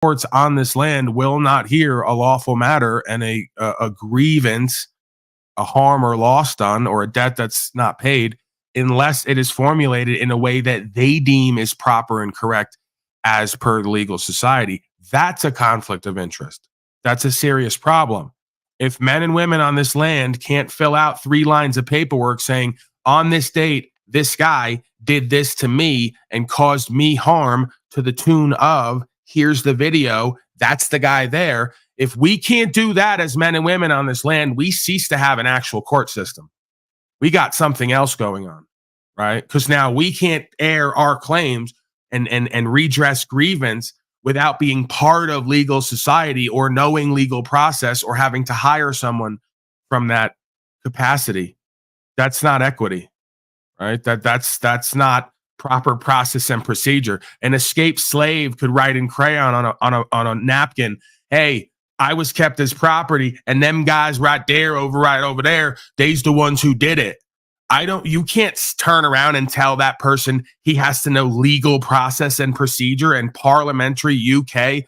courts on this land will not hear a lawful matter and a grievance, a harm or loss done, or a debt that's not paid, unless it is formulated in a way that they deem is proper and correct as per the legal society. That's a conflict of interest. That's a serious problem. If men and women on this land can't fill out 3 lines of paperwork saying, on this date, this guy did this to me and caused me harm to the tune of, here's the video, that's the guy there. If we can't do that as men and women on this land, we cease to have an actual court system. We got something else going on, right? Because now we can't air our claims and redress grievance without being part of legal society or knowing legal process or having to hire someone from that capacity. That's not equity, right? That's not proper process and procedure. An escaped slave could write in crayon on a napkin, hey, I was kept as property, and them guys right over there, they's the ones who did it. You can't turn around and tell that person he has to know legal process and procedure and parliamentary UK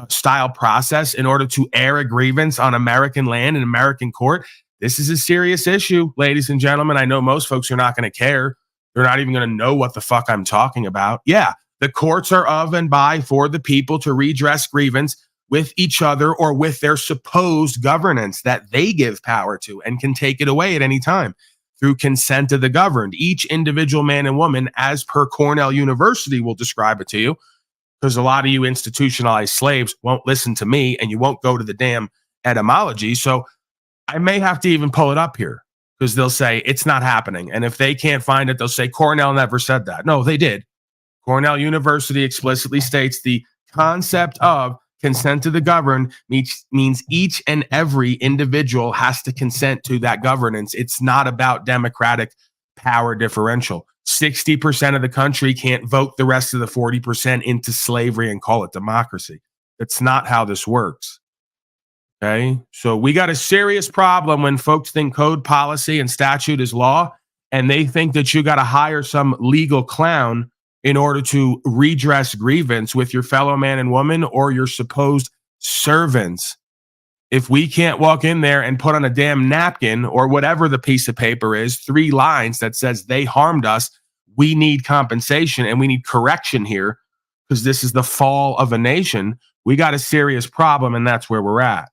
style process in order to air a grievance on American land in American court. This is a serious issue, ladies and gentlemen. I know most folks are not going to care. They're not even going to know what the fuck I'm talking about. Yeah, the courts are of and by for the people to redress grievance with each other or with their supposed governance that they give power to and can take it away at any time through consent of the governed. Each individual man and woman, as per Cornell University, will describe it to you, because a lot of you institutionalized slaves won't listen to me and you won't go to the damn etymology. So I may have to even pull it up here, because they'll say it's not happening. And if they can't find it, they'll say Cornell never said that. No, they did. Cornell University explicitly states the concept of consent to the governed means each and every individual has to consent to that governance. It's not about democratic power differential. 60% of the country can't vote the rest of the 40% into slavery and call it democracy. That's not how this works. Okay, so we got a serious problem when folks think code, policy, and statute is law, and they think that you got to hire some legal clown in order to redress grievance with your fellow man and woman or your supposed servants. If we can't walk in there and put on a damn napkin or whatever the piece of paper is, 3 lines that says they harmed us, we need compensation and we need correction here, because this is the fall of a nation. We got a serious problem, and that's where we're at.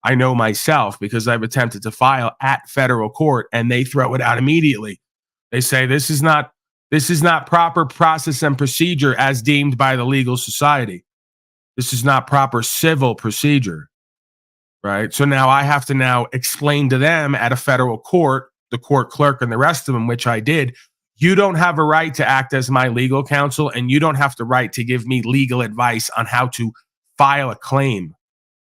I know myself, because I've attempted to file at federal court and they throw it out immediately. They say this is not proper process and procedure as deemed by the legal society. This is not proper civil procedure, right? So now I have to explain to them at a federal court, the court clerk and the rest of them, which I did, you don't have a right to act as my legal counsel, and you don't have the right to give me legal advice on how to file a claim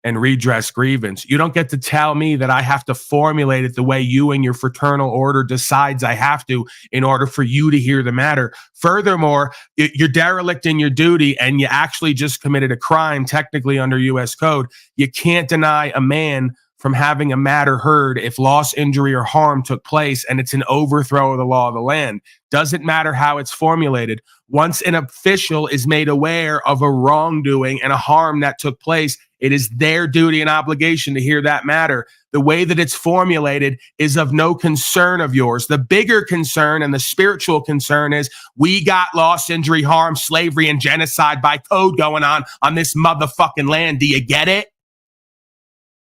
and redress grievance. You don't get to tell me that I have to formulate it the way you and your fraternal order decides I have to in order for you to hear the matter. Furthermore, you're derelict in your duty and you actually just committed a crime technically under U.S. code. You can't deny a man from having a matter heard if loss, injury, or harm took place and it's an overthrow of the law of the land. Doesn't matter how it's formulated. Once an official is made aware of a wrongdoing and a harm that took place, it is their duty and obligation to hear that matter. The way that it's formulated is of no concern of yours. The bigger concern and the spiritual concern is we got loss, injury, harm, slavery, and genocide by code going on this motherfucking land. Do you get it?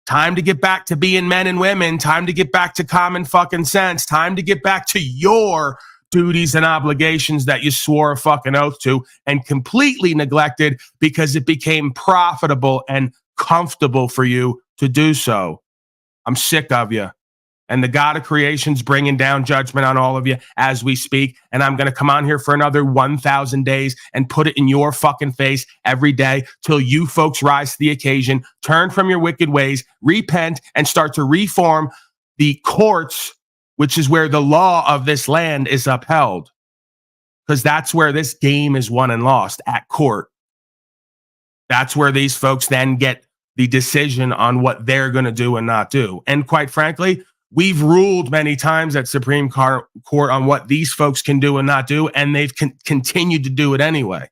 Time to get back to being men and women. Time to get back to common fucking sense. Time to get back to your duties and obligations that you swore a fucking oath to and completely neglected because it became profitable and comfortable for you to do so. I'm sick of you. And the God of creation's bringing down judgment on all of you as we speak. And I'm going to come on here for another 1,000 days and put it in your fucking face every day till you folks rise to the occasion, turn from your wicked ways, repent, and start to reform the courts, which is where the law of this land is upheld. Because that's where this game is won and lost, at court. That's where these folks then get the decision on what they're going to do and not do. And quite frankly, we've ruled many times at Supreme Court on what these folks can do and not do, and they've continued to do it anyway.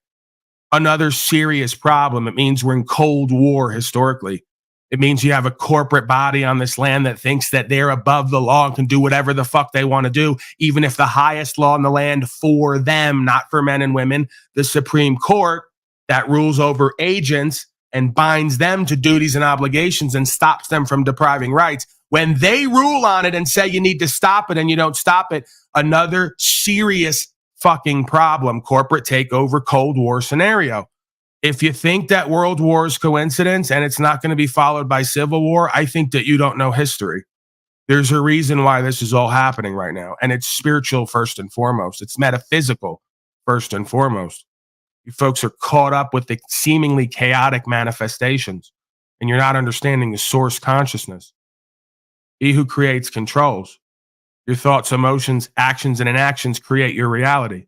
another serious problem. It means we're in Cold War historically. It means you have a corporate body on this land that thinks that they're above the law and can do whatever the fuck they want to do, even if the highest law in the land for them, not for men and women, the Supreme Court that rules over agents and binds them to duties and obligations and stops them from depriving rights. When they rule on it and say you need to stop it and you don't stop it, another serious fucking problem, corporate takeover, Cold War scenario. If you think that World War is coincidence and it's not going to be followed by Civil War, I think that you don't know history. There's a reason why this is all happening right now. And it's spiritual first and foremost. It's metaphysical first and foremost. You folks are caught up with the seemingly chaotic manifestations, and you're not understanding the source consciousness. He who creates controls. Your thoughts, emotions, actions, and inactions create your reality.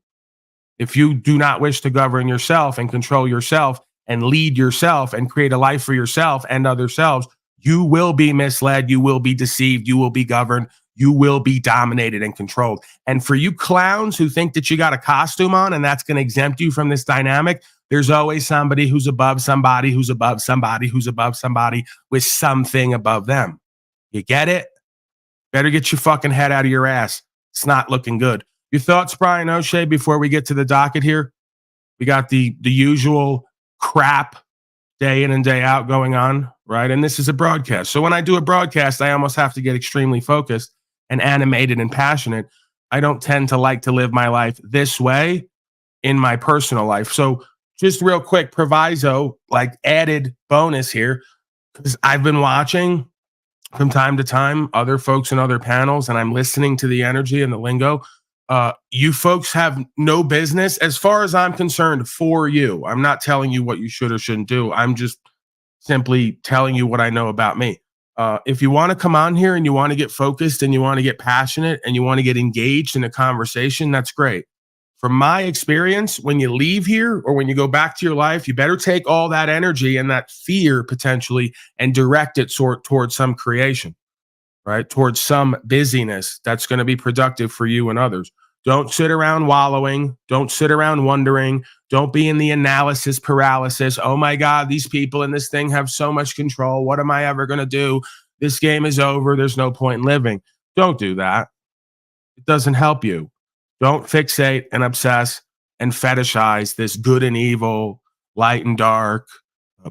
If you do not wish to govern yourself and control yourself and lead yourself and create a life for yourself and other selves, you will be misled, you will be deceived, you will be governed, you will be dominated and controlled. And for you clowns who think that you got a costume on and that's going to exempt you from this dynamic, there's always somebody who's above somebody, who's above somebody, who's above somebody with something above them. You get it? Better get your fucking head out of your ass. It's not looking good. Your thoughts, Bryan O'Shea, before we get to the docket here? We got the usual crap day in and day out going on, right? And this is a broadcast. So when I do a broadcast, I almost have to get extremely focused and animated and passionate. I don't tend to like to live my life this way in my personal life. So just real quick, proviso, like added bonus here, because I've been watching from time to time other folks and other panels, and I'm listening to the energy and the lingo. You folks have no business, as far as I'm concerned, for you. I'm not telling you what you should or shouldn't do. I'm just simply telling you what I know about me. If you want to come on here and you want to get focused and you want to get passionate and you want to get engaged in a conversation, that's great. From my experience, when you leave here or when you go back to your life, you better take all that energy and that fear potentially and direct it towards some creation, right? Towards some busyness that's going to be productive for you and others. Don't sit around wallowing. Don't sit around wondering. Don't be in the analysis paralysis. Oh my God, these people in this thing have so much control. What am I ever going to do? This game is over. There's no point in living. Don't do that. It doesn't help you. Don't fixate and obsess and fetishize this good and evil, light and dark,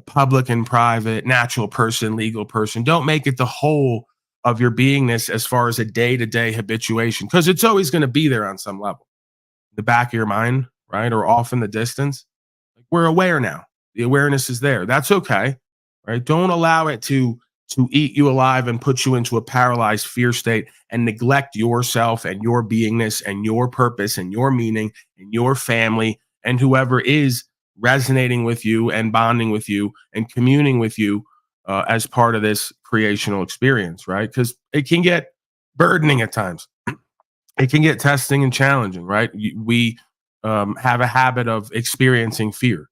public and private, natural person, legal person. Don't make it the whole of your beingness as far as a day-to-day habituation, because it's always going to be there on some level. The back of your mind, right? Or off in the distance. Like, we're aware now. The awareness is there. That's okay, right? Don't allow it to eat you alive and put you into a paralyzed fear state and neglect yourself and your beingness and your purpose and your meaning and your family and whoever is resonating with you and bonding with you and communing with you as part of this creational experience, right? Because it can get burdening at times. It can get testing and challenging, right? We have a habit of experiencing fear.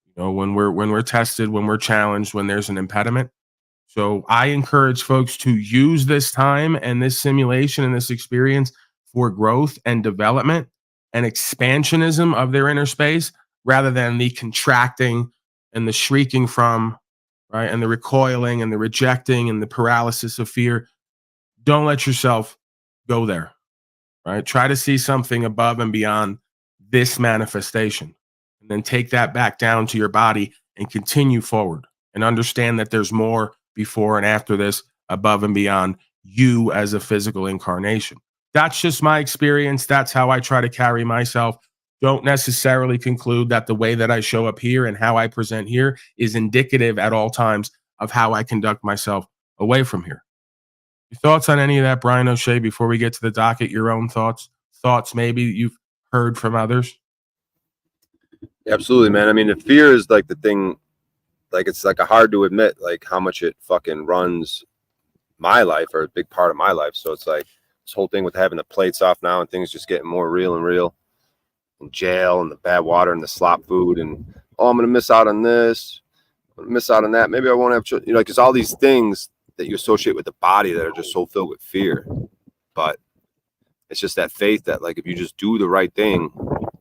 You know, when we're tested, when we're challenged, when there's an impediment. So I encourage folks to use this time and this simulation and this experience for growth and development and expansionism of their inner space, rather than the contracting and the shrieking from, right, and the recoiling and the rejecting and the paralysis of fear. Don't let yourself go there, right? Try to see something above and beyond this manifestation, and then take that back down to your body and continue forward and understand that there's more before and after this, above and beyond you as a physical incarnation. That's just my experience. That's how I try to carry myself. Don't necessarily conclude that the way that I show up here and how I present here is indicative at all times of how I conduct myself away from here. Your thoughts on any of that, Bryan O'Shea, before we get to the docket? Your own thoughts maybe you've heard from others? Absolutely, man. I mean, the fear is like the thing, like it's like a hard to admit, like how much it fucking runs my life, or a big part of my life. So it's like this whole thing with having the plates off now and things just getting more real and real. And jail and the bad water and the slop food and, oh, I'm going to miss out on this, I'm gonna miss out on that. Maybe I won't have children. You know, because all these things that you associate with the body that are just so filled with fear. But it's just that faith that, like, if you just do the right thing,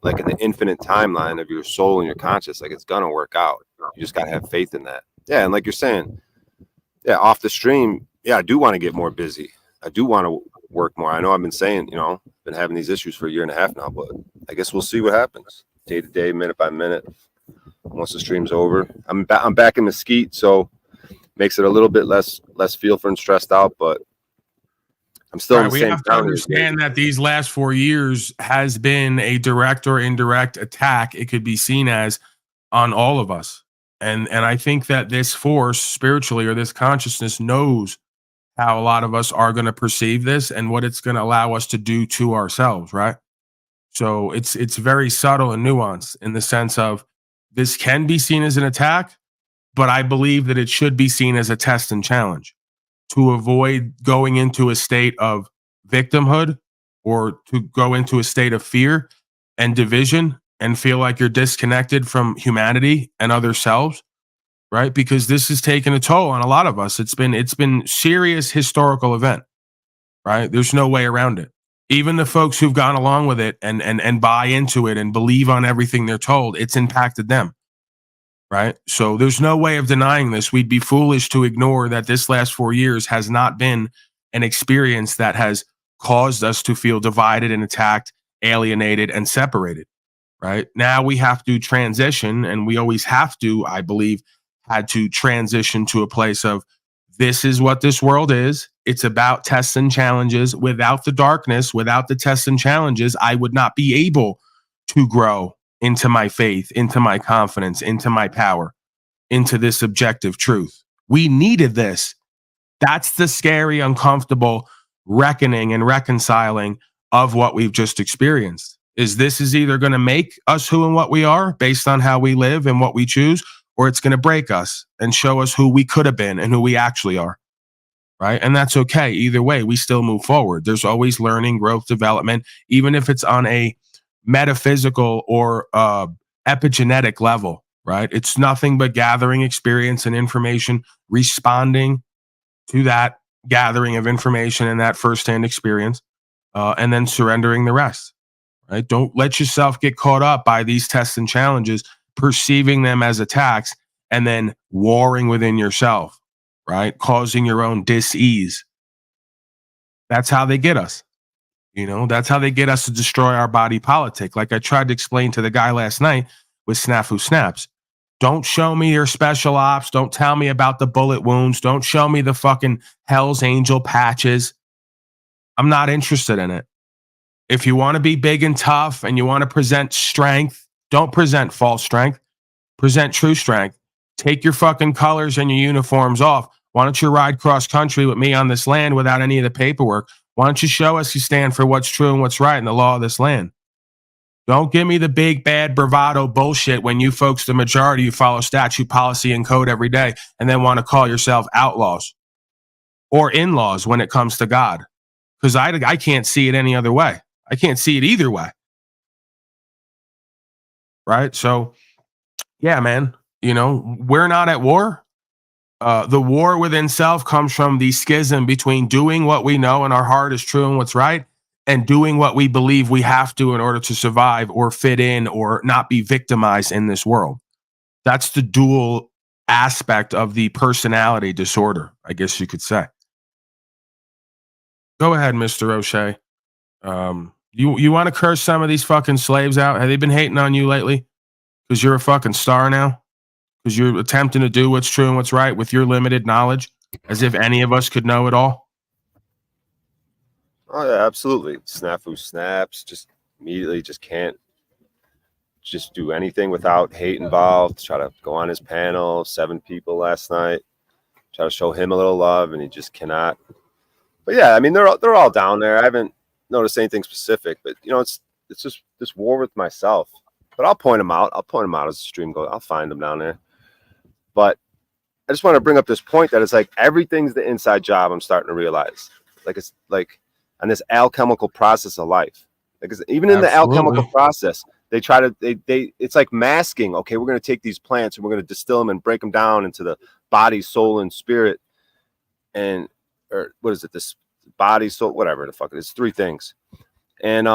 like in the infinite timeline of your soul and your conscious, like it's gonna work out. You just gotta have faith in that. Yeah, and like you're saying, yeah, off the stream, yeah, I do want to get more busy. I do want to work more. I know I've been saying, you know, been having these issues for a year and a half now, but I guess we'll see what happens day to day, minute by minute. Once the stream's over, I'm back in Mesquite, so makes it a little bit less fearful and stressed out, but I'm still in the We same have to understand that these last 4 years has been a direct or indirect attack. It could be seen as on all of us. And I think that this force spiritually or this consciousness knows how a lot of us are going to perceive this and what it's going to allow us to do to ourselves, right? So it's very subtle and nuanced in the sense of this can be seen as an attack, but I believe that it should be seen as a test and challenge to avoid going into a state of victimhood or to go into a state of fear and division and feel like you're disconnected from humanity and other selves, right? Because this has taken a toll on a lot of us. It's been serious historical event, right? There's no way around it. Even the folks who've gone along with it and buy into it and believe on everything they're told, it's impacted them, right? So there's no way of denying this. We'd be foolish to ignore that this last 4 years has not been an experience that has caused us to feel divided and attacked, alienated, and separated, right? Now we have to transition, and we always have to, I believe, had to transition to a place of this is what this world is. It's about tests and challenges. Without the darkness, without the tests and challenges, I would not be able to grow into my faith, into my confidence, into my power, into this objective truth. We needed this. That's the scary, uncomfortable reckoning and reconciling of what we've just experienced. This is either going to make us who and what we are based on how we live and what we choose, or it's going to break us and show us who we could have been and who we actually are. Right. And that's okay. Either way, we still move forward. There's always learning, growth, development, even if it's on a metaphysical or epigenetic level. Right. It's nothing but gathering experience and information, responding to that gathering of information and that firsthand experience, and then surrendering the rest. Right. Don't let yourself get caught up by these tests and challenges, perceiving them as attacks and then warring within yourself. Right. Causing your own dis-ease. That's how they get us. You know, that's how they get us to destroy our body politic. Like I tried to explain to the guy last night with Snafu Snaps. Don't show me your special ops. Don't tell me about the bullet wounds. Don't show me the fucking Hell's Angel patches. I'm not interested in it. If you want to be big and tough and you want to present strength, don't present false strength. Present true strength. Take your fucking colors and your uniforms off. Why don't you ride cross country with me on this land without any of the paperwork? Why don't you show us you stand for what's true and what's right in the law of this land? Don't give me the big, bad bravado bullshit when you folks, the majority, you follow statute, policy, and code every day and then want to call yourself outlaws or in-laws when it comes to God. Because I can't see it any other way. I can't see it either way. Right? So, yeah, man, you know, we're not at war. The war within self comes from the schism between doing what we know in our heart is true and what's right and doing what we believe we have to in order to survive or fit in or not be victimized in this world. That's the dual aspect of the personality disorder, I guess you could say. Go ahead, Mr. O'Shea. You want to curse some of these fucking slaves out? Have they been hating on you lately? Because you're a fucking star now? Because you're attempting to do what's true and what's right with your limited knowledge, as if any of us could know it all? Oh yeah, absolutely. Snafu Snaps just immediately just can't just do anything without hate involved. Try to go on his panel, 7 people last night. Try to show him a little love, and he just cannot. But yeah, I mean they're all down there. I haven't noticed anything specific, but you know it's just this war with myself. But I'll point them out. I'll point them out as the stream goes. I'll find them down there. But I just want to bring up this point that it's like everything's the inside job. I'm starting to realize, like it's like on this alchemical process of life. Like even in the alchemical process, they try to they it's like masking. Okay, we're going to take these plants and we're going to distill them and break them down into the body, soul, and spirit. And or what is it? This body, soul, whatever the fuck it is. 3 things. And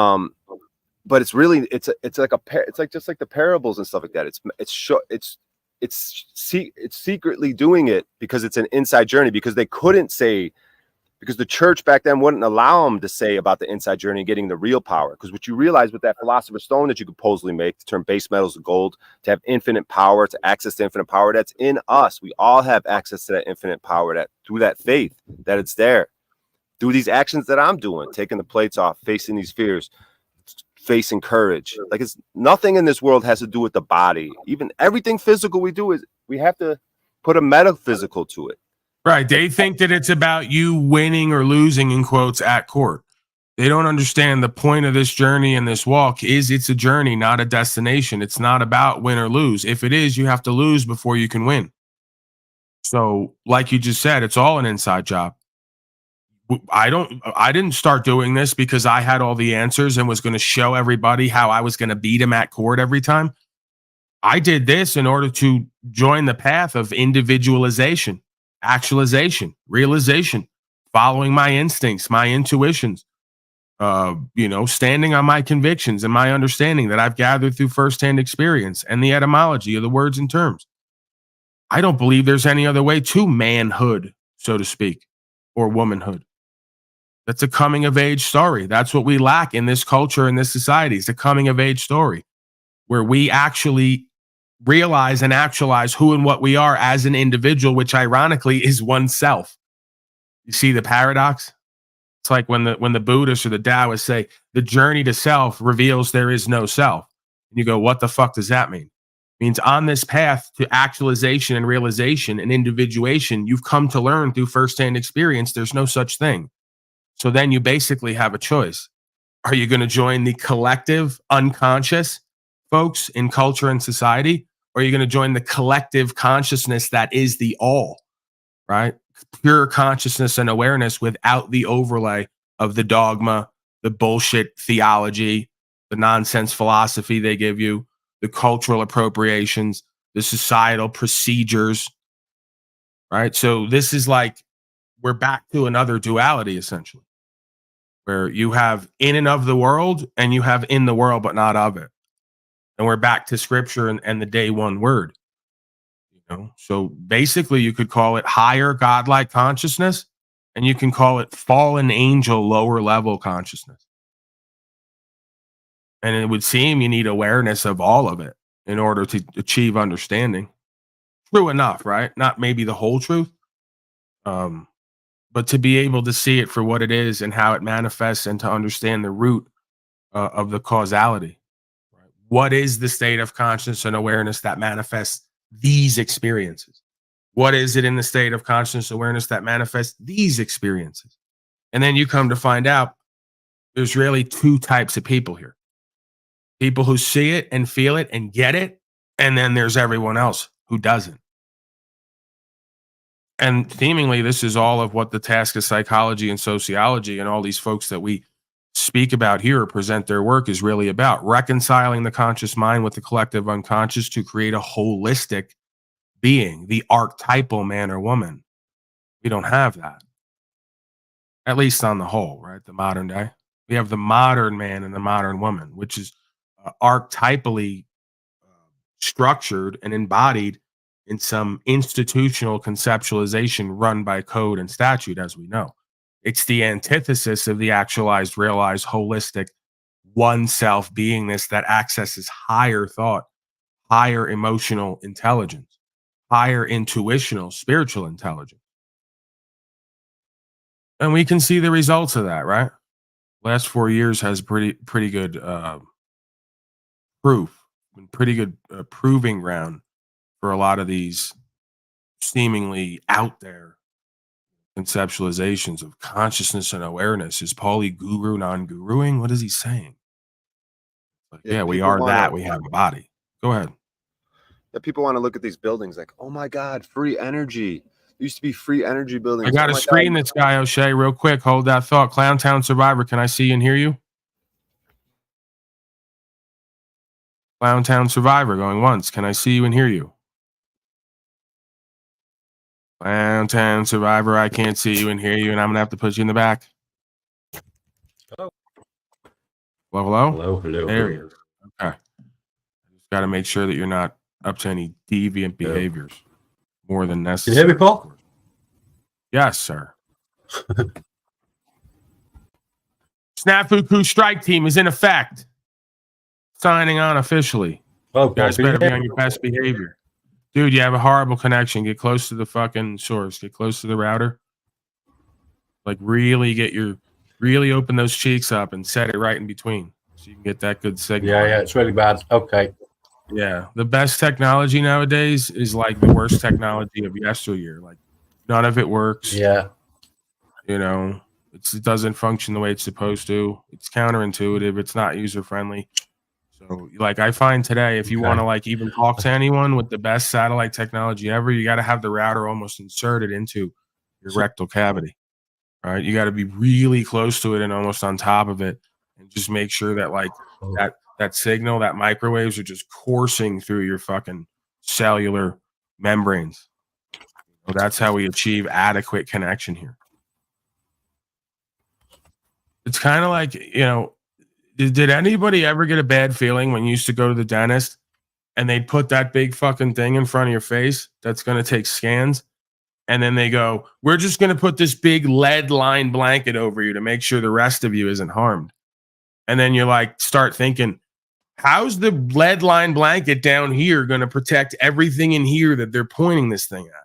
but it's really it's like it's like just like the parables and stuff like that. It's secretly doing it because it's an inside journey, because they couldn't say, because the church back then wouldn't allow them to say about the inside journey and getting the real power. Because what you realize with that philosopher's stone that you could supposedly make to turn base metals to gold, to have infinite power, to access to infinite power, that's in us. We all have access to that infinite power, that through that faith, that it's there. Through these actions that I'm doing, taking the plates off, facing these fears, facing courage. Like, it's nothing in this world has to do with the body. Even everything physical we do, is we have to put a metaphysical to it. Right. They think that it's about you winning or losing, in quotes, at court. They don't understand the point of this journey and this walk is it's a journey, not a destination. It's not about win or lose. If it is, you have to lose before you can win. So, like you just said, it's all an inside job. I didn't start doing this because I had all the answers and was going to show everybody how I was going to beat him at court every time. I did this in order to join the path of individualization, actualization, realization, following my instincts, my intuitions, standing on my convictions and my understanding that I've gathered through firsthand experience and the etymology of the words and terms. I don't believe there's any other way to manhood, so to speak, or womanhood. That's a coming of age story. That's what we lack in this culture, in this society. It's a coming of age story where we actually realize and actualize who and what we are as an individual, which ironically is oneself. You see the paradox? It's like when the Buddhists or the Taoists say the journey to self reveals there is no self. And you go, what the fuck does that mean? It means on this path to actualization and realization and individuation, you've come to learn through firsthand experience there's no such thing. So then you basically have a choice. Are you going to join the collective unconscious folks in culture and society? Or are you going to join the collective consciousness that is the all, right? Pure consciousness and awareness without the overlay of the dogma, the bullshit theology, the nonsense philosophy they give you, the cultural appropriations, the societal procedures, right? So this is like, we're back to another duality, essentially, where you have in and of the world and you have in the world, but not of it. And we're back to scripture and the day one word. So basically you could call it higher godlike consciousness, and you can call it fallen angel lower level consciousness. And it would seem you need awareness of all of it in order to achieve understanding. True enough, right? Not maybe the whole truth, but to be able to see it for what it is and how it manifests, and to understand the root of the causality. Right? What is the state of consciousness and awareness that manifests these experiences? What is it in the state of consciousness awareness that manifests these experiences? And then you come to find out there's really two types of people here. People who see it and feel it and get it, and then there's everyone else who doesn't. And seemingly, this is all of what the task of psychology and sociology and all these folks that we speak about here or present their work is really about: reconciling the conscious mind with the collective unconscious to create a holistic being, the archetypal man or woman. We don't have that, at least on the whole, right? The modern day. We have the modern man and the modern woman, which is archetypally structured and embodied in some institutional conceptualization run by code and statute, as we know. It's the antithesis of the actualized, realized, holistic, one self beingness that accesses higher thought, higher emotional intelligence, higher intuitional, spiritual intelligence. And we can see the results of that, right? Last 4 years has pretty good proof, pretty good proving ground for a lot of these seemingly out there conceptualizations of consciousness and awareness. Is Paulie guru non-guruing? What is he saying? Like, yeah, we are that. We have a body. Go ahead. Yeah, people want to look at these buildings like, oh my God, free energy. There used to be free energy buildings. I got to screen this guy, O'Shea, real quick. Hold that thought. Clowntown Survivor, can I see you and hear you? Clowntown Survivor, going once. Can I see you and hear you? Clowntown Survivor, I can't see you and hear you, and I'm going to have to put you in the back. Oh. Hello? Hello. There he is. Okay. Just got to make sure that you're not up to any deviant behaviors more than Can necessary. you hear me, Paul? Yes, sir. Snafu strike team is in effect. Signing on officially. Oh, You guys Paul, can better you be hear on me? your best behavior. Dude, you have a horrible connection. Get close to the fucking source. Get close to the router. Like really open those cheeks up and set it right in between so you can get that good signal. Yeah, it's really bad. Okay. Yeah. The best technology nowadays is like the worst technology of yesteryear. Like none of it works. Yeah. You know, it doesn't function the way it's supposed to. It's counterintuitive. It's not user friendly. So, like, I find today, if you want to like even talk to anyone with the best satellite technology ever, you got to have the router almost inserted into your rectal cavity. Right? You got to be really close to it and almost on top of it, and just make sure that like that signal, that microwaves are just coursing through your fucking cellular membranes. So that's how we achieve adequate connection here. It's kind of like, you know, did anybody ever get a bad feeling when you used to go to the dentist and they'd put that big fucking thing in front of your face that's going to take scans? And then they go, we're just going to put this big lead lined blanket over you to make sure the rest of you isn't harmed. And then you're like, start thinking, how's the lead lined blanket down here going to protect everything in here that they're pointing this thing at?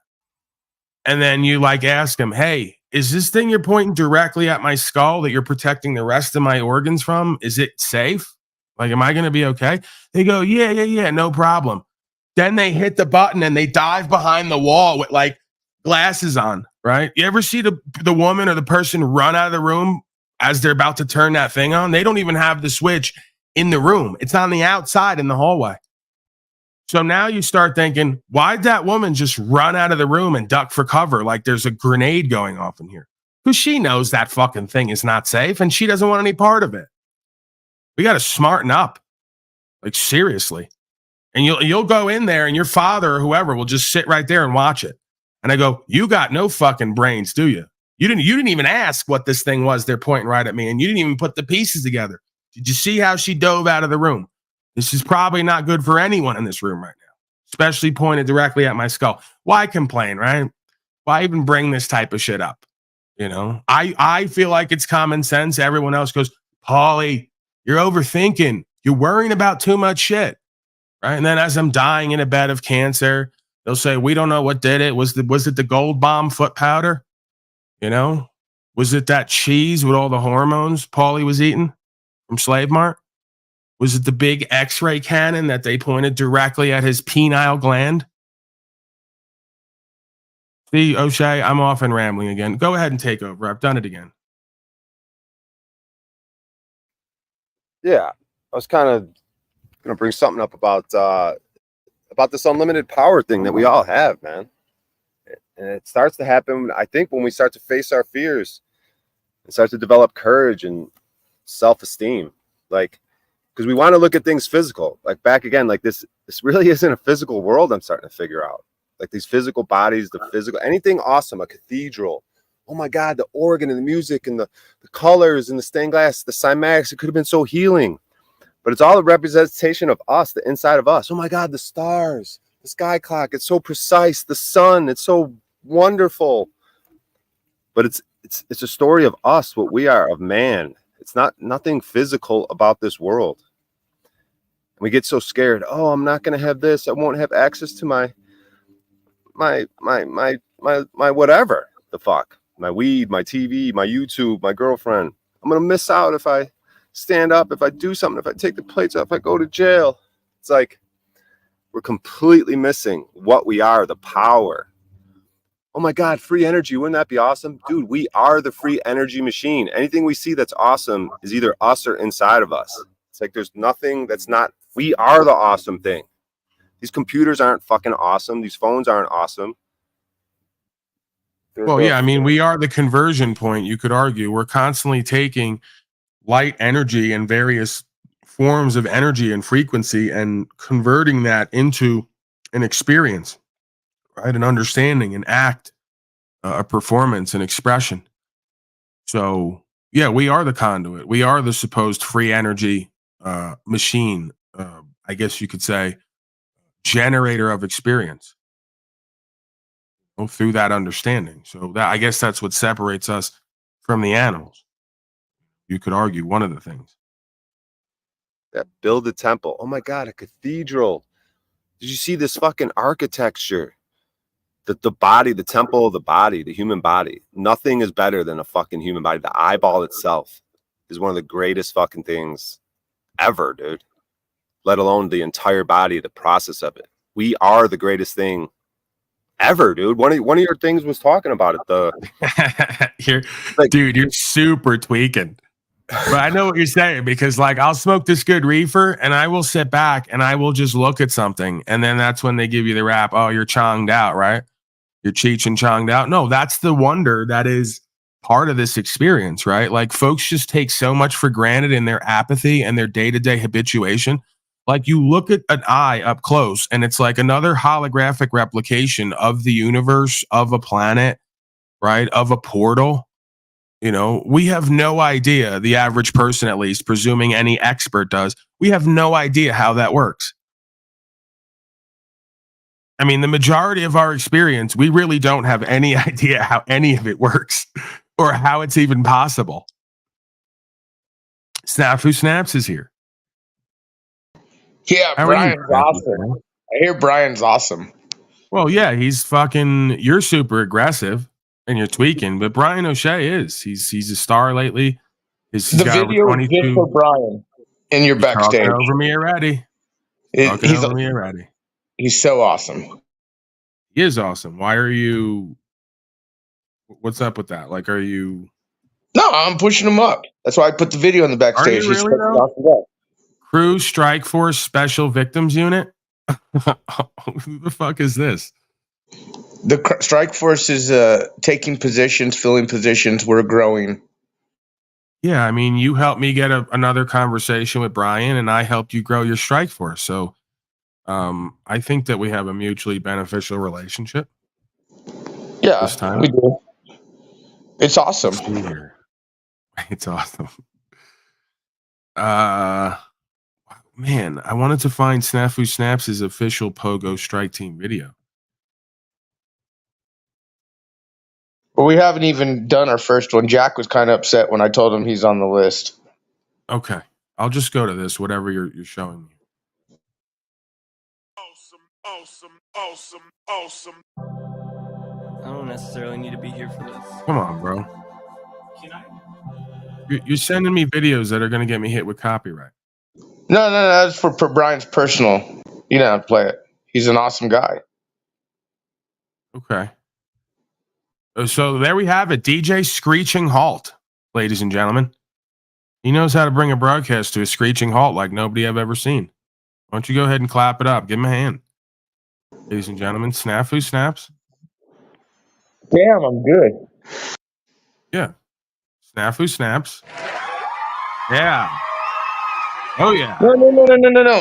And then you like ask them, hey, is this thing you're pointing directly at my skull that you're protecting the rest of my organs from? Is it safe? Like, am I going to be okay? They go, yeah, no problem. Then they hit the button and they dive behind the wall with like glasses on, right? You ever see the woman or the person run out of the room as they're about to turn that thing on? They don't even have the switch in the room. It's on the outside in the hallway. So now you start thinking, why'd that woman just run out of the room and duck for cover like there's a grenade going off in here? Because she knows that fucking thing is not safe and she doesn't want any part of it. We got to smarten up. Like, seriously. And you'll go in there and your father or whoever will just sit right there and watch it. And I go, you got no fucking brains, do you? You didn't even ask what this thing was they're pointing right at me, and you didn't even put the pieces together. Did you see how she dove out of the room? This is probably not good for anyone in this room right now, especially pointed directly at my skull. Why complain, right? Why even bring this type of shit up? You know, I feel like it's common sense. Everyone else goes, Paulie, you're overthinking. You're worrying about too much shit, right? And then as I'm dying in a bed of cancer, they'll say, we don't know what did it. Was it the gold bomb foot powder? You know, was it that cheese with all the hormones Paulie was eating from Slave Mart? Was it the big X-ray cannon that they pointed directly at his penile gland? See, O'Shea, I'm off and rambling again. Go ahead and take over. I've done it again. Yeah, I was kind of gonna bring something up about this unlimited power thing that we all have, man. And it starts to happen, I think, when we start to face our fears and start to develop courage and self-esteem. Like, because we want to look at things physical. Like, back again, like this really isn't a physical world. I'm starting to figure out. Like, these physical bodies, the physical, anything awesome, a cathedral. Oh my God, the organ and the music and the colors and the stained glass, the cymatics, it could have been so healing. But it's all a representation of us, the inside of us. Oh my God, the stars, the sky clock, it's so precise. The sun, it's so wonderful. But it's a story of us, what we are, of man. It's nothing physical about this world. And we get so scared. Oh, I'm not gonna have this. I won't have access to my whatever the fuck. My weed, my TV, my YouTube, my girlfriend. I'm gonna miss out if I stand up, if I do something, if I take the plates off, if I go to jail. It's like we're completely missing what we are, the power. Oh my God, free energy. Wouldn't that be awesome? Dude, we are the free energy machine. Anything we see that's awesome is either us or inside of us. It's like there's nothing that's not, we are the awesome thing. These computers aren't fucking awesome. These phones aren't awesome. Well, yeah, I mean, we are the conversion point, you could argue. We're constantly taking light energy and various forms of energy and frequency and converting that into an experience, right? An understanding, an act, a performance, an expression. So Yeah, we are the conduit. We are the supposed free energy machine. I guess you could say generator of experience through that understanding. So that I guess that's what separates us from the animals. You could argue one of the things. That build a temple. Oh my God, a cathedral. Did you see this fucking architecture? The body, the temple of the body, the human body. Nothing is better than a fucking human body. The eyeball itself is one of the greatest fucking things ever, dude. Let alone the entire body, the process of it. We are the greatest thing ever, dude. One of your things was talking about it. Dude, you're super tweaking. But I know what you're saying, because like I'll smoke this good reefer and I will sit back and I will just look at something, and then that's when they give you the rap. Oh, you're chonged out, right? You're Cheech and chonged out. No, that's the wonder that is part of this experience, right? Like folks just take so much for granted in their apathy and their day-to-day habituation. Like you look at an eye up close and it's like another holographic replication of the universe, of a planet, right? Of a portal. You know, we have no idea, the average person at least, presuming any expert does, we have no idea how that works. I mean, the majority of our experience, we really don't have any idea how any of it works or how it's even possible. Snafu Snaps is here. Yeah, How Bryan's are you, awesome. I hear Bryan's awesome. Well, yeah, he's fucking, you're super aggressive and you're tweaking, but Bryan O'Shea is. He's a star lately. He's The got video is just for Bryan in your backstage. Talking over me already. He's so awesome. He is awesome. Why are you? What's up with that? Like, are you? No, I'm pushing him up. That's why I put the video in the backstage. Are you really, Crew Strike Force Special Victims Unit. Who the fuck is this? The Strike Force is taking positions, filling positions. We're growing. Yeah, I mean, you helped me get another conversation with Bryan, and I helped you grow your Strike Force. So, I think that we have a mutually beneficial relationship. Yeah, this time we do. It's awesome. Let's see here. It's awesome. Man, I wanted to find Snafu Snaps' official Pogo Strike Team video. Well, we haven't even done our first one. Jack was kind of upset when I told him he's on the list. Okay, I'll just go to this, whatever you're showing me. Awesome. I don't necessarily need to be here for this. Come on, bro. You're sending me videos that are going to get me hit with copyright. No, that's for Bryan's personal. You don't have to play it. He's an awesome guy. Okay. So there we have it. DJ Screeching Halt, ladies and gentlemen. He knows how to bring a broadcast to a screeching halt like nobody I've ever seen. Why don't you go ahead and clap it up? Give him a hand. Ladies and gentlemen, Snafu Snaps. Damn, I'm good. Yeah. Snafu Snaps. Yeah. Oh, yeah. No.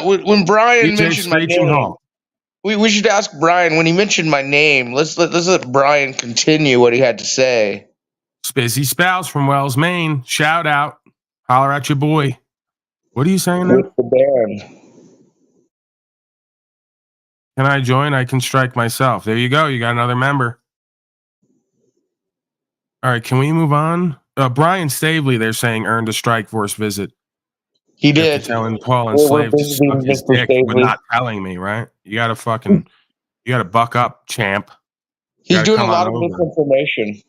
When Bryan mentioned my name, Hall. we should ask Bryan. When he mentioned my name, let's let Bryan continue what he had to say. Spizzy Spouse from Wells, Maine. Shout out. Holler at your boy. What are you saying now? With the band. Can I join? I can strike myself. There you go. You got another member. All right. Can we move on? Brian Stavely, they're saying, earned a Strike Force visit. He did. Telling Paul Enslaved to suck his dick, but not telling me, right? You got to buck up, champ. He's doing a lot of misinformation.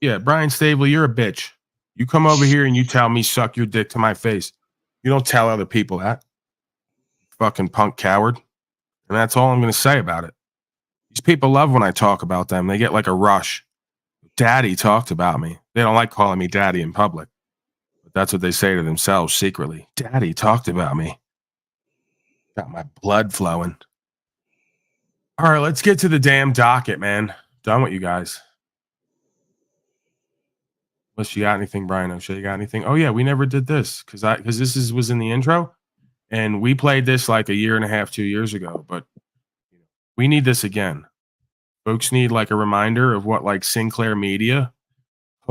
Yeah, Brian Stavely, you're a bitch. You come over here and you tell me suck your dick to my face. You don't tell other people that. Fucking punk coward. And that's all I'm going to say about it. These people love when I talk about them. They get like a rush. Daddy talked about me. They don't like calling me daddy in public. But that's what they say to themselves secretly. Daddy talked about me. Got my blood flowing. All right, let's get to the damn docket, man. Done with you guys. Unless you got anything, Bryan O'Shea, you got anything? Oh yeah, we never did this because this was in the intro, and we played this like a year and a half, 2 years ago. But we need this again. Folks need like a reminder of what like Sinclair Media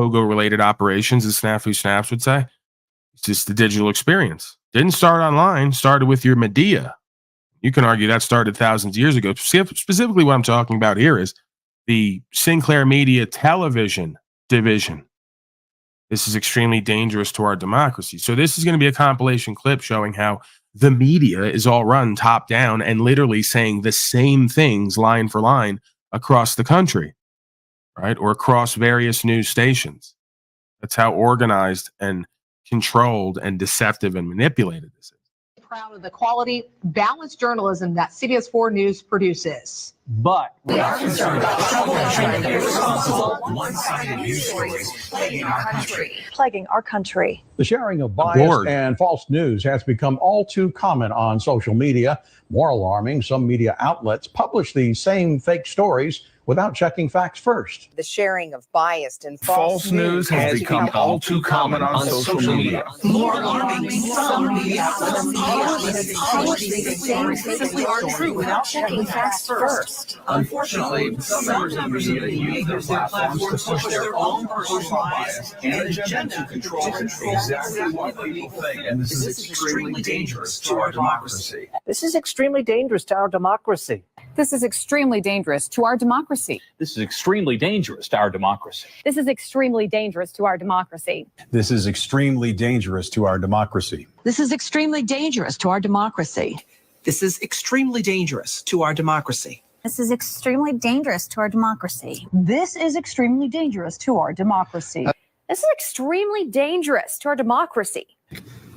pogo-related operations, as Snafu Snaps would say. It's just the digital experience. Didn't start online, started with your media. You can argue that started thousands of years ago. Specifically, what I'm talking about here is the Sinclair Media television division. This is extremely dangerous to our democracy. So this is going to be a compilation clip showing how the media is all run top down and literally saying the same things line for line across the country, right? Or across various news stations. That's how organized and controlled and deceptive and manipulated this is. Proud of the quality, balanced journalism that CBS 4 News produces. But we are concerned about trouble and irresponsible, one-sided news stories plaguing our country. Plaguing our country. The sharing of biased and false news has become all too common on social media. More alarming, some media outlets publish these same fake stories without checking facts first. The sharing of biased and false news has become all too common on social media. More alarming, some media outlets publish these things simply aren't true without checking facts first. Unfortunately, some members of media use their platforms to push their own personal bias and agenda to control exactly what people think. And this is extremely dangerous to our democracy. This is extremely dangerous to our democracy. This is extremely dangerous to our democracy. This is extremely dangerous to our democracy. This is extremely dangerous to our democracy. This is extremely dangerous to our democracy. This is extremely dangerous to our democracy. This is extremely dangerous to our democracy. This is extremely dangerous to our democracy. This is extremely dangerous to our democracy. This is extremely dangerous to our democracy.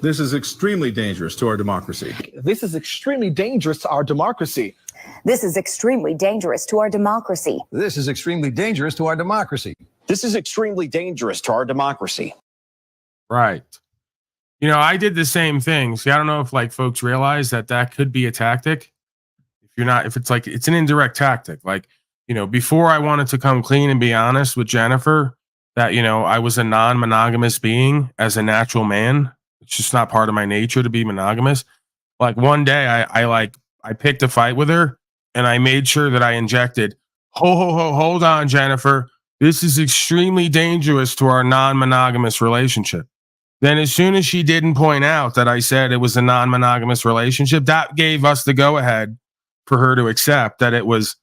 This is extremely dangerous to our democracy. This is extremely dangerous to our democracy. This is extremely dangerous to our democracy. This is extremely dangerous to our democracy. This is extremely dangerous to our democracy. Right. You know, I did the same thing. See, I don't know if like folks realize that that could be a tactic. If it's like, it's an indirect tactic. Like, you know, before I wanted to come clean and be honest with Jennifer that, you know, I was a non-monogamous being as a natural man. It's just not part of my nature to be monogamous. Like one day I picked a fight with her and I made sure that I injected, hold on, Jennifer. This is extremely dangerous to our non-monogamous relationship. Then as soon as she didn't point out that I said it was a non-monogamous relationship, that gave us the go-ahead for her to accept that it was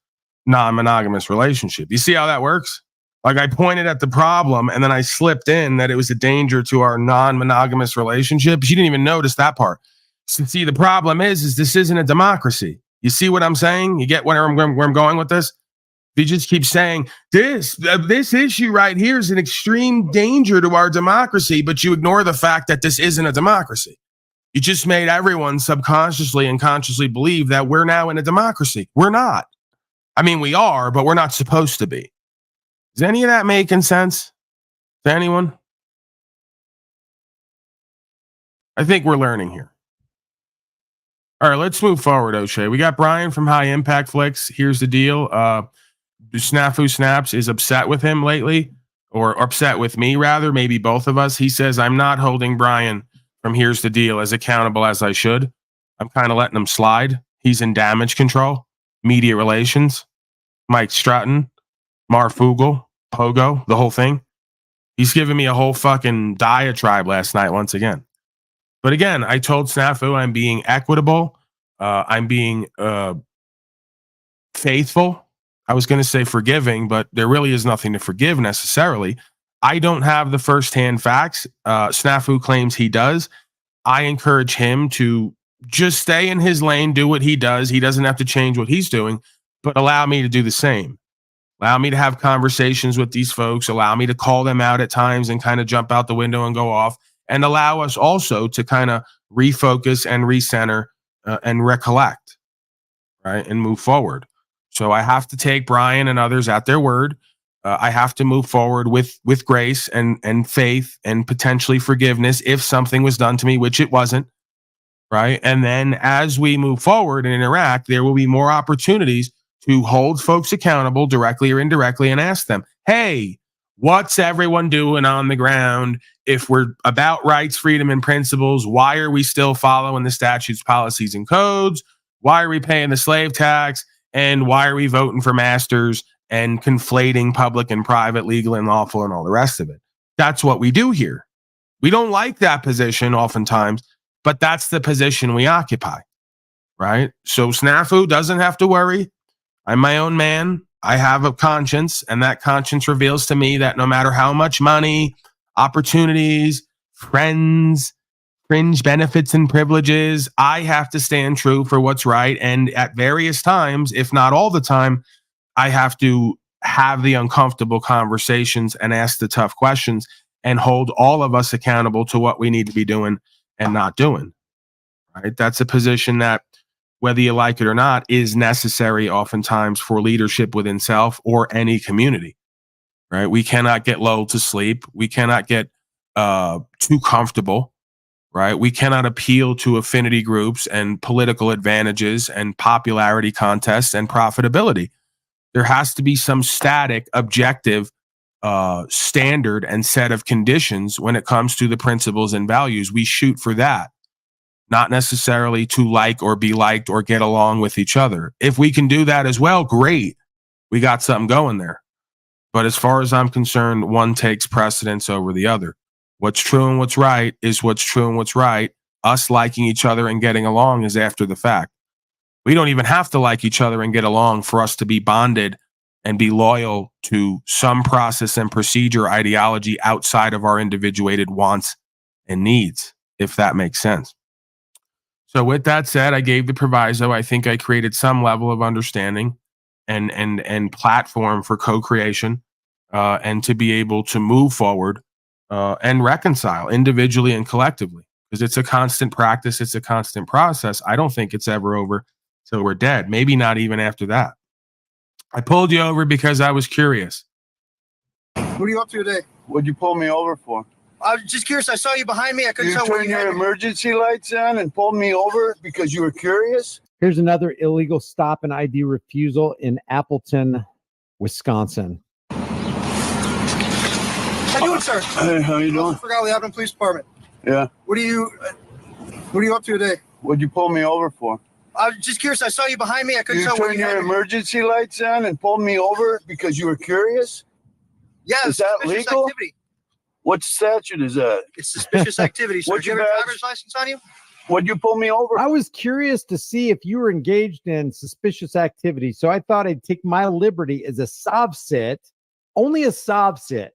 non-monogamous relationship. You see how that works? Like I pointed at the problem and then I slipped in that it was a danger to our non-monogamous relationship. She didn't even notice that part. So see, the problem is this isn't a democracy. You see what I'm saying? You get where I'm going with this? If you just keep saying this issue right here is an extreme danger to our democracy, but you ignore the fact that this isn't a democracy. You just made everyone subconsciously and consciously believe that we're now in a democracy. We're not. I mean, we are, but we're not supposed to be. Is any of that making sense to anyone? I think we're learning here. All right, let's move forward, O'Shea. We got Bryan from High Impact Flicks. Here's the deal. Snafu Snaps is upset with him lately, or upset with me, rather, maybe both of us. He says, I'm not holding Bryan from Here's the Deal as accountable as I should. I'm kind of letting him slide. He's in damage control, media relations, Mike Strutton, Marfugel, Pogo, the whole thing. He's giving me a whole fucking diatribe last night once again. But again, I told Snafu I'm being equitable. I'm being faithful. I was going to say forgiving, but there really is nothing to forgive necessarily. I don't have the firsthand facts. Snafu claims he does. I encourage him to just stay in his lane, do what he does. He doesn't have to change what he's doing, but allow me to do the same. Allow me to have conversations with these folks. Allow me to call them out at times and kind of jump out the window and go off. And allow us also to kind of refocus and recenter and recollect, right, and move forward. So I have to take Bryan and others at their word. I have to move forward with grace and faith and potentially forgiveness if something was done to me, which it wasn't, right? And then as we move forward and interact, there will be more opportunities to hold folks accountable directly or indirectly and ask them, hey, what's everyone doing on the ground? If we're about rights, freedom, and principles, why are we still following the statutes, policies, and codes? Why are we paying the slave tax? And why are we voting for masters and conflating public and private, legal and lawful, and all the rest of it? that's what we do here. We don't like that position oftentimes, but that's the position we occupy, right? So Snafu doesn't have to worry. I'm my own man. I have a conscience, and that conscience reveals to me that no matter how much money, opportunities, friends, fringe benefits and privileges, I have to stand true for what's right. And at various times, if not all the time, I have to have the uncomfortable conversations and ask the tough questions and hold all of us accountable to what we need to be doing and not doing, right? That's a position that, whether you like it or not, is necessary oftentimes for leadership within self or any community, right? We cannot get lulled to sleep. We cannot get too comfortable, right? We cannot appeal to affinity groups and political advantages and popularity contests and profitability. There has to be some static, objective standard and set of conditions when it comes to the principles and values. We shoot for that, not necessarily to like or be liked or get along with each other. If we can do that as well, great. We got something going there. But as far as I'm concerned, one takes precedence over the other. What's true and what's right is what's true and what's right. Us liking each other and getting along is after the fact. We don't even have to like each other and get along for us to be bonded and be loyal to some process and procedure ideology outside of our individuated wants and needs, if that makes sense. So with that said, I gave the proviso. I think I created some level of understanding and platform for co-creation and to be able to move forward and reconcile individually and collectively, because it's a constant practice. It's a constant process. I don't think it's ever over till we're dead. Maybe not even after that. I pulled you over because I was curious. What are you up to today? What'd you pull me over for? I was just curious. I saw you behind me. I couldn't You tell what turned you your had. emergency lights on and pulled me over because you were curious? Here's another illegal stop and ID refusal in Appleton, Wisconsin. How you doing, sir? Hey, how you doing? Forgot we have in police department. Yeah. What are you up to today? What'd you pull me over for? I was just curious. I saw you behind me. I couldn't You tell what turned you your had. emergency lights on and pulled me over because you were curious? Yeah, Is that suspicious legal? activity. What statute is that? It's suspicious activity, sir. What's Do you your have a badge? driver's license on you? What'd you pull me over? I was curious to see if you were engaged in suspicious activity, so I thought I'd take my liberty as a sob sit, only a sob sit.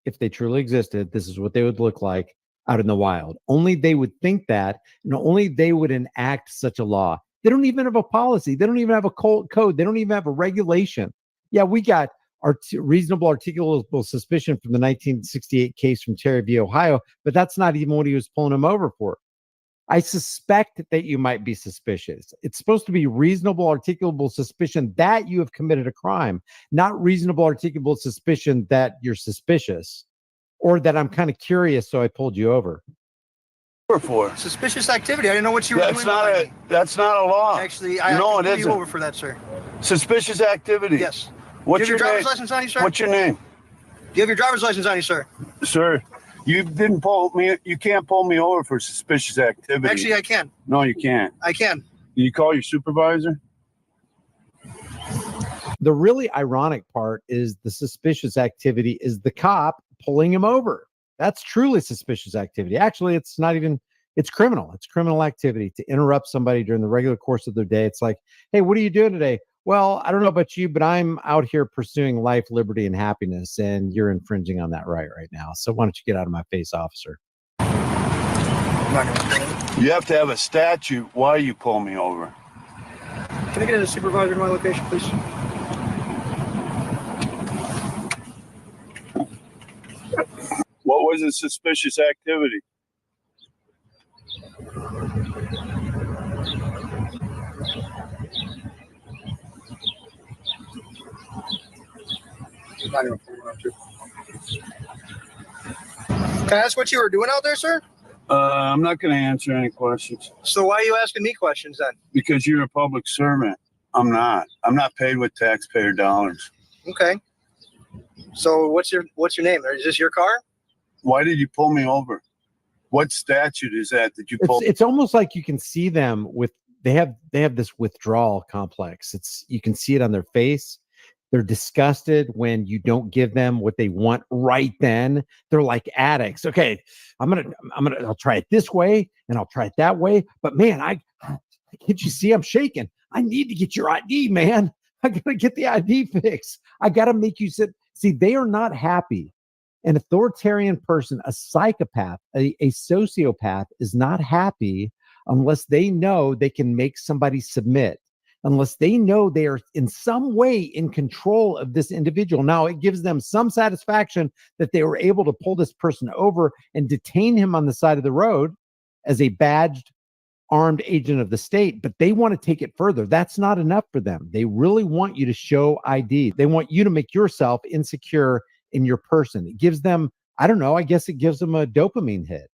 If they truly existed, this is what they would look like out in the wild. Only they would think that, and only they would enact such a law. They don't even have a policy. They don't even have a code. They don't even have a regulation. Yeah, we got reasonable articulable suspicion from the 1968 case from Terry v. Ohio, but that's not even what he was pulling him over for. I suspect that you might be suspicious. It's supposed to be reasonable articulable suspicion that you have committed a crime, not reasonable articulable suspicion that you're suspicious or that I'm kind of curious, so I pulled you over. For Suspicious activity. I didn't know what you were doing. That's not a law. Actually, I no, have to it pull you isn't. over for that, sir. Suspicious activity. Yes. What's Do you have your your driver's name? license on you, sir? What's your name? Do you have your driver's license on you, sir? Sir, you didn't pull me. You can't pull me over for suspicious activity. Actually, I can. No, you can't. I can. Can you call your supervisor? The really ironic part is the suspicious activity is the cop pulling him over. That's truly suspicious activity. Actually, it's not even, it's criminal. It's criminal activity to interrupt somebody during the regular course of their day. It's like, hey, what are you doing today? Well, I don't know about you, but I'm out here pursuing life, liberty, and happiness, and you're infringing on that right now. So why don't you get out of my face, officer? You have to have a statute why you pull me over. Can I get a supervisor to my location, please? What was the suspicious activity? Can I ask what you were doing out there, sir? I'm not going to answer any questions. So why are you asking me questions then? Because you're a public servant. I'm not. I'm not paid with taxpayer dollars. Okay. So what's your name? Is this your car? Why did you pull me over? What statute is that you pulled? It's almost like you can see them with they have this withdrawal complex. You can see it on their face. They're disgusted when you don't give them what they want right then. They're like addicts. Okay, I'll try it this way and I'll try it that way. But man, can't you see I'm shaking? I need to get your ID, man. I gotta get the ID fix. I gotta make you sit. See, they are not happy. An authoritarian person, a psychopath, a sociopath is not happy unless they know they can make somebody submit, unless they know they are in some way in control of this individual. Now, it gives them some satisfaction that they were able to pull this person over and detain him on the side of the road as a badged armed agent of the state, but they want to take it further. That's not enough for them. They really want you to show ID. They want you to make yourself insecure in your person. It gives them, I don't know, I guess it gives them a dopamine hit.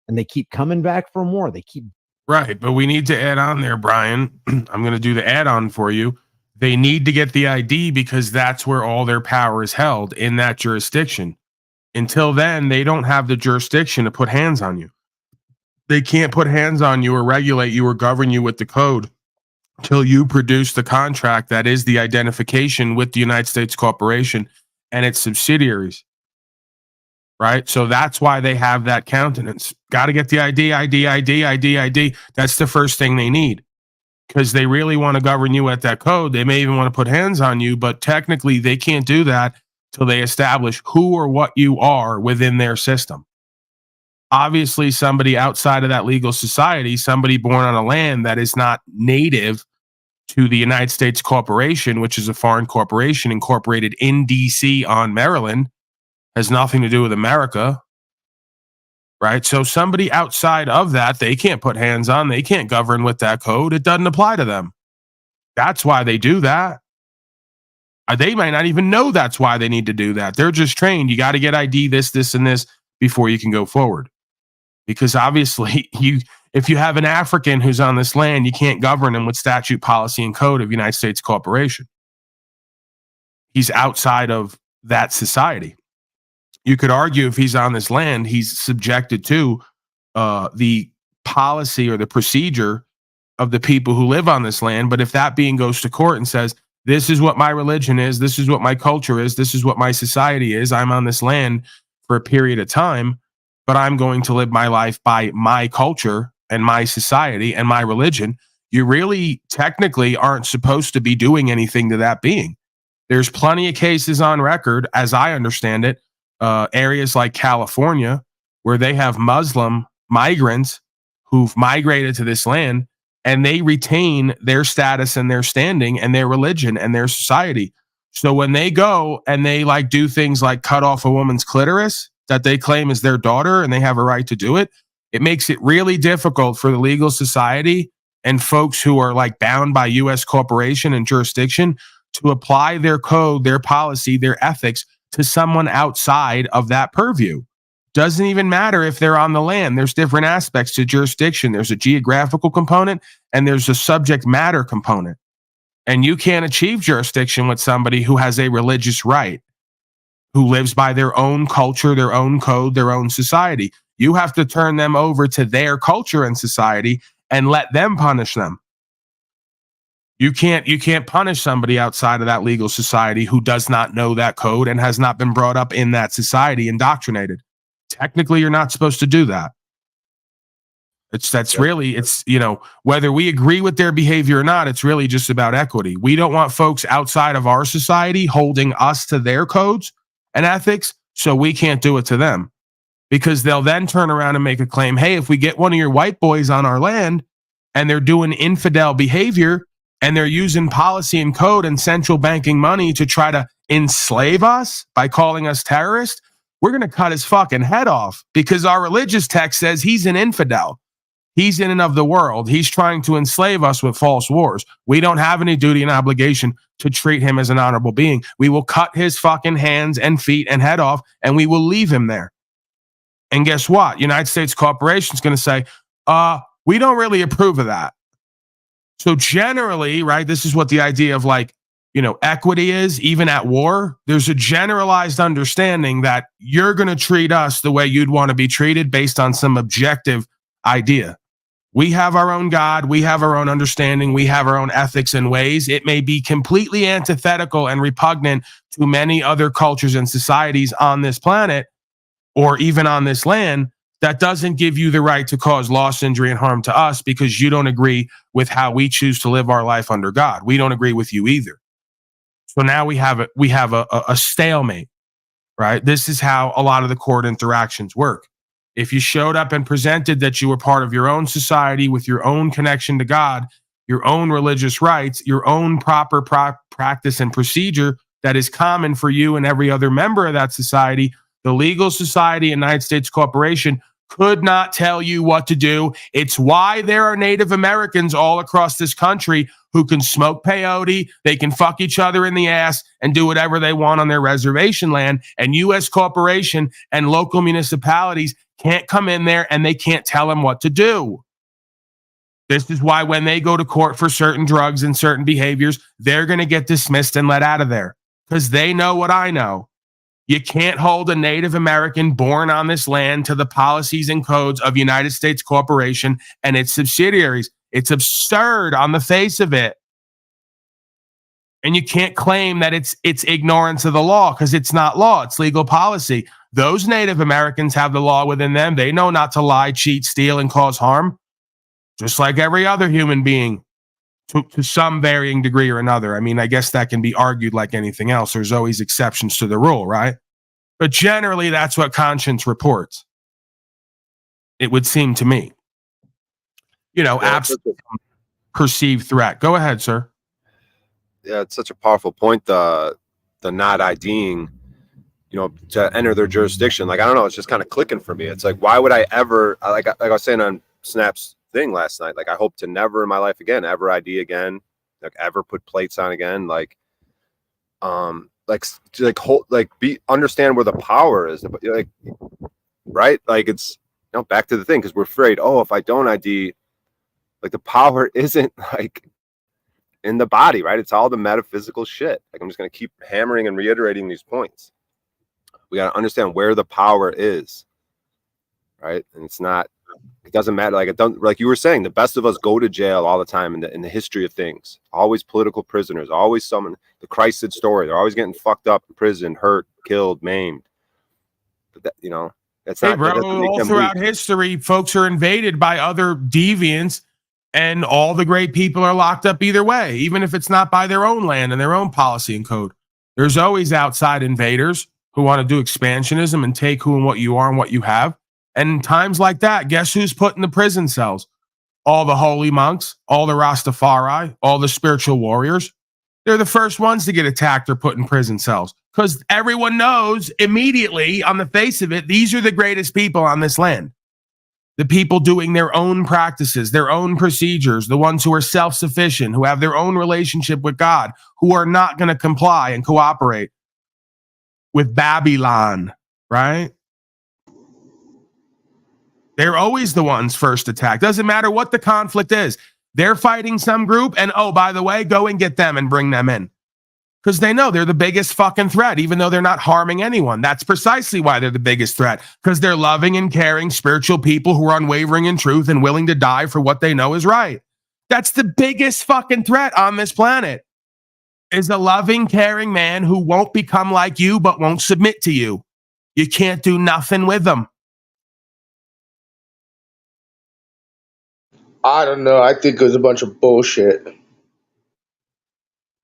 And they keep coming back for more. They keep. Right, but we need to add on there, Brian. I'm going to do the add-on for you. They need to get the ID because that's where all their power is held, in that jurisdiction. Until then, they don't have the jurisdiction to put hands on you. They can't put hands on you or regulate you or govern you with the code till you produce the contract that is the identification with the United States Corporation and its subsidiaries. Right? So that's why they have that countenance. Got to get the ID. That's the first thing they need, because they really want to govern you at that code. They may even want to put hands on you, but technically they can't do that till they establish who or what you are within their system. Obviously, somebody outside of that legal society, somebody born on a land that is not native to the United States Corporation, which is a foreign corporation incorporated in D.C. on Maryland, has nothing to do with America, right? So somebody outside of that, they can't put hands on, they can't govern with that code. It doesn't apply to them. That's why they do that. They might not even know that's why they need to do that. They're just trained. You got to get ID, this, and this before you can go forward. Because obviously, if you have an African who's on this land, you can't govern him with statute, policy, and code of United States Corporation. He's outside of that society. You could argue if he's on this land, he's subjected to the policy or the procedure of the people who live on this land. But if that being goes to court and says, this is what my religion is, this is what my culture is, this is what my society is, I'm on this land for a period of time, but I'm going to live my life by my culture and my society and my religion, you really technically aren't supposed to be doing anything to that being. There's plenty of cases on record, as I understand it, areas like California, where they have Muslim migrants who've migrated to this land and they retain their status and their standing and their religion and their society. So when they go and they like do things like cut off a woman's clitoris that they claim is their daughter and they have a right to do it, it makes it really difficult for the legal society and folks who are like bound by U.S. corporation and jurisdiction to apply their code, their policy, their ethics to someone outside of that purview. Doesn't even matter if they're on the land. There's different aspects to jurisdiction. There's a geographical component and there's a subject matter component. And you can't achieve jurisdiction with somebody who has a religious right, who lives by their own culture, their own code, their own society. You have to turn them over to their culture and society and let them punish them. You can't punish somebody outside of that legal society who does not know that code and has not been brought up in that society, indoctrinated. Technically, you're not supposed to do that. It's whether we agree with their behavior or not, it's really just about equity. We don't want folks outside of our society holding us to their codes and ethics, so we can't do it to them. Because they'll then turn around and make a claim, hey, if we get one of your white boys on our land and they're doing infidel behavior and they're using policy and code and central banking money to try to enslave us by calling us terrorists, we're going to cut his fucking head off because our religious text says he's an infidel. He's in and of the world. He's trying to enslave us with false wars. We don't have any duty and obligation to treat him as an honorable being. We will cut his fucking hands and feet and head off, and we will leave him there. And guess what? United States Corporation is going to say, we don't really approve of that. So generally, right, this is what the idea of equity is, even at war. There's a generalized understanding that you're going to treat us the way you'd want to be treated based on some objective idea. We have our own God. We have our own understanding. We have our own ethics and ways. It may be completely antithetical and repugnant to many other cultures and societies on this planet or even on this land. That doesn't give you the right to cause loss, injury, and harm to us because you don't agree with how we choose to live our life under God. We don't agree with you either. So now we have a stalemate, right? This is how a lot of the court interactions work. If you showed up and presented that you were part of your own society with your own connection to God, your own religious rights, your own proper practice and procedure that is common for you and every other member of that society, the legal society and United States Corporation could not tell you what to do. It's why there are Native Americans all across this country who can smoke peyote, they can fuck each other in the ass and do whatever they want on their reservation land. And U.S. corporation and local municipalities can't come in there and they can't tell them what to do. This is why when they go to court for certain drugs and certain behaviors, they're going to get dismissed and let out of there because they know what I know. You can't hold a Native American born on this land to the policies and codes of United States Corporation and its subsidiaries. It's absurd on the face of it. And you can't claim that it's ignorance of the law because it's not law. It's legal policy. Those Native Americans have the law within them. They know not to lie, cheat, steal, and cause harm, just like every other human being to some varying degree or another. I mean, I guess that can be argued like anything else. There's always exceptions to the rule, right? But generally, that's what conscience reports. It would seem to me. You know, absent perceived threat. Go ahead, sir. Yeah, it's such a powerful point. The not IDing, you know, to enter their jurisdiction. Like, I don't know, it's just kind of clicking for me. It's like, why would I ever, like I was saying on Snap's thing last night, like I hope to never in my life again ever ID again, like ever put plates on again, like understand where the power is, like, right? Like, it's, you know, back to the thing, because we're afraid, oh, if I don't ID, like the power isn't like in the body, right? It's all the metaphysical shit. Like, I'm just going to keep hammering and reiterating these points. We got to understand where the power is, right? And it's not, it doesn't matter. Like, it don't, like you were saying, the best of us go to jail all the time in the history of things. Always political prisoners, always someone, the Christed story. They're always getting fucked up in prison, hurt, killed, maimed. But that, you know, that's not, bro, all throughout history, folks are invaded by other deviants, and all the great people are locked up either way, even if it's not by their own land and their own policy and code. There's always outside invaders who want to do expansionism and take who and what you are and what you have. And in times like that, guess who's put in the prison cells? All the holy monks, all the Rastafari, all the spiritual warriors. They're the first ones to get attacked or put in prison cells because everyone knows immediately on the face of it, these are the greatest people on this land. The people doing their own practices, their own procedures, the ones who are self-sufficient, who have their own relationship with God, who are not going to comply and cooperate with Babylon, right? They're always the ones first attacked. Doesn't matter what the conflict is. They're fighting some group, and oh, by the way, go and get them and bring them in. Because they know they're the biggest fucking threat, even though they're not harming anyone. That's precisely why they're the biggest threat. Because they're loving and caring spiritual people who are unwavering in truth and willing to die for what they know is right. That's the biggest fucking threat on this planet. Is a loving, caring man who won't become like you, but won't submit to you. You can't do nothing with them. I don't know. I think it was a bunch of bullshit.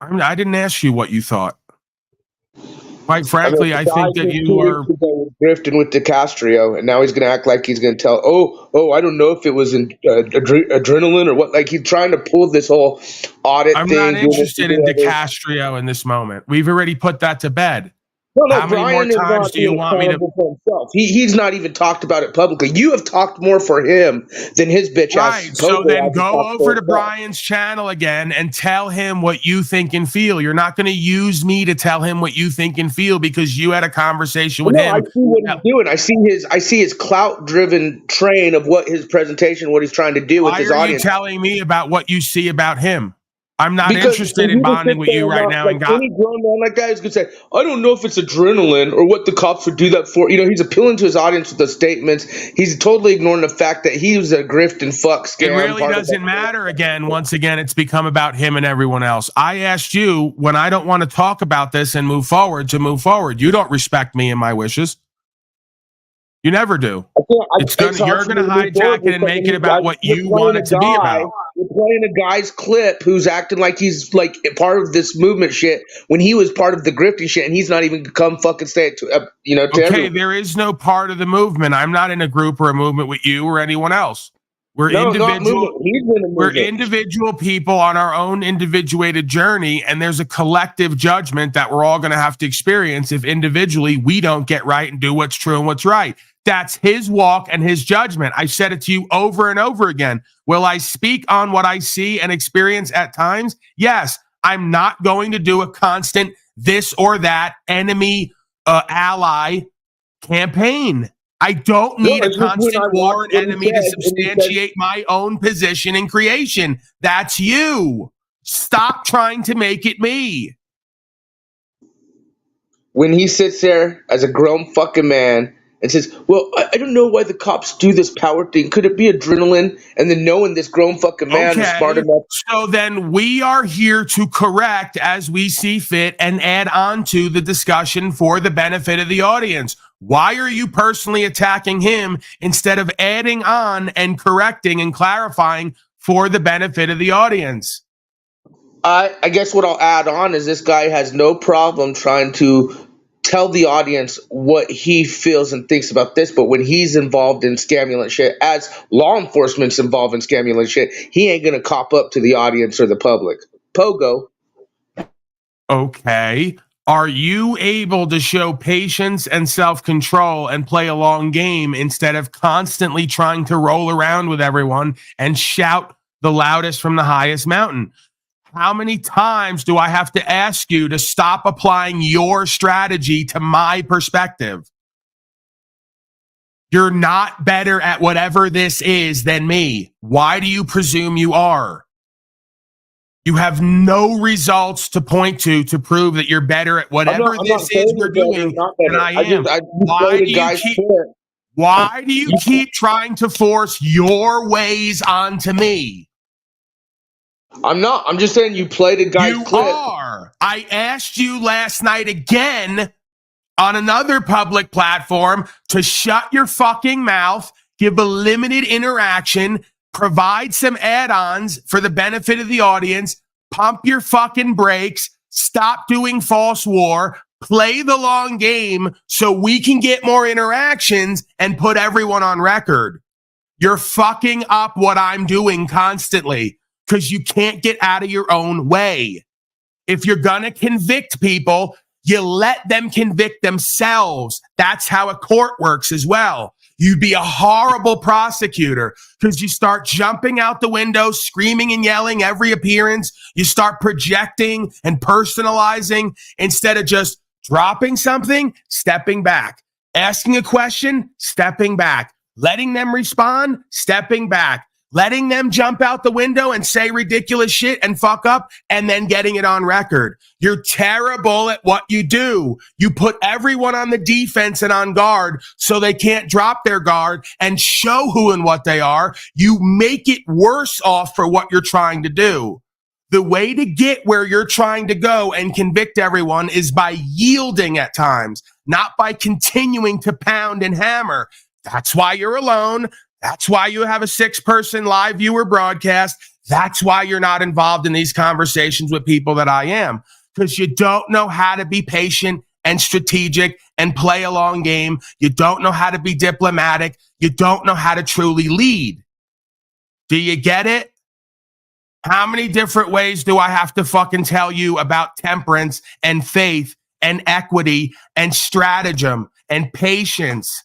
I mean, I didn't ask you what you thought. Quite frankly, I think that you were drifting with DeCastro, and now he's going to act like he's going to tell, I don't know if it was adrenaline or what. Like, he's trying to pull this whole audit thing. I'm not interested in DeCastro in this moment. We've already put that to bed. No, how many Bryan more times do you want me to? He's not even talked about it publicly. You have talked more for him than his bitch ass. Right. So then go over to Bryan's channel again and tell him what you think and feel. You're not going to use me to tell him what you think and feel because you had a conversation with him. I see what he's doing. I see his clout-driven train of what his presentation, what he's trying to do with his audience. Why are you telling me about what you see about him? I'm not Because interested he in would bonding sit with there you and right not, now. like And God, any grown man like that is gonna say, I don't know if it's adrenaline or what the cops would do that for. You know, he's appealing to his audience with those statements. He's totally ignoring the fact that he was a grift and fuck it scam. really Part of doesn't that. matter. Again, once again, it's become about him and everyone else. I asked you when I don't want to talk about this and move forward to move forward. You don't respect me and my wishes. You never do. You're gonna hijack it and make it about what you want it to be about. You're playing a guy's clip who's acting like he's like part of this movement shit when he was part of the grifting shit, and he's not even come fucking say it to to Okay, everyone. there is no part of the movement. I'm not in a group or a movement with you or anyone else. We're No, not individual. movement. He's in a We're movement. individual people on our own individuated journey, and there's a collective judgment that we're all going to have to experience if individually we don't get right and do what's true and what's right. That's his walk and his judgment. I've said it to you over and over again. Will I speak on what I see and experience at times? Yes. I'm not going to do a constant this or that enemy ally campaign. I don't need a constant war and enemy to substantiate my own position in creation. That's you. Stop trying to make it me. When he sits there as a grown fucking man and says, well, I don't know why the cops do this power thing. Could it be adrenaline? And then knowing this grown fucking man is smart enough. So then we are here to correct as we see fit and add on to the discussion for the benefit of the audience. Why are you personally attacking him instead of adding on and correcting and clarifying for the benefit of the audience? I guess what I'll add on is this guy has no problem trying to tell the audience what he feels and thinks about this, but when he's involved in scamulant shit, as law enforcement's involved in scamulant shit, he ain't gonna cop up to the audience or the public. Pogo. Okay. Are you able to show patience and self-control and play a long game instead of constantly trying to roll around with everyone and shout the loudest from the highest mountain? How many times do I have to ask you to stop applying your strategy to my perspective? You're not better at whatever this is than me. Why do you presume you are? You have no results to point to prove that you're better at whatever this is we're doing than I am. Why do you keep trying to force your ways onto me? I'm not. I'm just saying you played a guy's clip. You are. I asked you last night again on another public platform to shut your fucking mouth, give a limited interaction, provide some add-ons for the benefit of the audience, pump your fucking brakes, stop doing false war, play the long game so we can get more interactions and put everyone on record. You're fucking up what I'm doing constantly because you can't get out of your own way. If you're gonna convict people, you let them convict themselves. That's how a court works as well. You'd be a horrible prosecutor because you start jumping out the window, screaming and yelling every appearance. You start projecting and personalizing instead of just dropping something, stepping back, asking a question, stepping back, letting them respond, stepping back, letting them jump out the window and say ridiculous shit and fuck up and then getting it on record. You're terrible at what you do. You put everyone on the defense and on guard so they can't drop their guard and show who and what they are. You make it worse off for what you're trying to do. The way to get where you're trying to go and convict everyone is by yielding at times, not by continuing to pound and hammer. That's why you're alone. That's why you have a 6-person live viewer broadcast. That's why you're not involved in these conversations with people that I am, because you don't know how to be patient and strategic and play a long game. You don't know how to be diplomatic. You don't know how to truly lead. Do you get it? How many different ways do I have to fucking tell you about temperance and faith and equity and stratagem and patience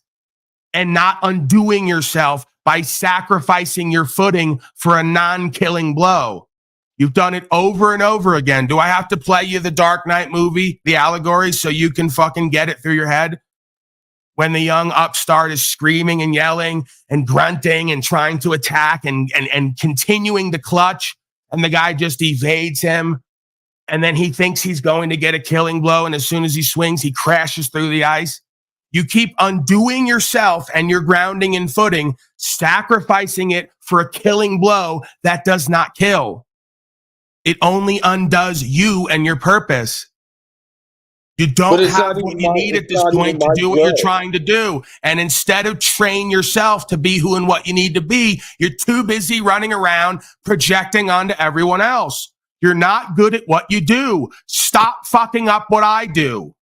and not undoing yourself by sacrificing your footing for a non-killing blow? You've done it over and over again. Do I have to play you the Dark Knight movie, the allegory, so you can fucking get it through your head? When the young upstart is screaming and yelling and grunting and trying to attack and continuing to clutch and the guy just evades him. And then he thinks he's going to get a killing blow. And as soon as he swings, he crashes through the ice. You keep undoing yourself and your grounding and footing, sacrificing it for a killing blow that does not kill. It only undoes you and your purpose. You don't have what you need at this point to do what you're trying to do. And instead of train yourself to be who and what you need to be, you're too busy running around projecting onto everyone else. You're not good at what you do. Stop fucking up what I do.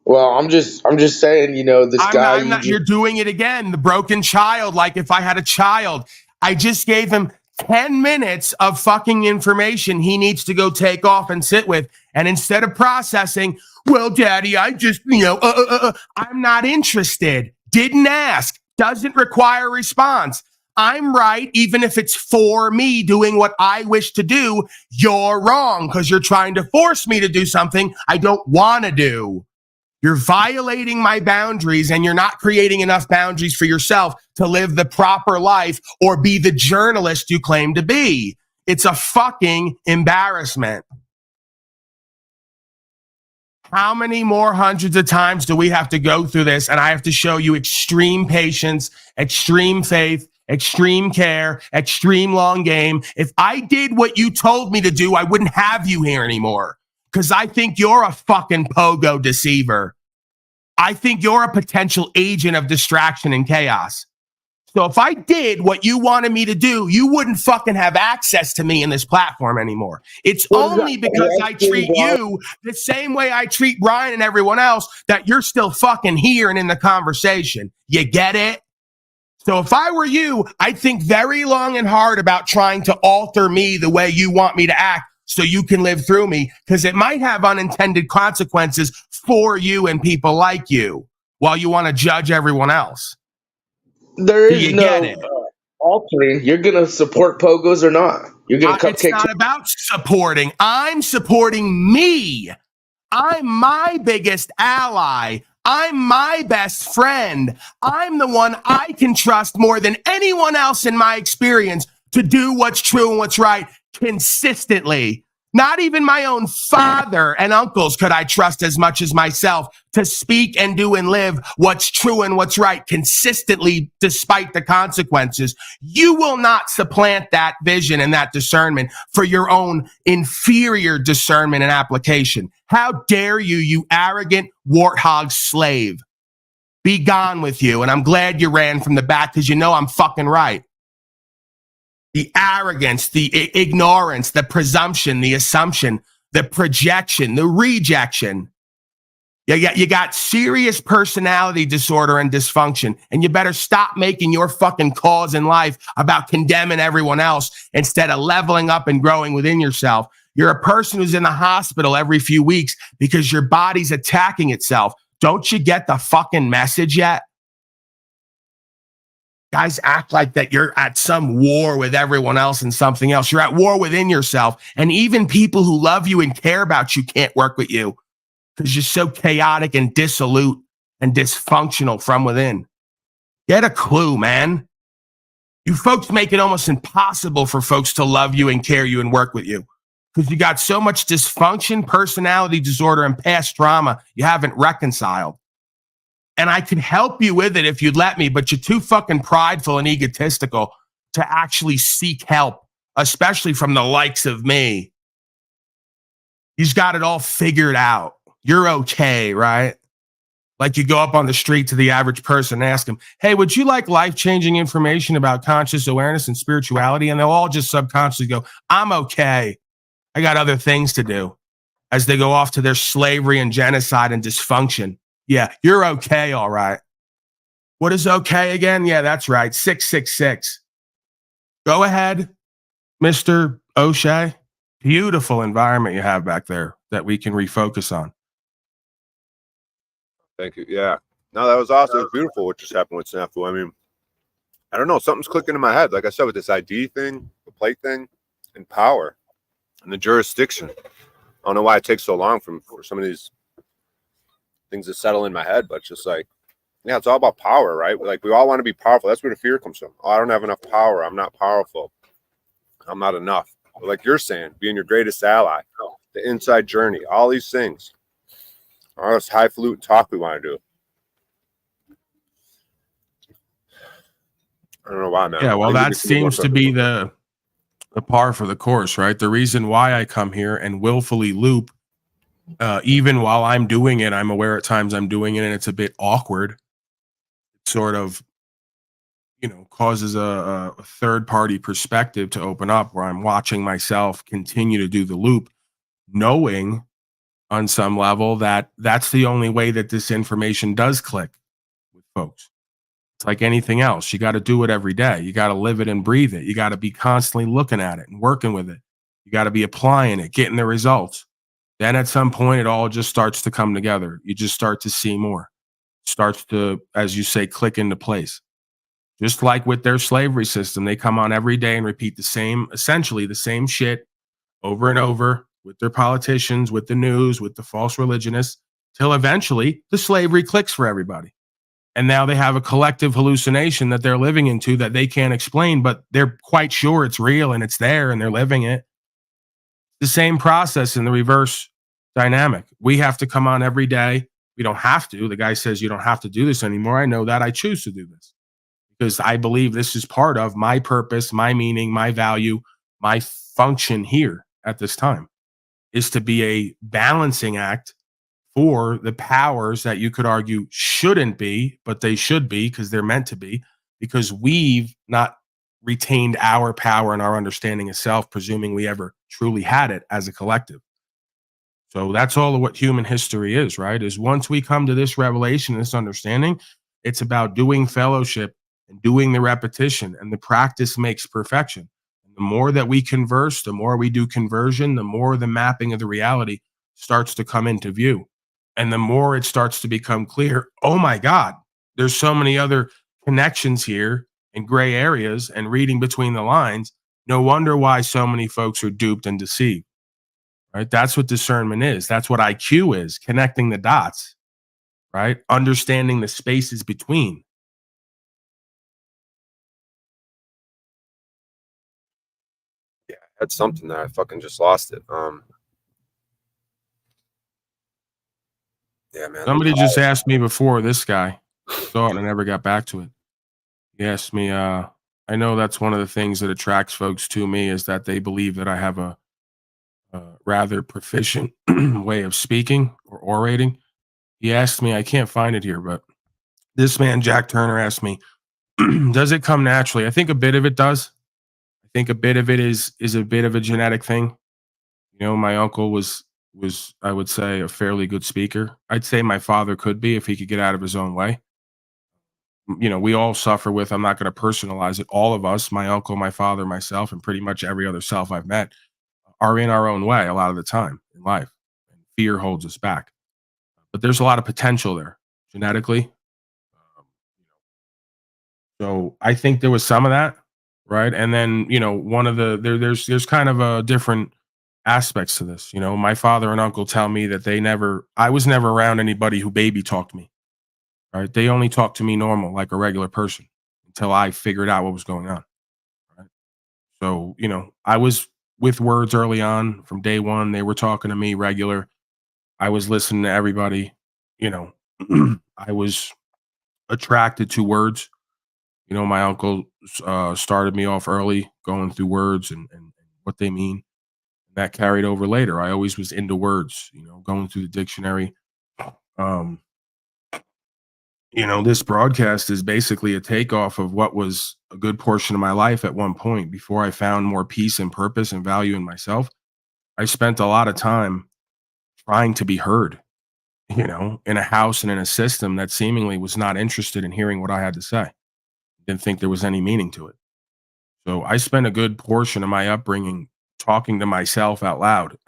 Well, I'm just saying, you know, this guy. You're doing it again. The broken child. Like if I had a child, I just gave him 10 minutes of fucking information he needs to go take off and sit with. And instead of processing, well, daddy, I just, I'm not interested. Didn't ask. Doesn't require a response. I'm right, even if it's for me doing what I wish to do. You're wrong because you're trying to force me to do something I don't want to do. You're violating my boundaries, and you're not creating enough boundaries for yourself to live the proper life or be the journalist you claim to be. It's a fucking embarrassment. How many more hundreds of times do we have to go through this? And I have to show you extreme patience, extreme faith, extreme care, extreme long game. If I did what you told me to do, I wouldn't have you here anymore. Because I think you're a fucking pogo deceiver. I think you're a potential agent of distraction and chaos. So if I did what you wanted me to do, you wouldn't fucking have access to me in this platform anymore. It's only because I treat you the same way I treat Bryan and everyone else that you're still fucking here and in the conversation. You get it? So if I were you, I'd think very long and hard about trying to alter me the way you want me to act so you can live through me, because it might have unintended consequences for you and people like you while you want to judge everyone else. There is no altering. You're going to support pogos or not. You're going to cupcake. It's not about supporting. I'm supporting me. I'm my biggest ally. I'm my best friend. I'm the one I can trust more than anyone else in my experience to do what's true and what's right consistently. Not even my own father and uncles could I trust as much as myself to speak and do and live what's true and what's right consistently despite the consequences. You will not supplant that vision and that discernment for your own inferior discernment and application. How dare you, you arrogant warthog slave? Be gone with you. And I'm glad you ran from the back because you know I'm fucking right. The arrogance, the ignorance, the presumption, the assumption, the projection, the rejection. You got serious personality disorder and dysfunction, and you better stop making your fucking cause in life about condemning everyone else instead of leveling up and growing within yourself. You're a person who's in the hospital every few weeks because your body's attacking itself. Don't you get the fucking message yet? Guys act like that you're at some war with everyone else and something else. You're at war within yourself. And even people who love you and care about you can't work with you because you're so chaotic and dissolute and dysfunctional from within. Get a clue, man. You folks make it almost impossible for folks to love you and care you and work with you because you got so much dysfunction, personality disorder, and past trauma you haven't reconciled. And I could help you with it if you'd let me, but you're too fucking prideful and egotistical to actually seek help, especially from the likes of me. He's got it all figured out. You're okay, right? Like you go up on the street to the average person and ask them, hey, would you like life-changing information about conscious awareness and spirituality? And they'll all just subconsciously go, I'm okay. I got other things to do, as they go off to their slavery and genocide and dysfunction. Yeah, you're okay, all right. What is okay again? Yeah, that's right. 666. Go ahead, Mr. O'Shea. Beautiful environment you have back there that we can refocus on. Thank you. Yeah. No, that was awesome. It was beautiful what just happened with Snafu. I mean, I don't know. Something's clicking in my head. Like I said, with this ID thing, the plate thing, and power, and the jurisdiction. I don't know why it takes so long for some of these things to settle in my head, but just like, yeah, it's all about power, right? Like we all want to be powerful. That's where the fear comes from. Oh, I don't have enough power. I'm not powerful. I'm not enough. But like you're saying, being your greatest ally, the inside journey, all these things, all this highfalutin talk we want to do. I don't know why, man. Yeah, well, that seems to be the par for the course, right? The reason why I come here and willfully loop, even while I'm doing it, I'm aware at times I'm doing it and it's a bit awkward. It sort of, causes a third party perspective to open up where I'm watching myself continue to do the loop, knowing on some level that that's the only way that this information does click with folks. It's like anything else. You got to do it every day. You got to live it and breathe it. You got to be constantly looking at it and working with it. You got to be applying it, getting the results. Then at some point, it all just starts to come together. You just start to see more. Starts to, as you say, click into place. Just like with their slavery system, they come on every day and repeat essentially the same shit over and over with their politicians, with the news, with the false religionists, till eventually the slavery clicks for everybody. And now they have a collective hallucination that they're living into that they can't explain, but they're quite sure it's real and it's there and they're living it. The same process in the reverse dynamic. We have to come on every day. We don't have to. The guy says you don't have to do this anymore. I know that. I choose to do this because I believe this is part of my purpose, my meaning, my value, my function here at this time is to be a balancing act for the powers that you could argue shouldn't be, but they should be because they're meant to be, because we've not retained our power and our understanding of self, presuming we ever truly had it as a collective. So that's all of what human history is, right? Is once we come to this revelation, this understanding, it's about doing fellowship and doing the repetition, and the practice makes perfection. And the more that we converse, the more we do conversion, the more the mapping of the reality starts to come into view. And the more it starts to become clear, oh my God, there's so many other connections here and gray areas and reading between the lines. No wonder why so many folks are duped and deceived, right? That's what discernment is. That's what IQ is, connecting the dots, right? Understanding the spaces between. Yeah, I had something that I fucking just lost it. Yeah, man. Somebody just asked me before, this guy, saw it and I never got back to it. He asked me, I know that's one of the things that attracts folks to me is that they believe that I have a rather proficient way of speaking or orating. He asked me, I can't find it here, but this man, Jack Turner, asked me, does it come naturally? I think a bit of it does. I think a bit of it is a bit of a genetic thing. My uncle was I would say a fairly good speaker. I'd say my father could be if he could get out of his own way. We all suffer with, I'm not going to personalize it. All of us, my uncle, my father, myself, and pretty much every other self I've met are in our own way a lot of the time in life. And fear holds us back. But there's a lot of potential there genetically. So I think there was some of that, right? And then, one of the, there's kind of a different aspects to this. My father and uncle tell me that I was never around anybody who baby talked me, right? They only talked to me normal, like a regular person until I figured out what was going on. Right? So, I was with words early on from day one. They were talking to me regular. I was listening to everybody, I was attracted to words. My uncle started me off early going through words and what they mean. That carried over later. I always was into words, going through the dictionary. This broadcast is basically a takeoff of what was a good portion of my life at one point before I found more peace and purpose and value in myself. I spent a lot of time trying to be heard, in a house and in a system that seemingly was not interested in hearing what I had to say. Didn't think there was any meaning to it. So I spent a good portion of my upbringing talking to myself out loud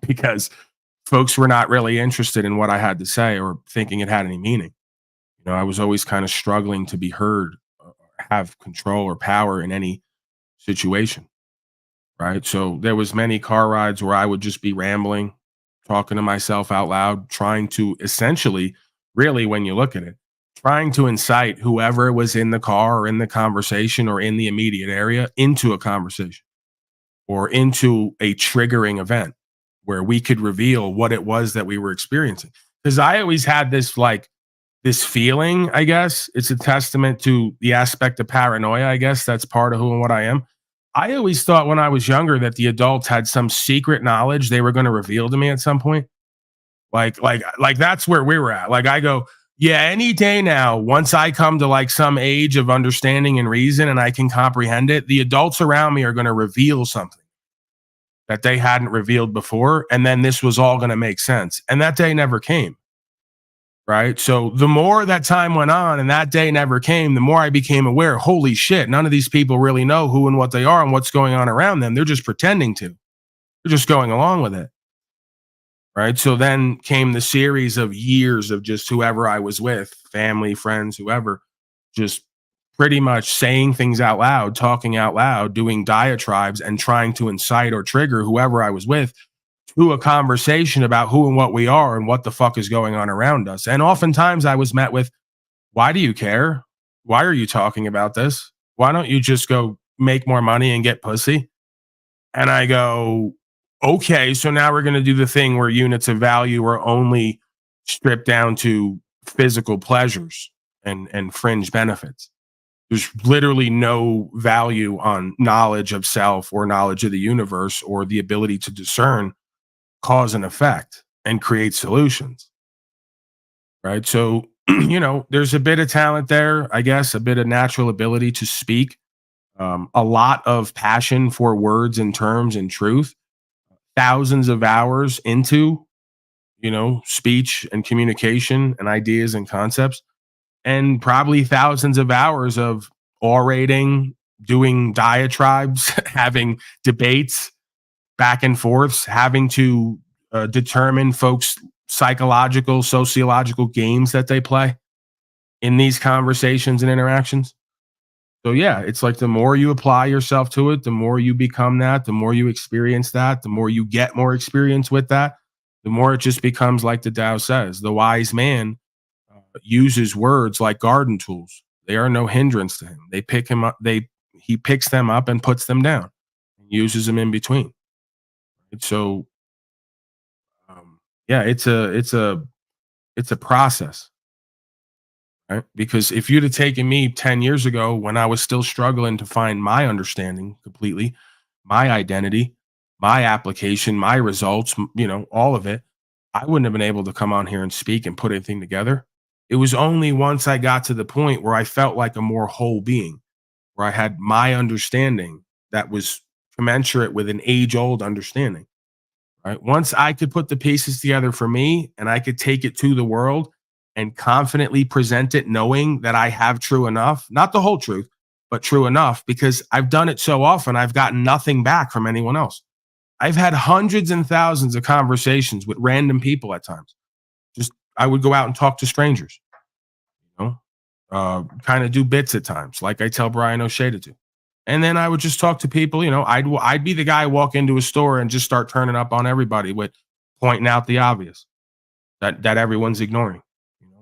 because folks were not really interested in what I had to say or thinking it had any meaning. I was always kind of struggling to be heard, have control or power in any situation. Right. So there was many car rides where I would just be rambling, talking to myself out loud, trying to essentially, really, when you look at it, trying to incite whoever was in the car or in the conversation or in the immediate area into a conversation. or into a triggering event where we could reveal what it was that we were experiencing. Because I always had this feeling, I guess, it's a testament to the aspect of paranoia, I guess, that's part of who and what I am. I always thought when I was younger that the adults had some secret knowledge they were going to reveal to me at some point. Like that's where we were at. Like I go, yeah, any day now, once I come to like some age of understanding and reason and I can comprehend it, the adults around me are going to reveal something that they hadn't revealed before. And then this was all going to make sense. And that day never came. Right. So the more that time went on and that day never came, the more I became aware, holy shit, none of these people really know who and what they are and what's going on around them. They're just pretending to. They're just going along with it. Right. So then came the series of years of just whoever I was with, family, friends, whoever, just pretty much saying things out loud, talking out loud, doing diatribes and trying to incite or trigger whoever I was with to a conversation about who and what we are and what the fuck is going on around us. And oftentimes I was met with, why do you care? Why are you talking about this? Why don't you just go make more money and get pussy? And I go, okay, so now we're going to do the thing where units of value are only stripped down to physical pleasures and fringe benefits. There's literally no value on knowledge of self or knowledge of the universe or the ability to discern cause and effect and create solutions. Right. So, there's a bit of talent there, I guess, a bit of natural ability to speak, a lot of passion for words and terms and truth, thousands of hours into, speech and communication and ideas and concepts, and probably thousands of hours of orating, doing diatribes, having debates, back and forths, having to determine folks' psychological, sociological games that they play in these conversations and interactions. So yeah, it's like the more you apply yourself to it, the more you become that, the more you experience that, the more you get more experience with that, the more it just becomes like the Tao says, the wise man uses words like garden tools. They are no hindrance to him. They pick him up, he picks them up and puts them down, and uses them in between. So, yeah, it's a process, right? Because if you'd have taken me 10 years ago when I was still struggling to find my understanding completely, my identity, my application, my results, all of it, I wouldn't have been able to come on here and speak and put anything together. It was only once I got to the point where I felt like a more whole being, where I had my understanding that was commensurate with an age-old understanding. Right. Once I could put the pieces together for me and I could take it to the world and confidently present it, knowing that I have true enough, not the whole truth, but true enough, because I've done it so often, I've gotten nothing back from anyone else. I've had hundreds and thousands of conversations with random people at times. Just I would go out and talk to strangers, kind of do bits at times, like I tell Bryan O'Shea to do. And then I would just talk to people, I'd be the guy walk into a store and just start turning up on everybody with pointing out the obvious that everyone's ignoring.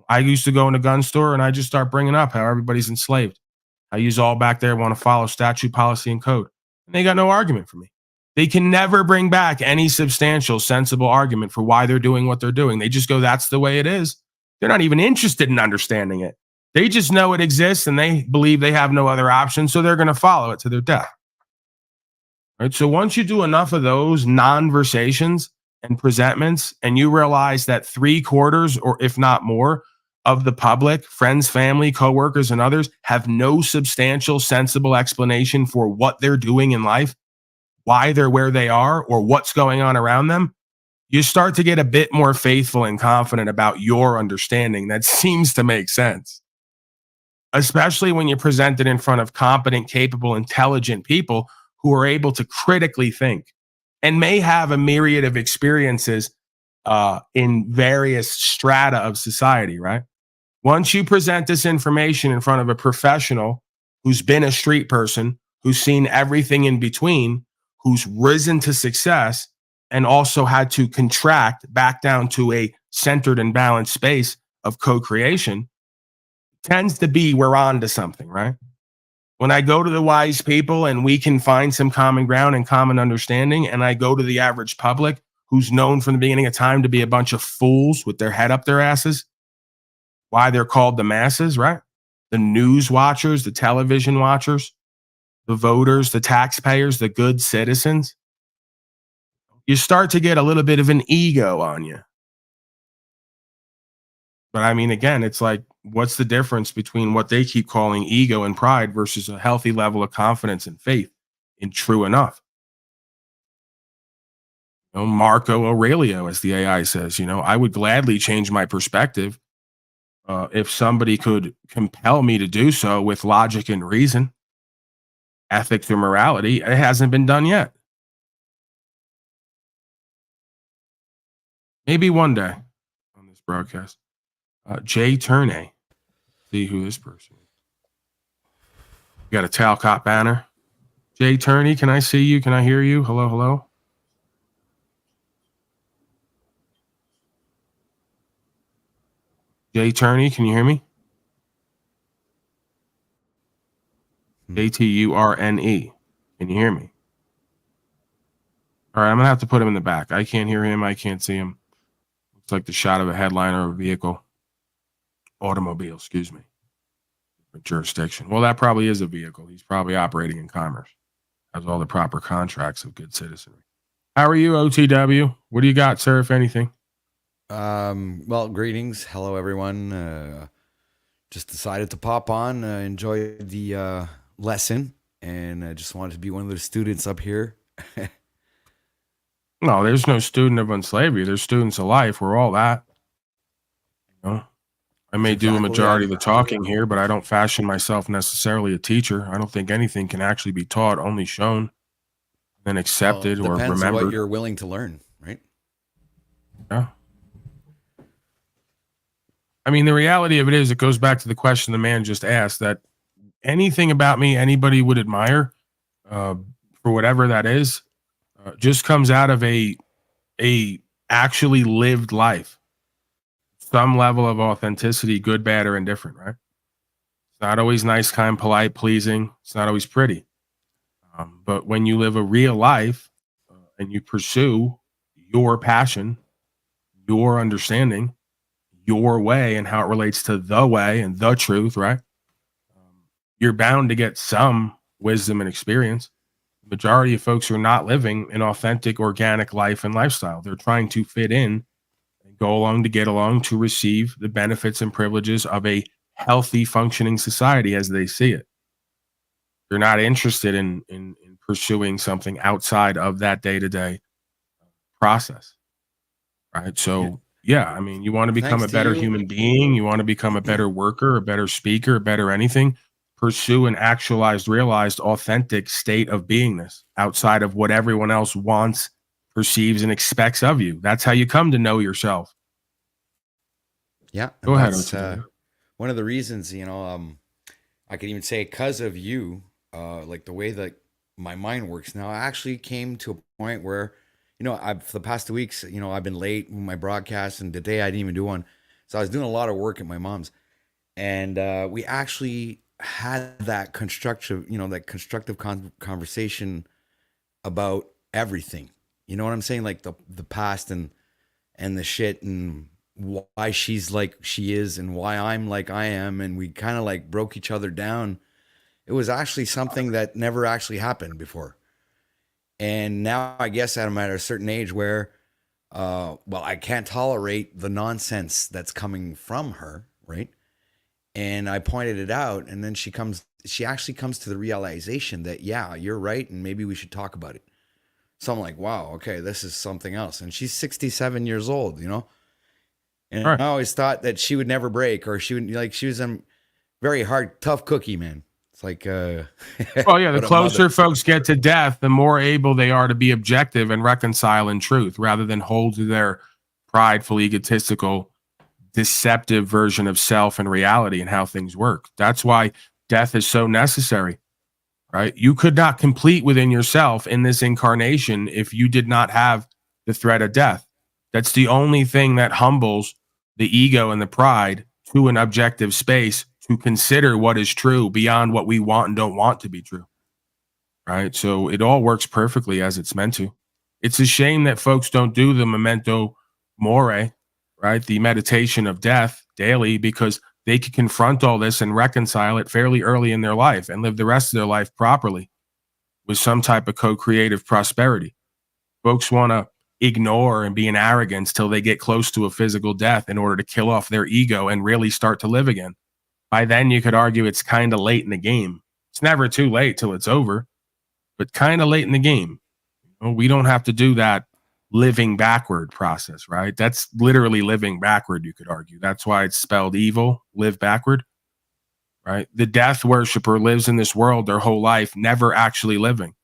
I used to go in a gun store and I just start bringing up how everybody's enslaved. How you all back there want to follow statute, policy, and code. And they got no argument for me. They can never bring back any substantial, sensible argument for why they're doing what they're doing. They just go, that's the way it is. They're not even interested in understanding it. They just know it exists and they believe they have no other option, so they're going to follow it to their death. Right? So once you do enough of those non-versations and presentments, and you realize that 3/4, or if not more, of the public, friends, family, coworkers, and others have no substantial, sensible explanation for what they're doing in life, why they're where they are, or what's going on around them, you start to get a bit more faithful and confident about your understanding that seems to make sense. Especially when you're presented in front of competent, capable, intelligent people who are able to critically think and may have a myriad of experiences in various strata of society, right? Once you present this information in front of a professional who's been a street person, who's seen everything in between, who's risen to success, and also had to contract back down to a centered and balanced space of co-creation, tends to be we're on to something, right? When I go to the wise people and we can find some common ground and common understanding, and I go to the average public who's known from the beginning of time to be a bunch of fools with their head up their asses, why they're called the masses, right? The news watchers, the television watchers, the voters, the taxpayers, the good citizens. You start to get a little bit of an ego on you. But I mean, again, it's like, what's the difference between what they keep calling ego and pride versus a healthy level of confidence and faith in true enough? You know, Marco Aurelio, as the AI says, you know, I would gladly change my perspective if somebody could compel me to do so with logic and reason, ethics or morality. It hasn't been done yet. Maybe one day on this broadcast. Jay Turney. See who this person is. You got a Talcott banner. Jay Turney, can I see you? Can I hear you? Hello, hello. Jay Turney, can you hear me? Aturne. Can you hear me? All right, I'm going to have to put him in the back. I can't hear him. I can't see him. Looks like the shot of a headline or a vehicle. Automobile, excuse me. Jurisdiction. Well, that probably is a vehicle. He's probably operating in commerce. Has all the proper contracts of good citizenry. How are you, OTW? What do you got, sir, if anything? Well, greetings. Hello, everyone. Just decided to pop on, enjoy the lesson, and I just wanted to be one of the students up here. No, there's no student of unslavery. There's students of life. We're all that. You know? I may do a majority of the talking here, but I don't fashion myself necessarily a teacher. I don't think anything can actually be taught, only shown, then accepted or Depends on remembered. what you're willing to learn, right? Yeah. I mean, the reality of it is, it goes back to the question the man just asked, that anything about me anybody would admire, for whatever that is, just comes out of a actually lived life. Some level of authenticity, good, bad, or indifferent, right? It's not always nice, kind, polite, pleasing. It's not always pretty. But when you live a real life and you pursue your passion, your understanding, your way and how it relates to the way and the truth, right? You're bound to get some wisdom and experience. The majority of folks are not living an authentic, organic life and lifestyle. They're trying to fit in and go along to get along to receive the benefits and privileges of a healthy, functioning society as they see it. They're not interested in pursuing something outside of that day-to-day process, right? So, yeah, I mean, you want to become a better human being, you want to become a better worker, a better speaker, a better anything, pursue an actualized, realized, authentic state of beingness outside of what everyone else wants, perceives, and expects of you. That's how you come to know yourself. Yeah. Go ahead. One of the reasons, you know, I could even say because of you, like the way that my mind works now, I actually came to a point where, you know, for the past 2 weeks, you know, I've been late with my broadcast, and today I didn't even do one. So I was doing a lot of work at my mom's, and we actually had that constructive conversation about everything. You know what I'm saying? Like the past and the shit and why she's like she is and why I'm like I am. And we kind of like broke each other down. It was actually something that never actually happened before. And now I guess I'm at a certain age where, well, I can't tolerate the nonsense that's coming from her, right? And I pointed it out, and then she actually comes to the realization that, yeah, you're right, and maybe we should talk about it. So I'm like, wow, okay, this is something else. And she's 67 years old, you know? And right. I always thought that she would never break, or she was a very hard, tough cookie, man. It's like, well, yeah, the closer folks get to death, the more able they are to be objective and reconcile in truth, rather than hold to their prideful, egotistical, deceptive version of self and reality and how things work. That's why death is so necessary, right? You could not complete within yourself in this incarnation if you did not have the threat of death. That's the only thing that humbles the ego and the pride to an objective space to consider what is true beyond what we want and don't want to be true. Right? So it all works perfectly as it's meant to. It's a shame that folks don't do the memento mori, right? The meditation of death daily, because they could confront all this and reconcile it fairly early in their life and live the rest of their life properly with some type of co-creative prosperity. Folks want to ignore and be in arrogance till they get close to a physical death in order to kill off their ego and really start to live again. By then, you could argue it's kind of late in the game. It's never too late till it's over, but kind of late in the game. Well, we don't have to do that living backward process, right? That's literally living backward, you could argue. That's why it's spelled evil, live backward, right? The death worshiper lives in this world their whole life, never actually living.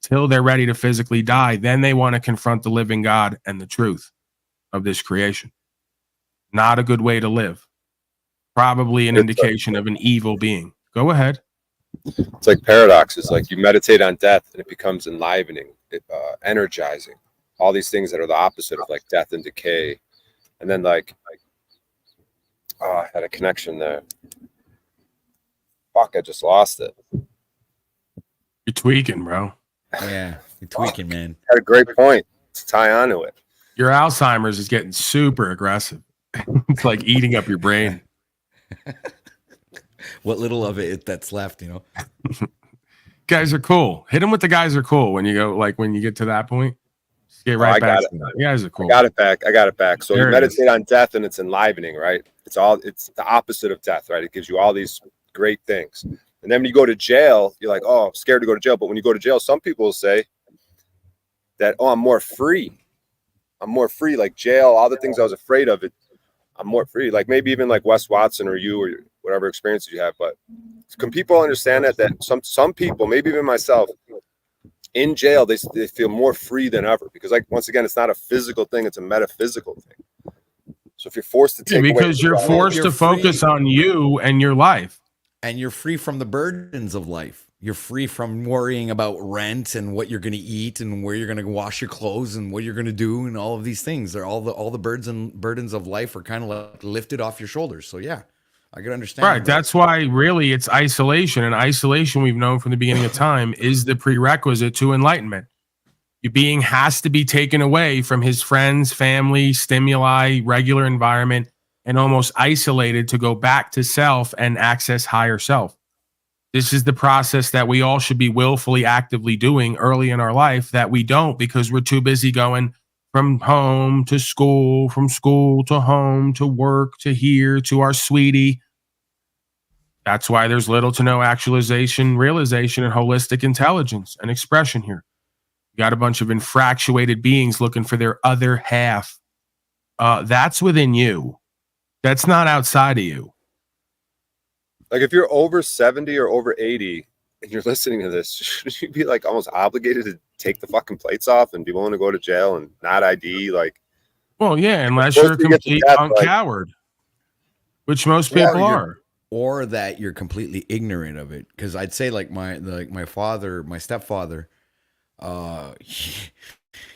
Till they're ready to physically die, then they want to confront the living God and the truth of this creation. Not a good way to live. Probably an indication of an evil being. Go ahead. It's like paradoxes. Like you meditate on death and it becomes enlivening, energizing. All these things that are the opposite of like death and decay. And then I had a connection there. Fuck, I just lost it. You're tweaking, bro. Yeah, you're tweaking, man. Had a great point to tie onto it. Your Alzheimer's is getting super aggressive. It's like eating up your brain. What little of it that's left, you know. Guys are cool. Hit them with the guys are cool when you go, like when you get to that point. Just get right back. You guys are cool. I got it back. So you meditate on death and it's enlivening, right? It's the opposite of death, right? It gives you all these great things. And then when you go to jail, you're like, oh, I'm scared to go to jail. But when you go to jail, some people will say that, oh, I'm more free. I'm more free. Like jail, all the things I was afraid of, I'm more free. Like maybe even like Wes Watson or you or whatever experiences you have. But can people understand that some people, maybe even myself, in jail, they feel more free than ever. Because like, once again, it's not a physical thing. It's a metaphysical thing. So if you're forced to take because you're forced to focus on you and your life. And you're free from the burdens of life. You're free from worrying about rent and what you're going to eat and where you're going to wash your clothes and what you're going to do and all of these things. They're all the burdens of life are kind of like lifted off your shoulders. So yeah, I can understand. Right. That's why really it's isolation, and isolation we've known from the beginning of time is the prerequisite to enlightenment. Your being has to be taken away from his friends, family, stimuli, regular environment, and almost isolated to go back to self and access higher self. This is the process that we all should be willfully actively doing early in our life that we don't because we're too busy going from home to school, from school to home, to work, to here, to our sweetie. That's why there's little to no actualization, realization, and holistic intelligence and expression here. You got a bunch of infatuated beings looking for their other half. That's within you. That's not outside of you. Like if you're over 70 or over 80 and you're listening to this, should you be like almost obligated to take the fucking plates off and be willing to go to jail and not ID? Like, well, yeah, unless you're a complete coward, which most people are. Or that you're completely ignorant of it. Because I'd say like my stepfather,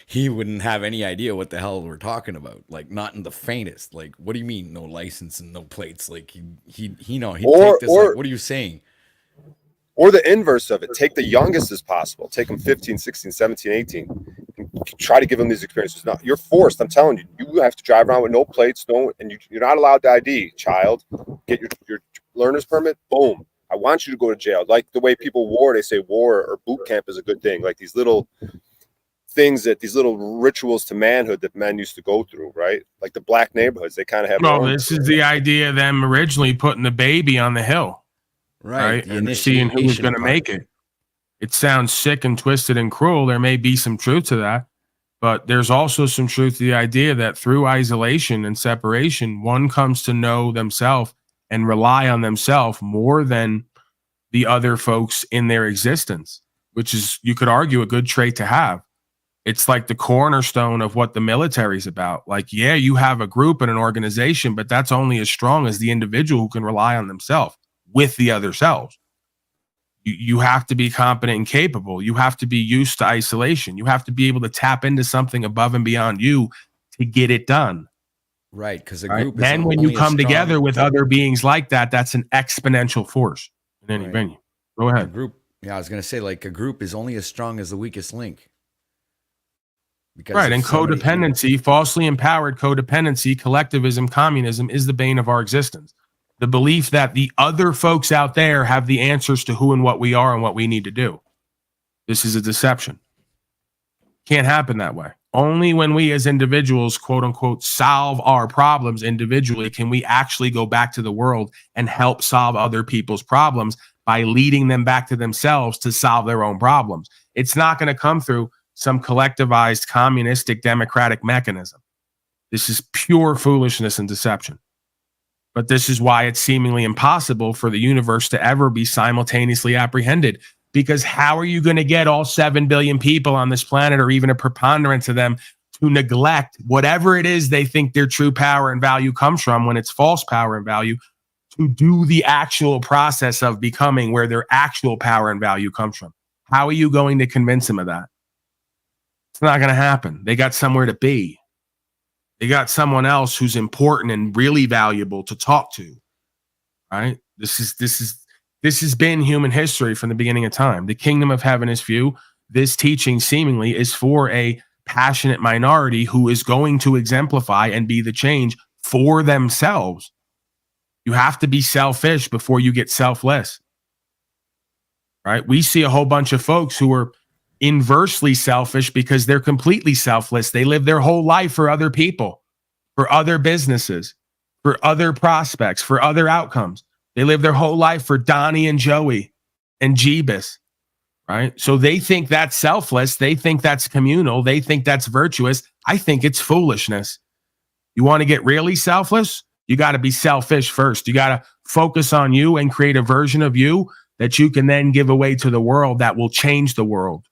he wouldn't have any idea what the hell we're talking about. Like not in the faintest. Like, what do you mean no license and no plates? Like he'd take this like, what are you saying? Or the inverse of it. Take the youngest as possible. Take them 15, 16, 17, 18. And try to give them these experiences. No, you're forced. I'm telling you, you have to drive around with no plates, and you're not allowed to ID, child. Get your learner's permit. Boom. I want you to go to jail. Like the way people they say war or boot camp is a good thing. Like these little things these little rituals to manhood that men used to go through, right? Like the black neighborhoods, they kind of have. Well, this is the idea of them originally putting the baby on the hill, right? And seeing who was going to make it. It sounds sick and twisted and cruel. There may be some truth to that, but there's also some truth to the idea that through isolation and separation, one comes to know themselves and rely on themselves more than the other folks in their existence, which is, you could argue, a good trait to have. It's like the cornerstone of what the military is about. Like, yeah, you have a group and an organization, but that's only as strong as the individual who can rely on themselves with the other selves. You have to be competent and capable. You have to be used to isolation. You have to be able to tap into something above and beyond you to get it done. Right, because a Right? group. Then is when you only as come strong- together with other beings like that, that's an exponential force in any Right. venue. Go ahead. A group. Yeah, I was gonna say like a group is only as strong as the weakest link. Because Right. if And somebody- codependency, falsely empowered codependency, collectivism, communism is the bane of our existence. The belief that the other folks out there have the answers to who and what we are and what we need to do. This is a deception. Can't happen that way. Only when we as individuals, quote unquote, solve our problems individually can we actually go back to the world and help solve other people's problems by leading them back to themselves to solve their own problems. It's not going to come through some collectivized communistic democratic mechanism. This is pure foolishness and deception. But this is why it's seemingly impossible for the universe to ever be simultaneously apprehended. Because how are you going to get all 7 billion people on this planet, or even a preponderance of them, to neglect whatever it is they think their true power and value comes from, when it's false power and value, to do the actual process of becoming where their actual power and value comes from? How are you going to convince them of that? It's not going to happen. They got somewhere to be. They got someone else who's important and really valuable to talk to. Right? This has been human history from the beginning of time. The kingdom of heaven is few. This teaching seemingly is for a passionate minority who is going to exemplify and be the change for themselves. You have to be selfish before you get selfless. Right? We see a whole bunch of folks who are inversely selfish because they're completely selfless. They live their whole life for other people, for other businesses, for other prospects, for other outcomes. They live their whole life for Donnie and Joey and Jeebus, right? So they think that's selfless. They think that's communal. They think that's virtuous. I think it's foolishness. You want to get really selfless? You got to be selfish first. You got to focus on you and create a version of you that you can then give away to the world that will change the world.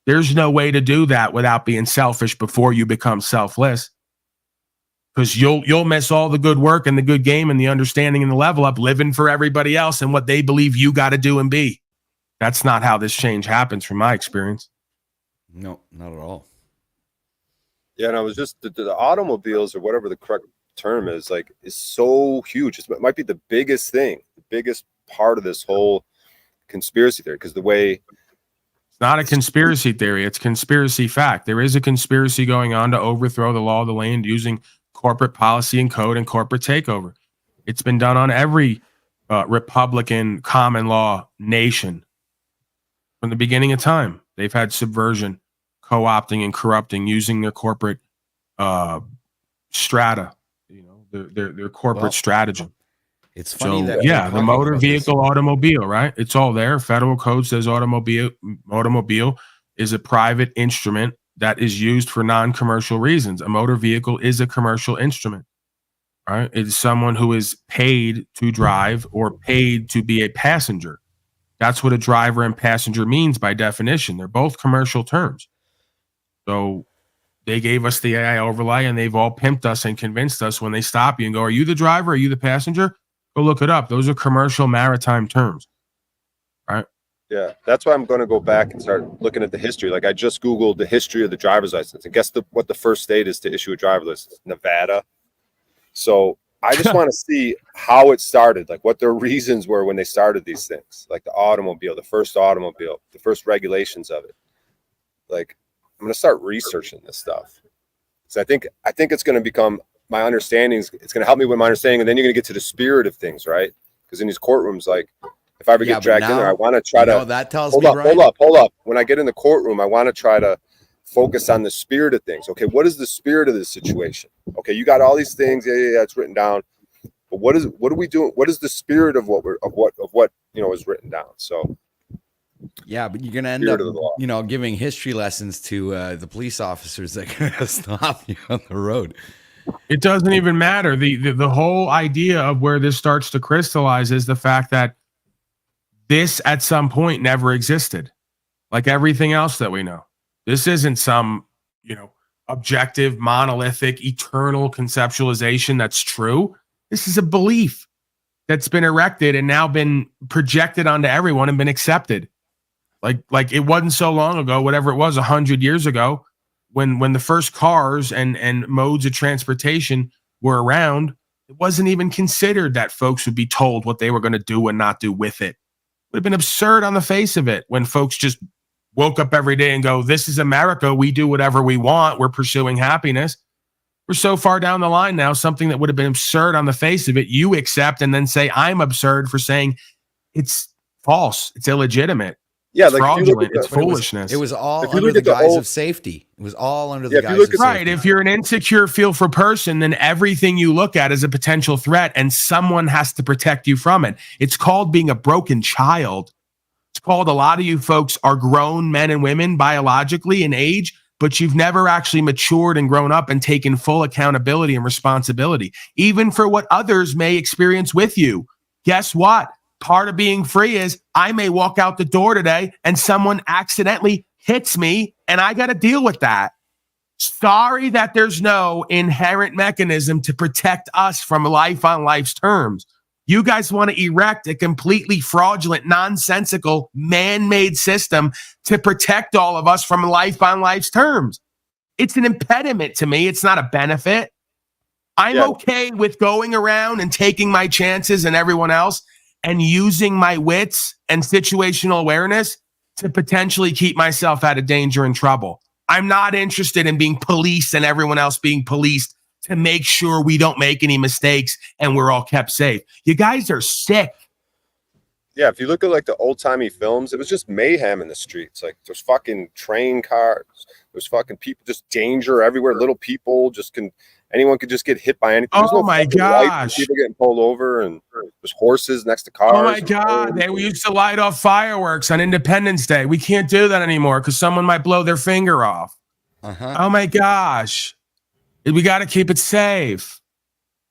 There's no way to do that without being selfish before you become selfless. Because you'll miss all the good work and the good game and the understanding and the level up living for everybody else and what they believe you got to do and be. That's not how this change happens from my experience. No, not at all. Yeah, and I was just the automobiles, or whatever the correct term is, like, is so huge. It might be the biggest thing, the biggest part of this whole conspiracy theory, because the way it's not a conspiracy theory, it's conspiracy fact. There is a conspiracy going on to overthrow the law of the land using corporate policy and code and corporate takeover. It's been done on every Republican common law nation from the beginning of time. They've had subversion, co-opting and corrupting, using their corporate strata, their corporate stratagem. It's funny that the motor vehicle automobile, right? It's all there. Federal code says automobile is a private instrument that is used for non-commercial reasons. A motor vehicle is a commercial instrument, right? It's someone who is paid to drive or paid to be a passenger. That's what a driver and passenger means by definition. They're both commercial terms. So they gave us the AI overlay and they've all pimped us and convinced us when they stop you and go, are you the driver? Are you the passenger? Go look it up. Those are commercial maritime terms, right? Yeah, that's why I'm going to go back and start looking at the history. Like, I just Googled the history of the driver's license, and guess what the first state is to issue a driver's license? Nevada. So I just want to see how it started, like what their reasons were when they started these things, like the automobile, the first regulations of it. Like, I'm going to start researching this stuff. So I think it's going to become my understanding. It's going to help me with my understanding, and then you're going to get to the spirit of things, right? Because in these courtrooms, like, if I ever get dragged in there, I want to try to. That tells hold me, up, Bryan. hold up. When I get in the courtroom, I want to try to focus on the spirit of things. Okay, what is the spirit of this situation? Okay, you got all these things. Yeah, it's written down. But what are we doing? What is the spirit of what is written down? So. Yeah, but you're gonna end up, giving history lessons to the police officers that are gonna stop you on the road. It doesn't even matter. The whole idea of where this starts to crystallize is the fact that this at some point never existed, like everything else that we know. This isn't some, objective, monolithic, eternal conceptualization that's true. This is a belief that's been erected and now been projected onto everyone and been accepted. Like it wasn't so long ago, whatever it was, 100 years ago, when the first cars and modes of transportation were around, it wasn't even considered that folks would be told what they were going to do and not do with it. It would have been absurd on the face of it when folks just woke up every day and go, this is America. We do whatever we want. We're pursuing happiness. We're so far down the line now, something that would have been absurd on the face of it, you accept and then say, I'm absurd for saying it's false. It's illegitimate. Yeah, it's like fraudulent. It's foolishness. It was all under the guise of safety. It was all under the guise of safety. Right. If you're an insecure, fearful person, then everything you look at is a potential threat and someone has to protect you from it. It's called being a broken child. It's called a lot of you folks are grown men and women biologically in age, but you've never actually matured and grown up and taken full accountability and responsibility, even for what others may experience with you. Guess what? Part of being free is I may walk out the door today and someone accidentally hits me and I got to deal with that. Sorry that there's no inherent mechanism to protect us from life on life's terms. You guys want to erect a completely fraudulent, nonsensical, man-made system to protect all of us from life on life's terms. It's an impediment to me. It's not a benefit. I'm okay with going around and taking my chances and everyone else and using my wits and situational awareness to potentially keep myself out of danger and trouble. I'm not interested in being policed and everyone else being policed to make sure we don't make any mistakes and we're all kept safe. You guys are sick. Yeah, if you look at like the old-timey films, it was just mayhem in the streets. Like there's fucking train cars, there's fucking people, just danger everywhere. Little people anyone could just get hit by anything. There's oh my gosh. People getting pulled over and there's horses next to cars. Oh my God. We used to light off fireworks on Independence Day. We can't do that anymore because someone might blow their finger off. Oh my gosh. We got to keep it safe.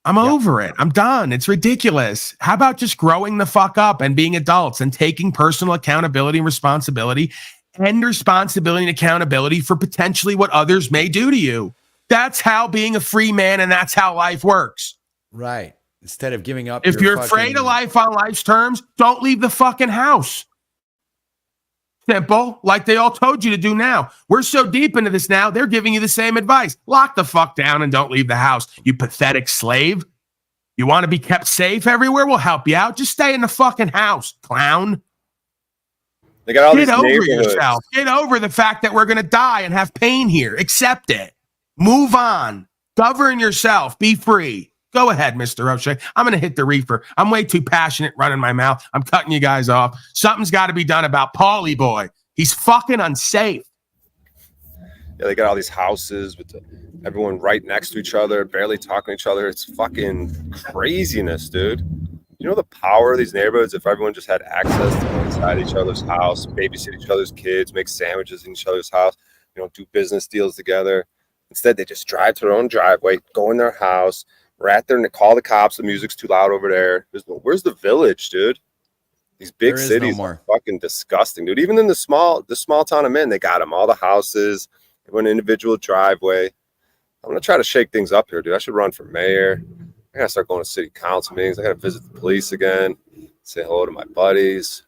I'm over it. I'm done. It's ridiculous. How about just growing the fuck up and being adults and taking personal accountability and responsibility and accountability for potentially what others may do to you? That's how being a free man and that's how life works. Right. Instead of giving up. If you're afraid of life on life's terms, don't leave the fucking house. Simple, like they all told you to do now. We're so deep into this now, they're giving you the same advice. Lock the fuck down and don't leave the house, you pathetic slave. You want to be kept safe everywhere? We'll help you out. Just stay in the fucking house, clown. They got all Get these over neighborhoods. yourself. Get over the fact that we're going to die and have pain here. Accept it. Move on. Govern yourself. Be free. Go ahead, Mr. O'Shea. I'm going to hit the reefer. I'm way too passionate running my mouth. I'm cutting you guys off. Something's got to be done about Paulie Boy. He's fucking unsafe. Yeah, they got all these houses with everyone right next to each other, barely talking to each other. It's fucking craziness, dude. You know the power of these neighborhoods if everyone just had access to go inside each other's house, babysit each other's kids, make sandwiches in each other's house, do business deals together. Instead, they just drive to their own driveway, go in their house, rat there and call the cops. The music's too loud over there. Where's the village, dude? These big cities are fucking disgusting, dude. Even in the small town I'm in, they got them, all the houses, one individual driveway. I'm gonna try to shake things up here, dude. I should run for mayor. I gotta start going to city council meetings. I gotta visit the police again, say hello to my buddies.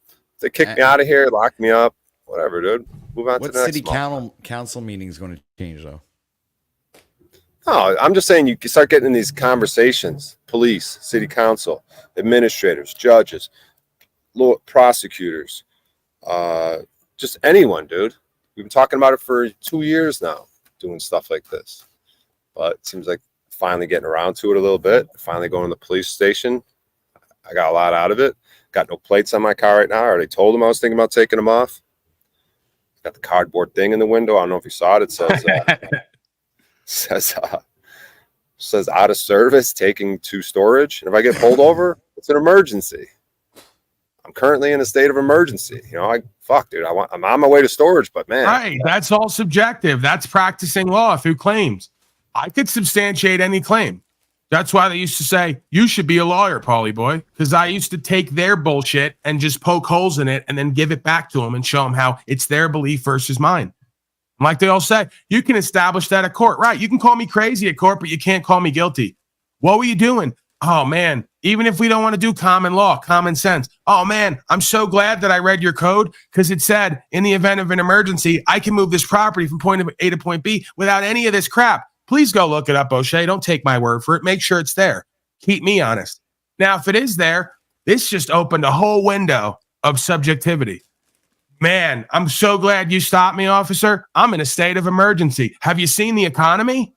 If they kick me out of here, lock me up, whatever, dude. Move on to the next city council meeting is going to change, though? No, I'm just saying you start getting in these conversations. Police, city council, administrators, judges, prosecutors, just anyone, dude. We've been talking about it for 2 years now, doing stuff like this. But it seems like finally getting around to it a little bit. Finally going to the police station. I got a lot out of it. Got no plates on my car right now. I already told them I was thinking about taking them off. Got the cardboard thing in the window. I don't know if you saw it. It says out of service, taking to storage. And if I get pulled over, it's an emergency. I'm currently in a state of emergency. Dude. I'm on my way to storage, but man. Right. That's all subjective. That's practicing law through claims. I could substantiate any claim. That's why they used to say, you should be a lawyer, Paulie Boy, because I used to take their bullshit and just poke holes in it and then give it back to them and show them how it's their belief versus mine. Like they all say, you can establish that at court. Right. You can call me crazy at court, but you can't call me guilty. What were you doing? Oh, man, even if we don't want to do common law, common sense. Oh, man, I'm so glad that I read your code because it said in the event of an emergency, I can move this property from point A to point B without any of this crap. Please go look it up, O'Shea. Don't take my word for it. Make sure it's there. Keep me honest. Now, if it is there, this just opened a whole window of subjectivity. Man, I'm so glad you stopped me, officer. I'm in a state of emergency. Have you seen the economy?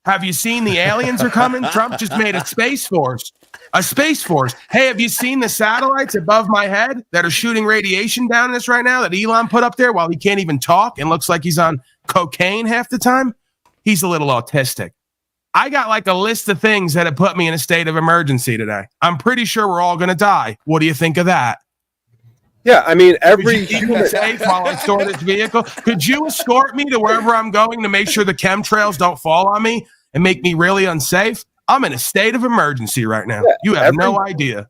Have you seen the aliens are coming? Trump just made a space force. A space force. Hey, have you seen the satellites above my head that are shooting radiation down at us right now that Elon put up there while he can't even talk and looks like he's on cocaine half the time? He's a little autistic. I got like a list of things that have put me in a state of emergency today. I'm pretty sure we're all going to die. What do you think of that? Yeah, I mean, every Could you keep me safe while I store this vehicle? Could you escort me to wherever I'm going to make sure the chemtrails don't fall on me and make me really unsafe? I'm in a state of emergency right now. Yeah, you have no idea.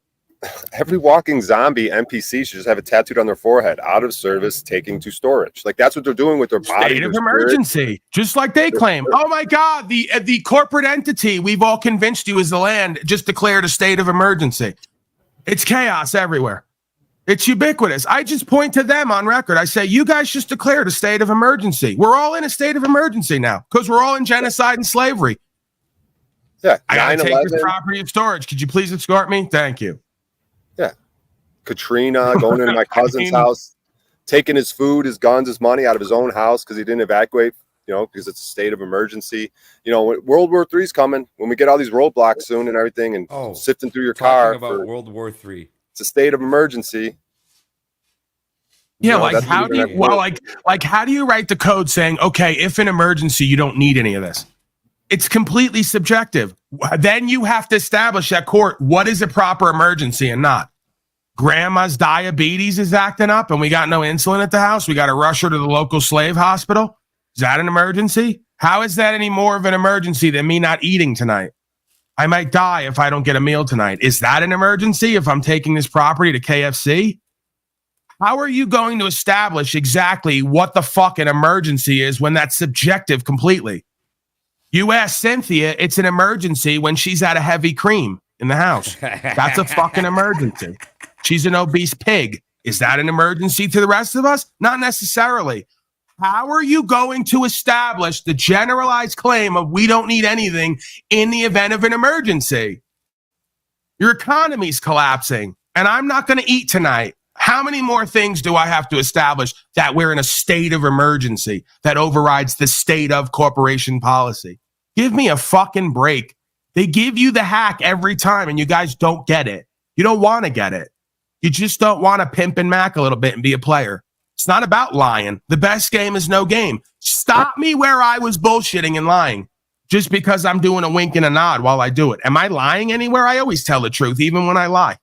Every walking zombie NPC should just have it tattooed on their forehead: out of service, taking to storage. Like that's what they're doing with their body. State of emergency, just like they claim. Oh my God, the corporate entity we've all convinced you is the land just declared a state of emergency. It's chaos everywhere. It's ubiquitous. I just point to them on record. I say, you guys just declared a state of emergency. We're all in a state of emergency now because we're all in genocide and slavery. Yeah, I gotta take this property in storage. Could you please escort me? Thank you. Yeah, Katrina going into my cousin's house, taking his food, his guns, his money out of his own house because he didn't evacuate. You know, because it's a state of emergency. You know, World War III is coming. When we get all these roadblocks soon and everything, and sifting through your car. About World War III. It's a state of emergency. Yeah, No, like how do you like how do you write the code saying, okay, if an emergency, you don't need any of this? It's completely subjective. Then you have to establish at court what is a proper emergency and not. Grandma's diabetes is acting up and we got no insulin at the house. We got to rush her to the local slave hospital. Is that an emergency? How is that any more of an emergency than me not eating tonight? I might die if I don't get a meal tonight. Is that an emergency if I'm taking this property to KFC? How are you going to establish exactly what the fuck an emergency is when that's subjective completely? You ask Cynthia, it's an emergency when she's at a heavy cream in the house. That's a fucking emergency. She's an obese pig. Is that an emergency to the rest of us? Not necessarily. How are you going to establish the generalized claim of we don't need anything in the event of an emergency? Your economy's collapsing, and I'm not going to eat tonight. How many more things do I have to establish that we're in a state of emergency that overrides the state of corporation policy? Give me a fucking break. They give you the hack every time, and you guys don't get it. You don't want to get it. You just don't want to pimp and mac a little bit and be a player. It's not about lying. The best game is no game. Stop me where I was bullshitting and lying just because I'm doing a wink and a nod while I do it. Am I lying anywhere? I always tell the truth, even when I lie.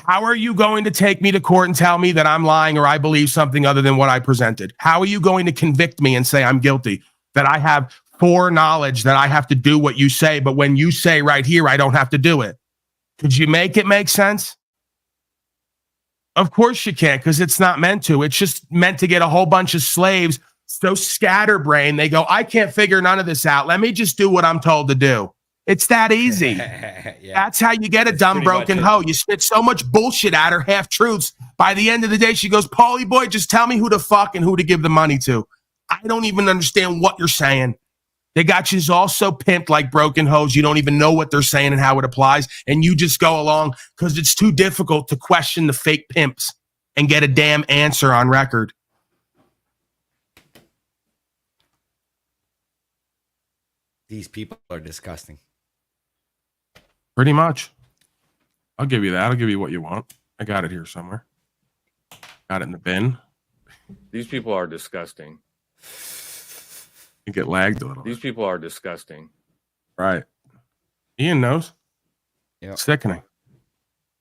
How are you going to take me to court and tell me that I'm lying or I believe something other than what I presented? How are you going to convict me and say I'm guilty, that I have foreknowledge that I have to do what you say, but when you say right here, I don't have to do it? Could you make it make sense? Of course you can't, because it's not meant to. It's just meant to get a whole bunch of slaves so scatterbrained. They go, I can't figure none of this out. Let me just do what I'm told to do. It's that easy. Yeah. That's how you get a dumb, broken hoe. You spit so much bullshit at her, half truths. By the end of the day, she goes, Paulie boy, just tell me who to fuck and who to give the money to. I don't even understand what you're saying. They got you all so pimped like broken hoes. You don't even know what they're saying and how it applies. And you just go along because it's too difficult to question the fake pimps and get a damn answer on record. These people are disgusting. Pretty much. I'll give you that. I'll give you what you want. I got it here somewhere. Got it in the bin. These people are disgusting. You get lagged a little. These people are disgusting. Right. Ian knows. Yeah. Sickening.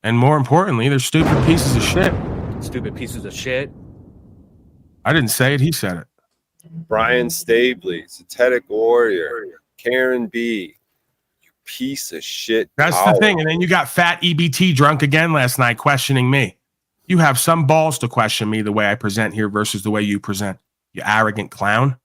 And more importantly, they're stupid pieces of shit. Stupid pieces of shit. I didn't say it. He said it. Bryan Stabley, Synthetic Warrior, Karen B. You piece of shit. That's the thing. And then you got Fat EBT drunk again last night questioning me. You have some balls to question me the way I present here versus the way you present. You arrogant clown.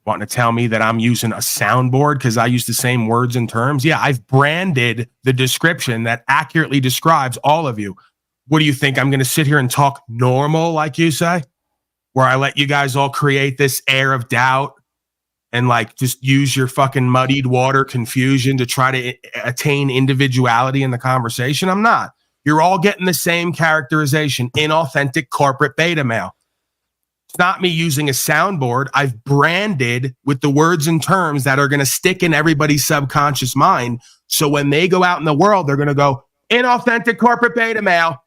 Wanting to tell me that I'm using a soundboard because I use the same words and terms. Yeah, I've branded the description that accurately describes all of you. What do you think? I'm going to sit here and talk normal like you say? where I let you guys all create this air of doubt and like just use your fucking muddied water confusion to try to attain individuality in the conversation. I'm not. You're all getting the same characterization, inauthentic corporate beta male. It's not me using a soundboard. I've branded with the words and terms that are going to stick in everybody's subconscious mind. So when they go out in the world, they're going to go, inauthentic corporate beta male.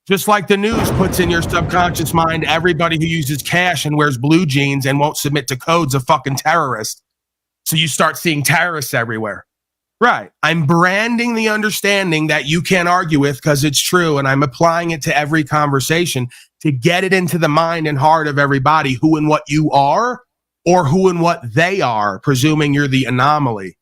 Just like the news puts in your subconscious mind, everybody who uses cash and wears blue jeans and won't submit to code's a fucking terrorist. So you start seeing terrorists everywhere. Right. I'm branding the understanding that you can't argue with because it's true. And I'm applying it to every conversation to get it into the mind and heart of everybody who and what you are or who and what they are, presuming you're the anomaly.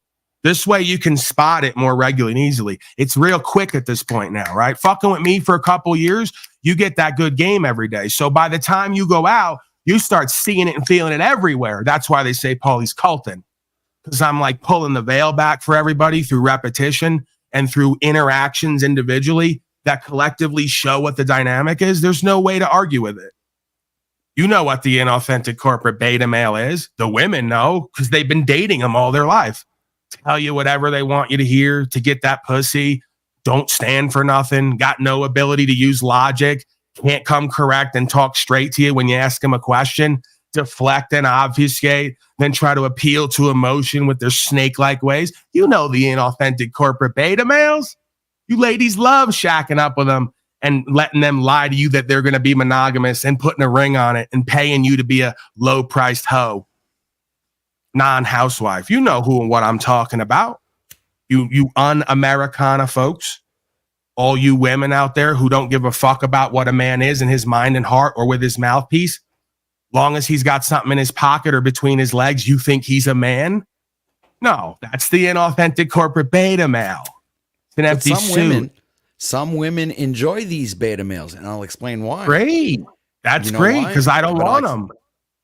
This way you can spot it more regularly and easily. It's real quick at this point now, right? Fucking with me for a couple years, you get that good game every day. So by the time you go out, you start seeing it and feeling it everywhere. That's why they say Paulie's culting. Because I'm like pulling the veil back for everybody through repetition and through interactions individually that collectively show what the dynamic is. There's no way to argue with it. You know what the inauthentic corporate beta male is. The women know because they've been dating them all their life. Tell you whatever they want you to hear to get that pussy. Don't stand for nothing. Got no ability to use logic. Can't come correct and talk straight to you when you ask them a question. Deflect and obfuscate. Then try to appeal to emotion with their snake-like ways. You know the inauthentic corporate beta males. You ladies love shacking up with them and letting them lie to you that they're going to be monogamous and putting a ring on it and paying you to be a low-priced hoe. Non-housewife. You know who and what I'm talking about. You un-Americana folks. All you women out there who don't give a fuck about what a man is in his mind and heart or with his mouthpiece. Long as he's got something in his pocket or between his legs, you think he's a man? No, that's the inauthentic corporate beta male. It's an empty suit. Some women enjoy these beta males, and I'll explain why. Great. That's great because I don't want them.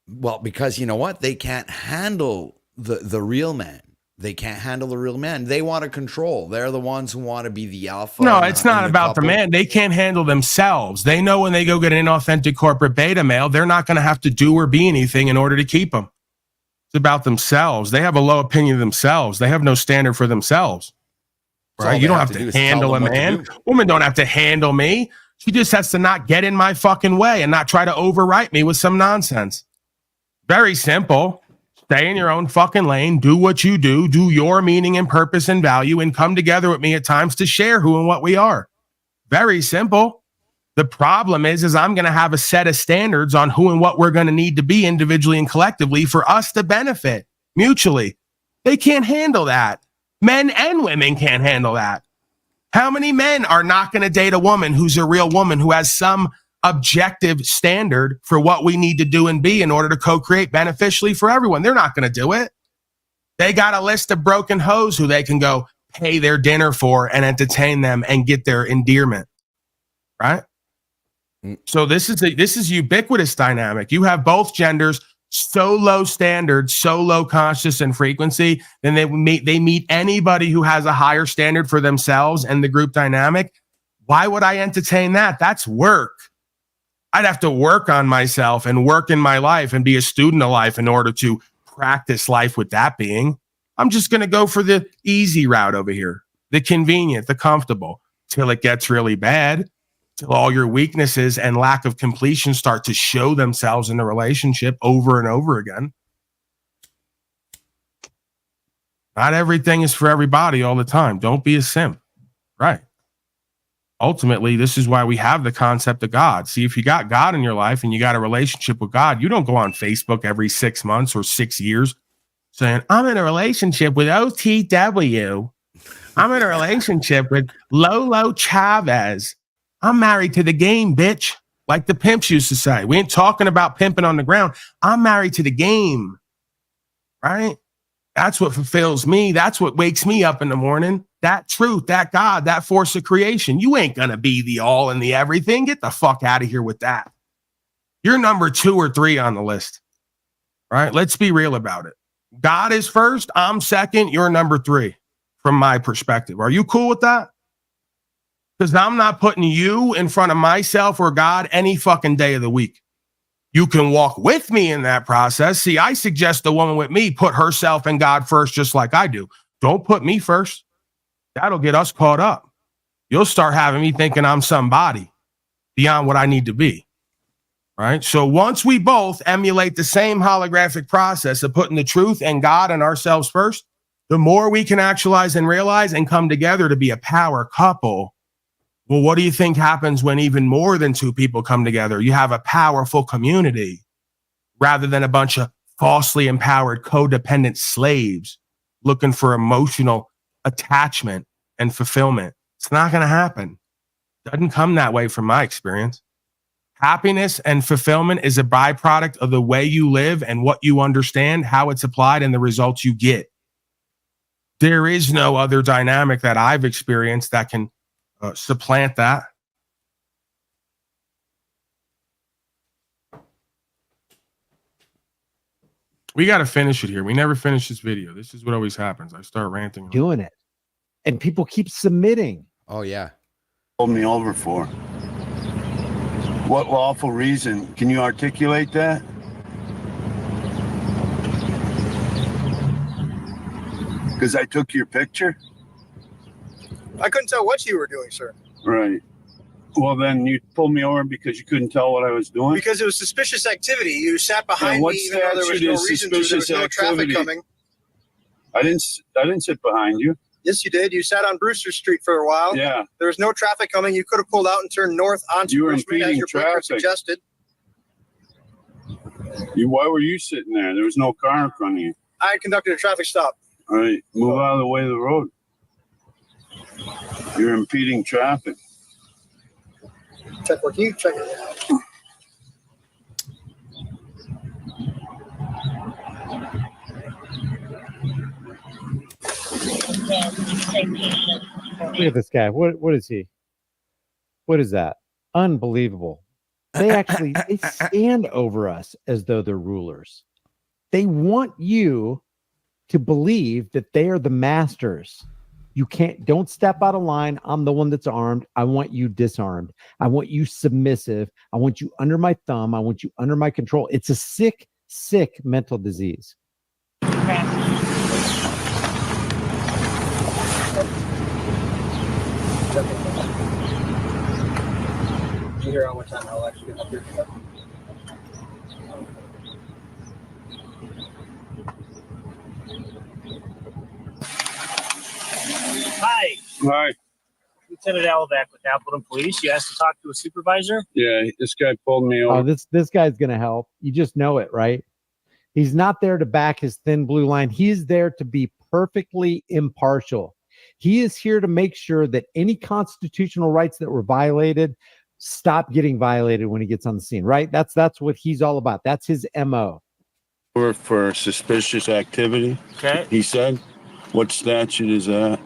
Well, because you know what? They can't handle the real man. They can't handle the real man. They want to control. They're the ones who want to be the alpha. No, it's not about the man. They can't handle themselves. They know when they go get an inauthentic corporate beta male, they're not going to have to do or be anything in order to keep them. It's about themselves. They have a low opinion of themselves. They have no standard for themselves. Right? You don't have to handle a man. Women don't have to handle me. She just has to not get in my fucking way and not try to overwrite me with some nonsense. Very simple. Stay in your own fucking lane. Do what you do. Do your meaning and purpose and value and come together with me at times to share who and what we are. Very simple. The problem is I'm going to have a set of standards on who and what we're going to need to be individually and collectively for us to benefit mutually. They can't handle that. Men and women can't handle that. How many men are not going to date a woman who's a real woman who has some objective standard for what we need to do and be in order to co-create beneficially for everyone? They're not going to do it. They got a list of broken hoes who they can go pay their dinner for and entertain them and get their endearment. Right? So this is ubiquitous dynamic. You have both genders so low standard, so low conscious and frequency, then they meet anybody who has a higher standard for themselves and the group dynamic. Why would I entertain that? That's work. I'd have to work on myself and work in my life and be a student of life in order to practice life with that being. I'm just going to go for the easy route over here, the convenient, the comfortable, till it gets really bad, till all your weaknesses and lack of completion start to show themselves in the relationship over and over again. Not everything is for everybody all the time. Don't be a simp. Right. Ultimately, this is why we have the concept of God. See, if you got God in your life and you got a relationship with God, you don't go on Facebook every 6 months or 6 years saying, I'm in a relationship with OTW. I'm in a relationship with Lolo Chavez. I'm married to the game, bitch. Like the pimps used to say. We ain't talking about pimping on the ground. I'm married to the game. Right? That's what fulfills me. That's what wakes me up in the morning. That truth, that God, that force of creation. You ain't going to be the all and the everything. Get the fuck out of here with that. You're number 2 or 3 on the list. Right? Let's be real about it. God is first. I'm second. You're number 3 from my perspective. Are you cool with that? Because I'm not putting you in front of myself or God any fucking day of the week. You can walk with me in that process. See, I suggest the woman with me put herself and God first, just like I do. Don't put me first. That'll get us caught up. You'll start having me thinking I'm somebody beyond what I need to be. Right? So once we both emulate the same holographic process of putting the truth and God and ourselves first, the more we can actualize and realize and come together to be a power couple. Well, what do you think happens when even more than two people come together? You have a powerful community rather than a bunch of falsely empowered codependent slaves looking for emotional attachment and fulfillment. It's not going to happen. Doesn't come that way from my experience. Happiness and fulfillment is a byproduct of the way you live and what you understand, how it's applied, and the results you get. There is no other dynamic that I've experienced that can supplant that. We got to finish it here. We never finish this video. This is what always happens. I start ranting. Doing it. And people keep submitting. Oh, yeah. Pulled me over for. What lawful reason? Can you articulate that? Because I took your picture? I couldn't tell what you were doing, sir. Right. Well, then you pulled me over because you couldn't tell what I was doing? Because it was suspicious activity. You sat behind what me even though there was no reason to. There was no traffic coming. I didn't sit behind you. Yes, you did. You sat on Brewster Street for a while. Yeah. There was no traffic coming. You could have pulled out and turned north onto You were Richmond as impeding your blinker traffic. suggested. Why were you sitting there? There was no car in front of you. I conducted a traffic stop. All right, move out of the way of the road. You're impeding traffic. Check what you check it. Look at this guy. What is he? What is that? Unbelievable. They stand over us as though they're rulers. They want you to believe that they are the masters. You don't step out of line. I'm the one that's armed. I want you disarmed. I want you submissive. I want you under my thumb. I want you under my control. It's a sick, sick mental disease. You hear how much time I'll actually get up here? Hi. Hi. Lieutenant Alvac with Appleton Police. You asked to talk to a supervisor? Yeah, this guy pulled me over. Oh, this guy's going to help. You just know it, right? He's not there to back his thin blue line. He's there to be perfectly impartial. He is here to make sure that any constitutional rights that were violated stop getting violated when he gets on the scene, right? That's what he's all about. That's his MO. For suspicious activity. Okay. He said, what statute is that?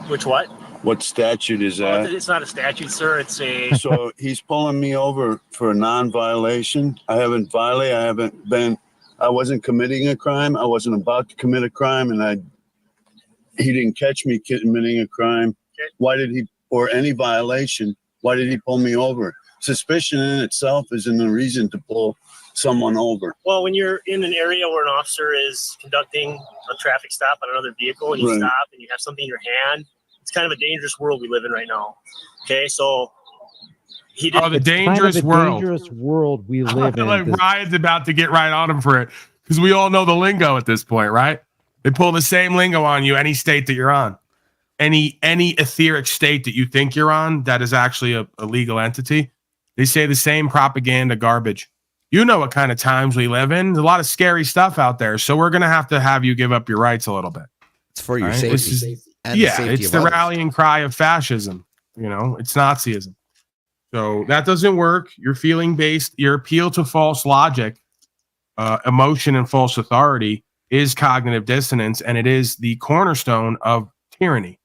Which what? What statute is Well, that? it's not a statute, sir. It's a... So he's pulling me over for a non-violation. I haven't violated. I wasn't committing a crime. I wasn't about to commit a crime, and he didn't catch me committing a crime. Okay. Why did he, or any violation, why did he pull me over? Suspicion in itself isn't a reason to pull someone over. Well, when you're in an area where an officer is conducting a traffic stop on another vehicle and you Right. stop and you have something in your hand, it's kind of a dangerous world we live in right now. Okay, so he did. Oh, the It's dangerous kind of a world. dangerous world we live in. Like This- Ryan's about to get right on him for it because we all know the lingo at this point, right? They pull the same lingo on you any state that you're on. Any etheric state that you think you're on that is actually a legal entity. They say the same propaganda garbage. You know what kind of times we live in. There's a lot of scary stuff out there. So we're going to have you give up your rights a little bit. It's for your Right? safety. This is- and the yeah, safety it's of the others. rallying cry of fascism. You know, it's Nazism. So that doesn't work. Your feeling based, your appeal to false logic, emotion, and false authority is cognitive dissonance, and it is the cornerstone of tyranny.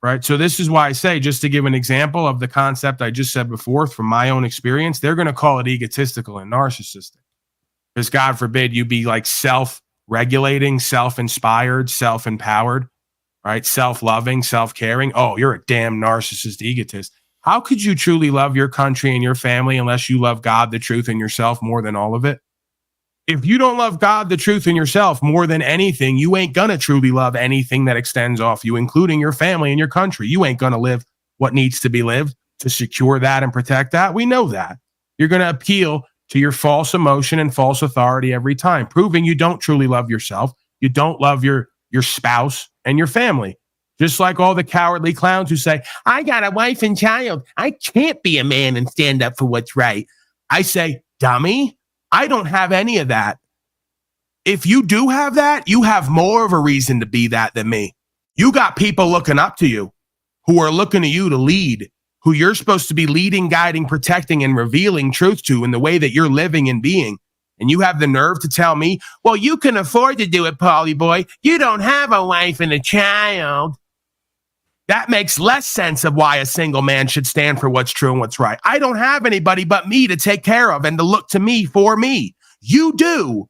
Right. So this is why I say, just to give an example of the concept I just said before from my own experience, they're going to call it egotistical and narcissistic. Because God forbid you be like self-regulating, self-inspired, self-empowered, right? Self-loving, self-caring. Oh, you're a damn narcissist egotist. How could you truly love your country and your family unless you love God, the truth, and yourself more than all of it? If you don't love God, the truth, and yourself more than anything, you ain't gonna truly love anything that extends off you, including your family and your country. You ain't gonna live what needs to be lived to secure that and protect that. We know that. You're gonna appeal to your false emotion and false authority every time, proving you don't truly love yourself. You don't love your spouse and your family. Just like all the cowardly clowns who say, I got a wife and child. I can't be a man and stand up for what's right. I say, dummy, I don't have any of that. If you do have that, you have more of a reason to be that than me. You got people looking up to you who are looking to you to lead, who you're supposed to be leading, guiding, protecting, and revealing truth to in the way that you're living and being. And you have the nerve to tell me, well, you can afford to do it, Paulie boy. You don't have a wife and a child. That makes less sense of why a single man should stand for what's true and what's right. I don't have anybody but me to take care of and to look to me for me. You do.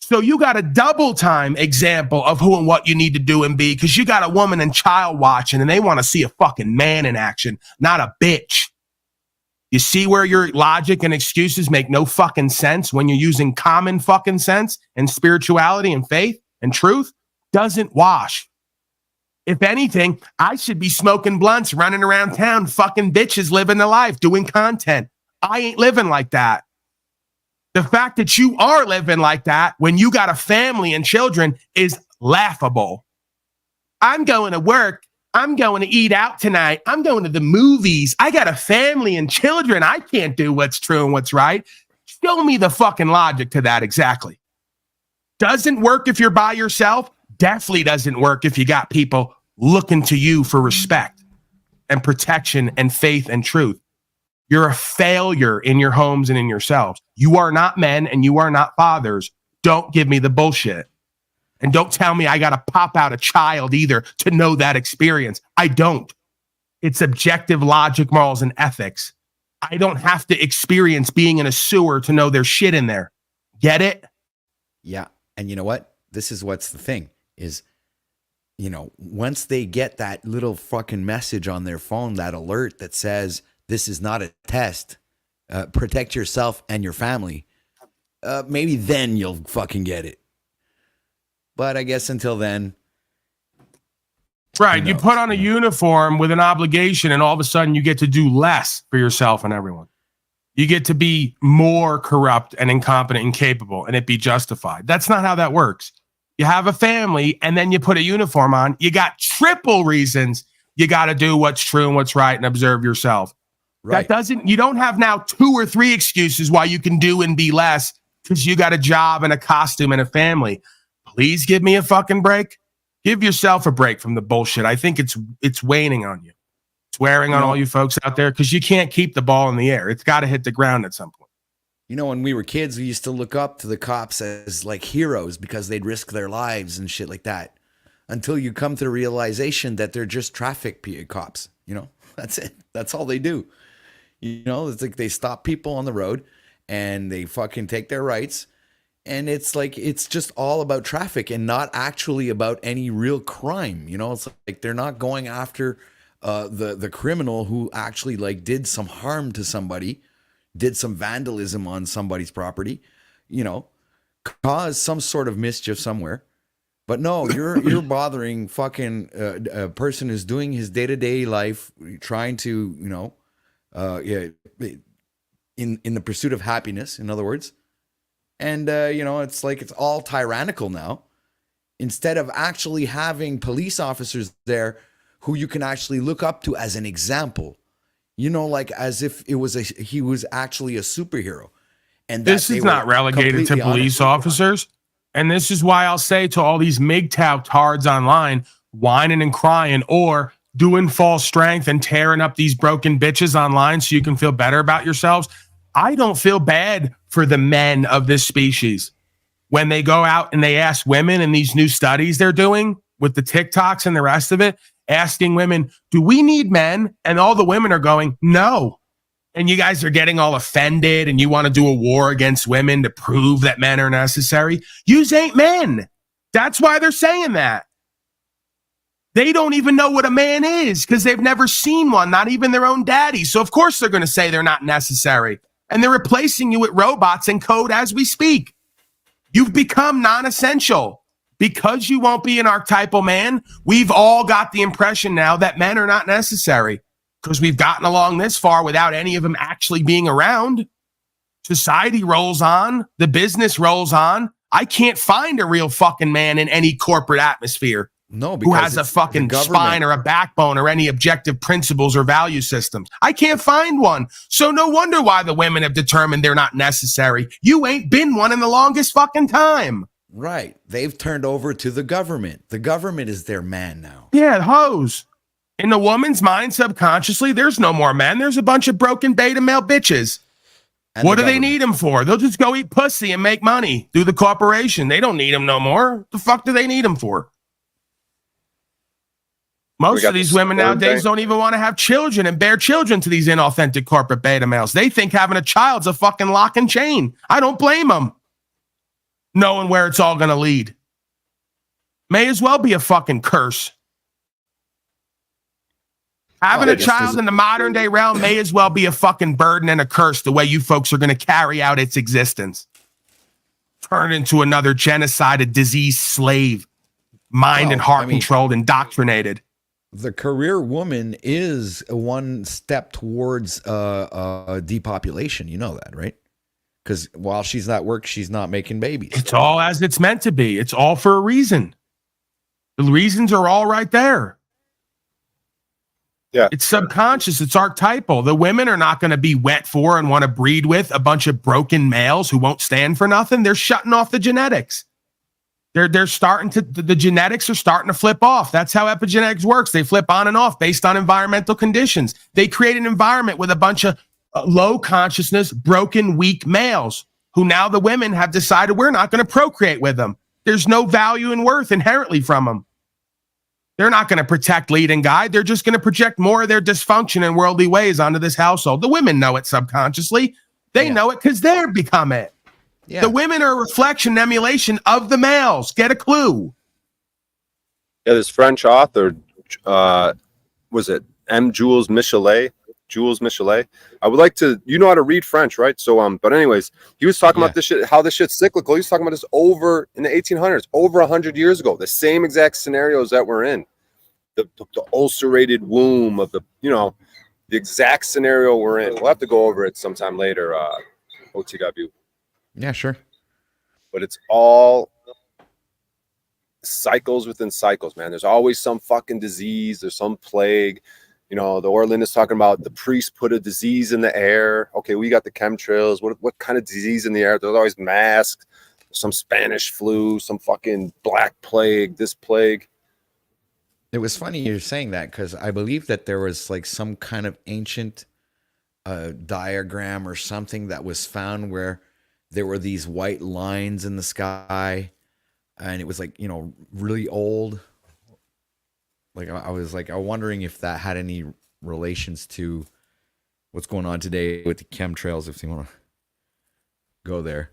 So you got a double time example of who and what you need to do and be, because you got a woman and child watching and they want to see a fucking man in action, not a bitch. You see where your logic and excuses make no fucking sense when you're using common fucking sense and spirituality and faith and truth? Doesn't wash. If anything, I should be smoking blunts, running around town, fucking bitches, living the life, doing content. I ain't living like that. The fact that you are living like that when you got a family and children is laughable. I'm going to work. I'm going to eat out tonight. I'm going to the movies. I got a family and children. I can't do what's true and what's right. Show me the fucking logic to that exactly. Doesn't work if you're by yourself. Definitely doesn't work if you got people looking to you for respect and protection and faith and truth. You're a failure in your homes and in yourselves. You are not men and you are not fathers. Don't give me the bullshit. And don't tell me I got to pop out a child either to know that experience. I don't. It's objective logic, morals, and ethics. I don't have to experience being in a sewer to know there's shit in there. Get it? Yeah. And you know what? This is what's the thing is, you know, once they get that little fucking message on their phone, that alert that says, this is not a test, protect yourself and your family, maybe then you'll fucking get it. But I guess until then. Right. You put on a uniform with an obligation and all of a sudden you get to do less for yourself and everyone. You get to be more corrupt and incompetent and capable and it be justified. That's not how that works. You have a family and then you put a uniform on. You got triple reasons you got to do what's true and what's right and observe yourself. Right. You don't have now 2 or 3 excuses why you can do and be less because you got a job and a costume and a family. Please give me a fucking break. Give yourself a break from the bullshit. I think it's waning on you. It's wearing on all you folks out there because you can't keep the ball in the air. It's got to hit the ground at some point. You know, when we were kids, we used to look up to the cops as like heroes because they'd risk their lives and shit like that. Until you come to the realization that they're just traffic cops. You know, that's it. That's all they do. You know, it's like they stop people on the road and they fucking take their rights. And it's like, it's just all about traffic and not actually about any real crime. You know, it's like they're not going after the criminal who actually like did some harm to somebody, did some vandalism on somebody's property, you know, caused some sort of mischief somewhere. But no, you're bothering fucking a person who's doing his day-to-day life, trying to, you know, in the pursuit of happiness, in other words. And, you know, it's like it's all tyrannical now. Instead of actually having police officers there who you can actually look up to as an example, you know, like as if he was actually a superhero. And this is not relegated to police officers. And this is why I'll say to all these MGTOW tards online, whining and crying or doing false strength and tearing up these broken bitches online so you can feel better about yourselves. I don't feel bad for the men of this species when they go out and they ask women in these new studies they're doing with the TikToks and the rest of it, asking women, do we need men? And all the women are going, no. And you guys are getting all offended and you want to do a war against women to prove that men are necessary. Yous ain't men. That's why they're saying that. They don't even know what a man is because they've never seen one, not even their own daddy. So of course they're going to say they're not necessary. And they're replacing you with robots and code as we speak. You've become non-essential. Because you won't be an archetypal man, we've all got the impression now that men are not necessary because we've gotten along this far without any of them actually being around. Society rolls on. The business rolls on. I can't find a real fucking man in any corporate atmosphere who has a fucking spine or a backbone or any objective principles or value systems. I can't find one. So no wonder why the women have determined they're not necessary. You ain't been one in the longest fucking time. Right. They've turned over to the government. The government is their man now. Yeah, hoes. In the woman's mind, subconsciously, there's no more men. There's a bunch of broken beta male bitches. And what do they need them for? They'll just go eat pussy and make money through the corporation. They don't need them no more. The fuck do they need them for? Most of these women nowadays don't even want to have children and bear children to these inauthentic corporate beta males. They think having a child's a fucking lock and chain. I don't blame them. Knowing where it's all going to lead. May as well be a fucking curse. Having a child in the modern day realm may as well be a fucking burden and a curse the way you folks are going to carry out its existence. Turn it into another genocided, diseased slave. Mind and heart controlled, indoctrinated. The career woman is one step towards depopulation. You know that, right? Because while she's at work, she's not making babies. It's all as it's meant to be. It's all for a reason. The reasons are all right there. Yeah. It's subconscious. It's archetypal. The women are not going to be wet for and want to breed with a bunch of broken males who won't stand for nothing. They're shutting off the genetics. They're starting to, the genetics are starting to flip off. That's how epigenetics works. They flip on and off based on environmental conditions. They create an environment with a bunch of low consciousness, broken, weak males who now the women have decided we're not going to procreate with them. There's no value and worth inherently from them. They're not going to protect, lead, and guide. They're just going to project more of their dysfunction and worldly ways onto this household. The women know it subconsciously. They know it because they've become it. Yeah. The women are a reflection and emulation of the males. Get a clue. Yeah, this French author, was it M. Jules Michelet? Jules Michelet. I would like to, you know how to read French, right? So, but anyways, he was talking about this shit, how this shit's cyclical. He was talking about this over in the 1800s, over 100 years ago, the same exact scenarios that we're in. The ulcerated womb of the, the exact scenario we're in. We'll have to go over it sometime later, OTW. Yeah, sure. But it's all cycles within cycles, man. There's always some fucking disease. There's some plague. The Orland is talking about the priest put a disease in the air. Okay, we got the chemtrails. What kind of disease in the air? There's always masks. Some Spanish flu, some fucking black plague, this plague. It was funny you're saying that because I believe that there was like some kind of ancient diagram or something that was found where there were these white lines in the sky and it was like, really old. Like I was like, I'm wondering if that had any relations to what's going on today with the chemtrails, if you want to go there.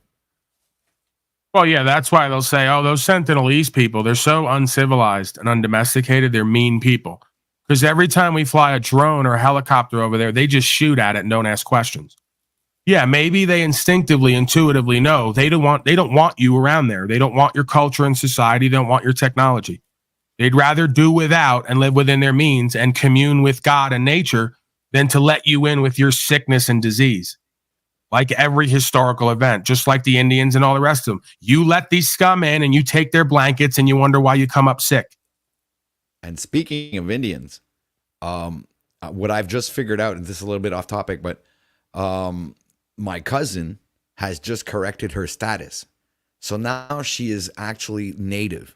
Well, yeah, that's why they'll say, oh, those Sentinelese people, they're so uncivilized and undomesticated. They're mean people. Because every time we fly a drone or a helicopter over there, they just shoot at it and don't ask questions. Yeah, maybe they instinctively, intuitively know they don't want you around there. They don't want your culture and society. They don't want your technology. They'd rather do without and live within their means and commune with God and nature than to let you in with your sickness and disease. Like every historical event, just like the Indians and all the rest of them. You let these scum in and you take their blankets and you wonder why you come up sick. And speaking of Indians, what I've just figured out, and this is a little bit off topic, but my cousin has just corrected her status. So now she is actually native.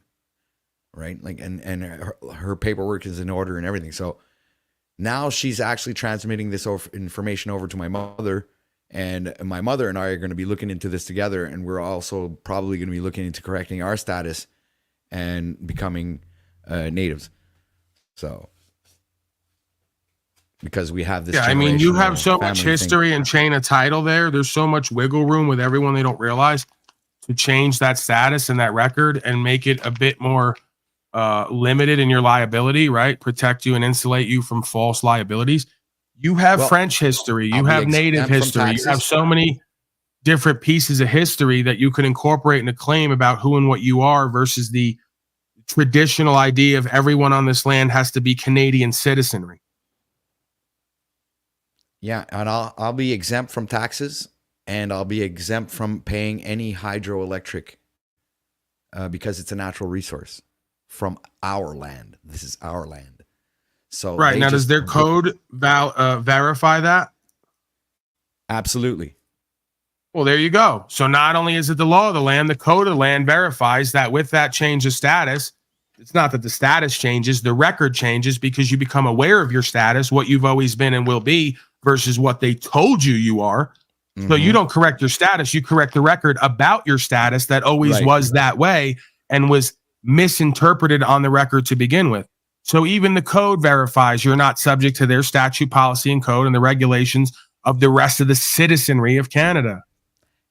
Right. Like, and her paperwork is in order and everything. So now she's actually transmitting this information over to my mother, and my mother and I are going to be looking into this together. And we're also probably going to be looking into correcting our status and becoming natives. So, because we have this. Yeah. I mean, you have so much history and chain of title there. There's so much wiggle room with everyone. They don't realize to change that status and that record and make it a bit more limited in your liability, right? Protect you and insulate you from false liabilities. You have French history, you have Native history, you have so many different pieces of history that you can incorporate in a claim about who and what you are versus the traditional idea of everyone on this land has to be Canadian citizenry. Yeah, and I'll be exempt from taxes, and I'll be exempt from paying any hydroelectric because it's a natural resource from our land. This is our land. So right now, does their code verify that? Absolutely. Well, there you go. So not only is it the law of the land, the code of the land verifies that with that change of status, it's not that the status changes, the record changes because you become aware of your status, what you've always been and will be versus what they told you you are. Mm-hmm. So you don't correct your status, you correct the record about your status that always was that way and was misinterpreted on the record to begin with. So even the code verifies you're not subject to their statute, policy, and code and the regulations of the rest of the citizenry of Canada.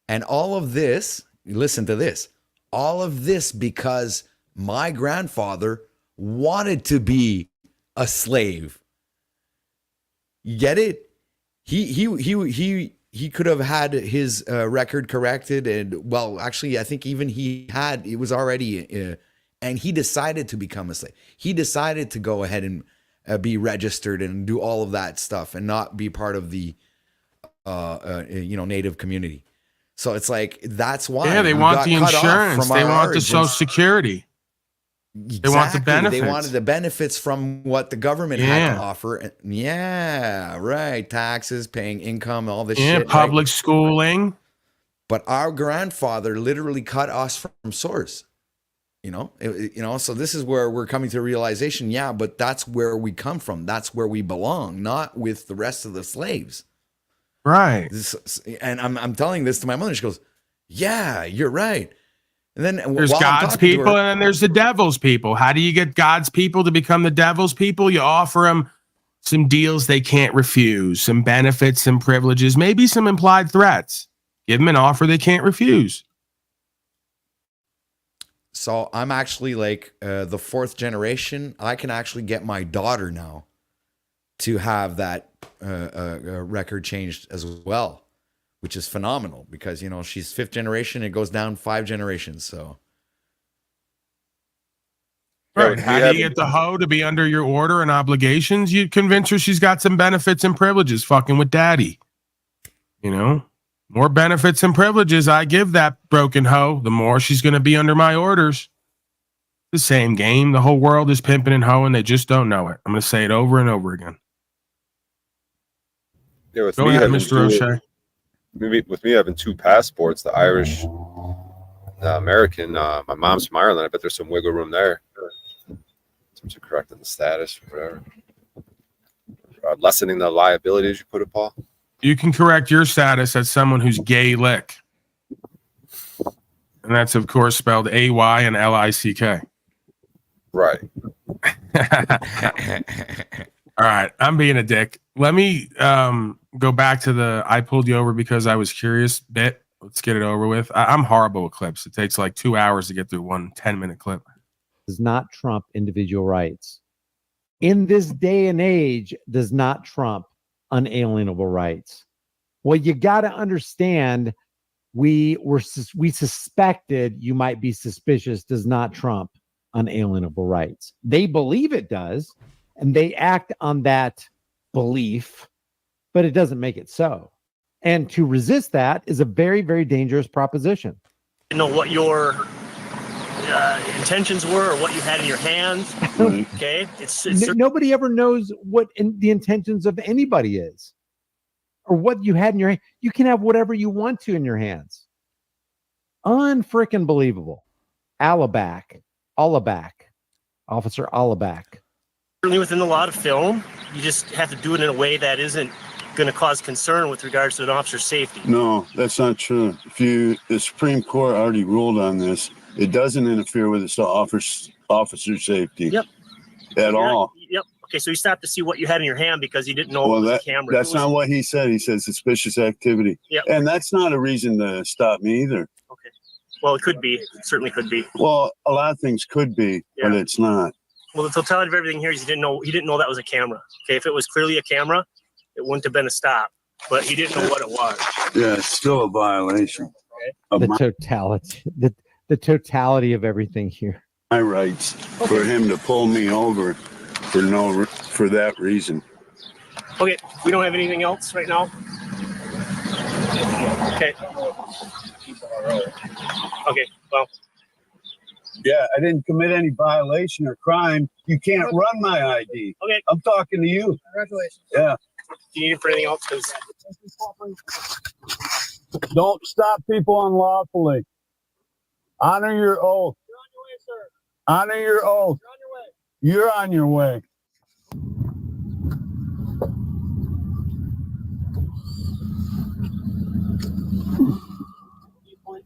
And all of this, listen to this, all of this because my grandfather wanted to be a slave. You get it? He could have had his record corrected, and well, actually, I think even it was already, and he decided to become a slave. He decided to go ahead and be registered and do all of that stuff and not be part of the, Native community. So it's like, that's why. Yeah, they want the insurance. They want the Social Security. Exactly. They want the benefits. They wanted the benefits from what the government had to offer. Yeah, right. Taxes, paying income, all this shit. Public schooling. But our grandfather literally cut us from source. So this is where we're coming to a realization. Yeah, but that's where we come from. That's where we belong, not with the rest of the slaves. Right. And I'm telling this to my mother. She goes, "Yeah, you're right." And then there's God's people and then there's the devil's people. How do you get God's people to become the devil's people? You offer them some deals they can't refuse, some benefits, some privileges, maybe some implied threats. Give them an offer they can't refuse. So I'm actually like the fourth generation. I can actually get my daughter now to have that record changed as well, which is phenomenal because, she's fifth generation. It goes down 5 generations. So. Right. How do you get the hoe to be under your order and obligations? You convince her she's got some benefits and privileges fucking with daddy. More benefits and privileges I give that broken hoe, the more she's going to be under my orders. The same game. The whole world is pimping and hoeing. They just don't know it. I'm going to say it over and over again. Yeah, Go ahead, Mr. O'Shea. With me having 2 passports, the Irish, the American, my mom's from Ireland. I bet there's some wiggle room there in terms of correcting the status or whatever. Lessening the liability, as you put it, Paul. You can correct your status as someone who's Gaelic. And that's, of course, spelled A-Y and L-I-C-K. Right. All right. I'm being a dick. Let me go back to I pulled you over because I was curious bit. Let's get it over with. I'm horrible with clips. It takes like 2 hours to get through one 10-minute clip. Does not trump individual rights. In this day and age, does not trump unalienable rights. Well, you got to understand, we suspected you might be suspicious does not trump unalienable rights. They believe it does, and they act on that belief, but it doesn't make it so. And to resist that is a very, very dangerous proposition. What your intentions were or what you had in your hands. Okay. Nobody ever knows what the intentions of anybody is or what you had in your hand. You can have whatever you want to in your hands. Unfrickin' believable. Officer Alaback. Certainly within the law to film, you just have to do it in a way that isn't going to cause concern with regards to an officer's safety. No, that's not true. The Supreme Court already ruled on this. It doesn't interfere with the officer safety. Yep. At all. Yep. Okay, so you stopped to see what you had in your hand because you didn't know Well, it was a camera. That's not what he said. He said suspicious activity. Yep. And that's not a reason to stop me either. Okay. Well, it could be. It certainly could be. Well, a lot of things could be, but it's not. Well, the totality of everything here is he didn't know that was a camera. Okay, if it was clearly a camera, it wouldn't have been a stop. But he didn't know what it was. Yeah, it's still a violation. The totality of everything here. My rights for him to pull me over for that reason. Okay, we don't have anything else right now. Okay. Okay. Well. Yeah, I didn't commit any violation or crime. You can't run my ID. Okay. I'm talking to you. Congratulations. Yeah. Do you need it for anything else? Don't stop people unlawfully. Honor your oath. You're on your way, sir. Honor your oath. You're on your way.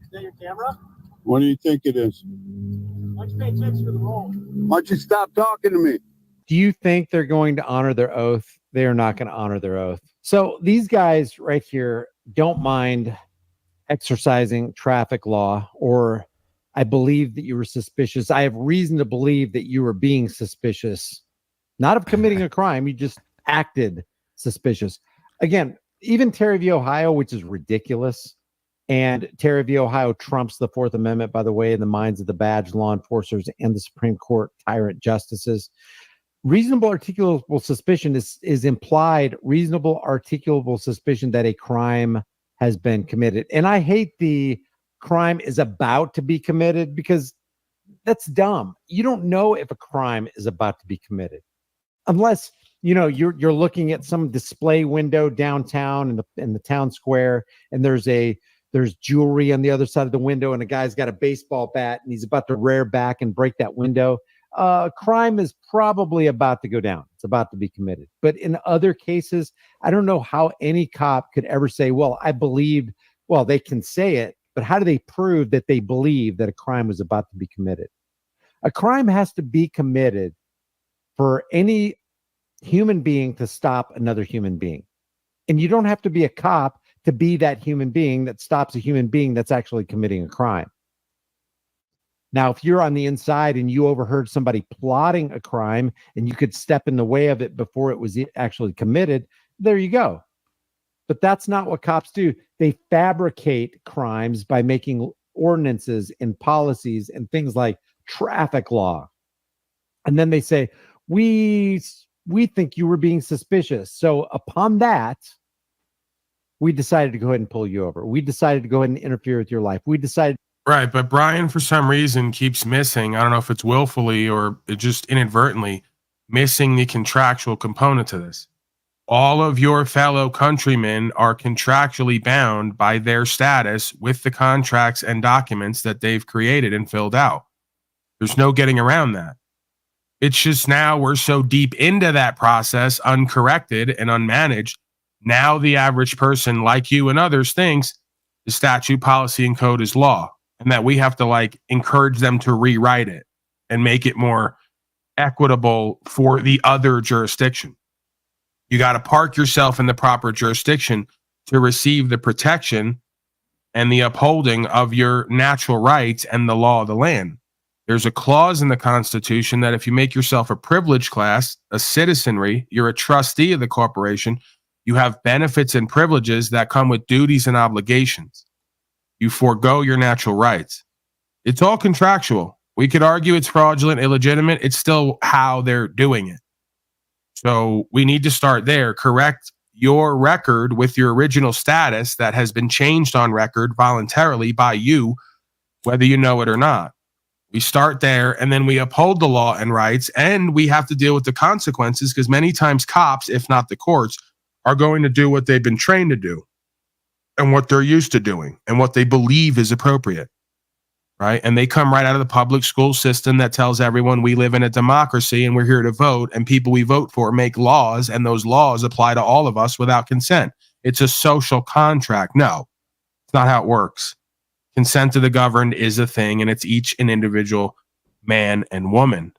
Is that your camera? What do you think it is? Why don't you pay attention to the road? Why don't you stop talking to me? Do you think they're going to honor their oath? They are not going to honor their oath. So these guys right here don't mind exercising traffic law, or I believe that you were suspicious. I have reason to believe that you were being suspicious, not of committing a crime. You just acted suspicious. Again, even Terry v. Ohio, which is ridiculous. And Terry v. Ohio trumps the Fourth Amendment, by the way, in the minds of the badge law enforcers and the Supreme Court tyrant justices. Reasonable articulable suspicion is implied reasonable articulable suspicion that a crime has been committed. And I hate the crime is about to be committed, because that's dumb. You don't know if a crime is about to be committed unless you're looking at some display window downtown in the town square, and there's jewelry on the other side of the window, and a guy's got a baseball bat and he's about to rear back and break that window. Crime is probably about to go down. It's about to be committed. But in other cases, I don't know how any cop could ever say, well, I believed. Well, they can say it, but how do they prove that they believe that a crime was about to be committed? A crime has to be committed for any human being to stop another human being. And you don't have to be a cop to be that human being that stops a human being that's actually committing a crime. Now, if you're on the inside and you overheard somebody plotting a crime and you could step in the way of it before it was actually committed, there you go. But that's not what cops do. They fabricate crimes by making ordinances and policies and things like traffic law. And then they say, we think you were being suspicious. So upon that, we decided to go ahead and pull you over. We decided to go ahead and interfere with your life. We decided. Right, but Bryan, for some reason, keeps missing. I don't know if it's willfully or just inadvertently missing the contractual component to this. All of your fellow countrymen are contractually bound by their status with the contracts and documents that they've created and filled out. There's no getting around that. It's just now we're so deep into that process, uncorrected and unmanaged. Now the average person like you and others thinks the statute, policy, and code is law, and that we have to encourage them to rewrite it and make it more equitable for the other jurisdiction. You got to park yourself in the proper jurisdiction to receive the protection and the upholding of your natural rights and the law of the land. There's a clause in the Constitution that if you make yourself a privileged class, a citizenry, you're a trustee of the corporation, you have benefits and privileges that come with duties and obligations. You forego your natural rights. It's all contractual. We could argue it's fraudulent, illegitimate. It's still how they're doing it. So we need to start there. Correct your record with your original status that has been changed on record voluntarily by you, whether you know it or not. We start there, and then we uphold the law and rights, and we have to deal with the consequences, because many times cops, if not the courts, are going to do what they've been trained to do and what they're used to doing and what they believe is appropriate, right? And they come right out of the public school system that tells everyone we live in a democracy and we're here to vote, and people we vote for make laws, and those laws apply to all of us without consent. It's a social contract. No, it's not how it works. Consent to the governed is a thing, and it's each an individual man and woman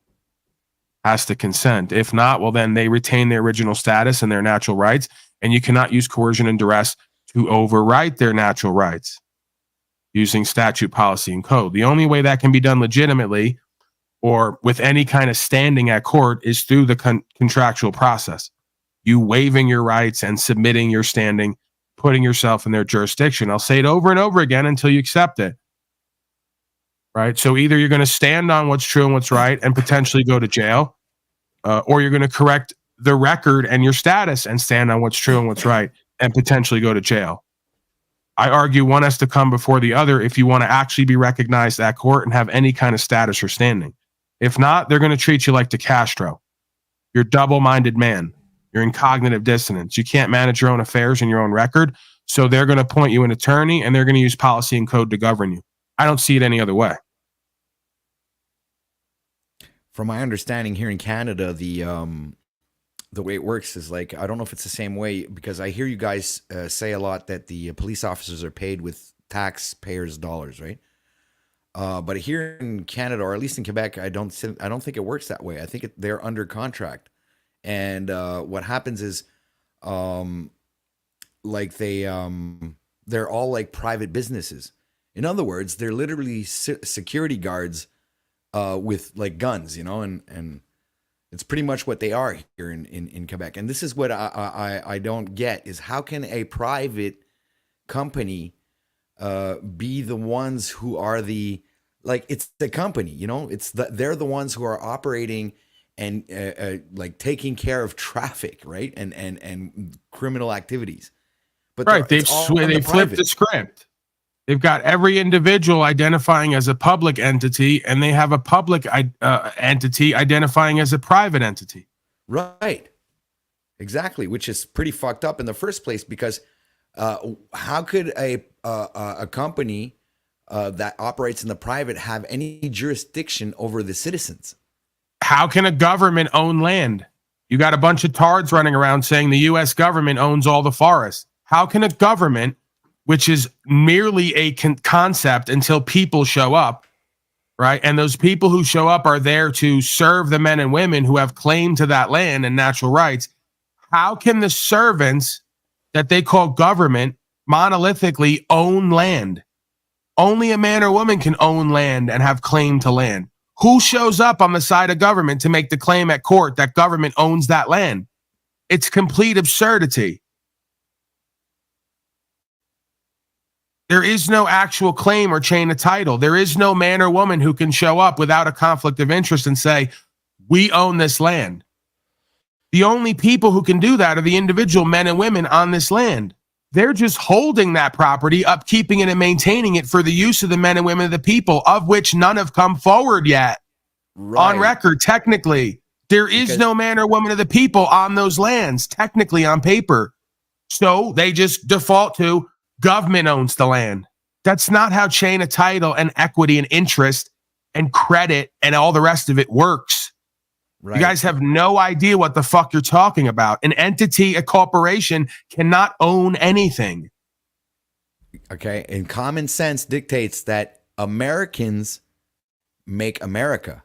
has to consent. If not, well, then they retain their original status and their natural rights, and you cannot use coercion and duress to overwrite their natural rights. using statute, policy, and code. The only way that can be done legitimately or with any kind of standing at court is through the contractual process. You waiving your rights and submitting your standing, putting yourself in their jurisdiction. I'll say it over and over again until you accept it. Right? So either you're going to stand on what's true and what's right and potentially go to jail, or you're going to correct the record and your status and stand on what's true and what's right and potentially go to jail. I argue one has to come before the other if you want to actually be recognized at court and have any kind of status or standing. If not, they're going to treat you like De Castro. You're a double-minded man. You're in cognitive dissonance. You can't manage your own affairs and your own record, so they're going to appoint you an attorney and they're going to use policy and code to govern you. I don't see it any other way. From my understanding here in Canada, the way it works is like, I don't know if it's the same way, because I hear you guys say a lot that the police officers are paid with taxpayers' dollars, right? But here in Canada, or at least in Quebec, I don't think it works that way. I think they're under contract, and what happens is, like they're all like private businesses. In other words, they're literally security guards with like guns, you know, and it's pretty much what they are here in Quebec. And this is what I don't get, is how can a private company be the ones who are the, like, it's the company, you know, they're the ones who are operating and like taking care of traffic, right? And criminal activities. But right, they've flipped the script. They've got every individual identifying as a public entity, and they have a public entity identifying as a private entity. Right. Exactly, which is pretty fucked up in the first place, because how could a company that operates in the private have any jurisdiction over the citizens? How can a government own land? You got a bunch of tards running around saying the U.S. government owns all the forests. How can a government, which is merely a concept until people show up, right? And those people who show up are there to serve the men and women who have claim to that land and natural rights. How can the servants that they call government monolithically own land? Only a man or woman can own land and have claim to land. Who shows up on the side of government to make the claim at court that government owns that land? It's complete absurdity. There is no actual claim or chain of title. There is no man or woman who can show up without a conflict of interest and say, we own this land. The only people who can do that are the individual men and women on this land. They're just holding that property, upkeeping it and maintaining it for the use of the men and women of the people, of which none have come forward yet. Right. On record, technically. There is no man or woman of the people on those lands, technically on paper. So they just default to government owns the land. That's not how chain of title and equity and interest and credit and all the rest of it works. Right. You guys have no idea what the fuck you're talking about. An entity, a corporation cannot own anything. Okay. And common sense dictates that Americans make America.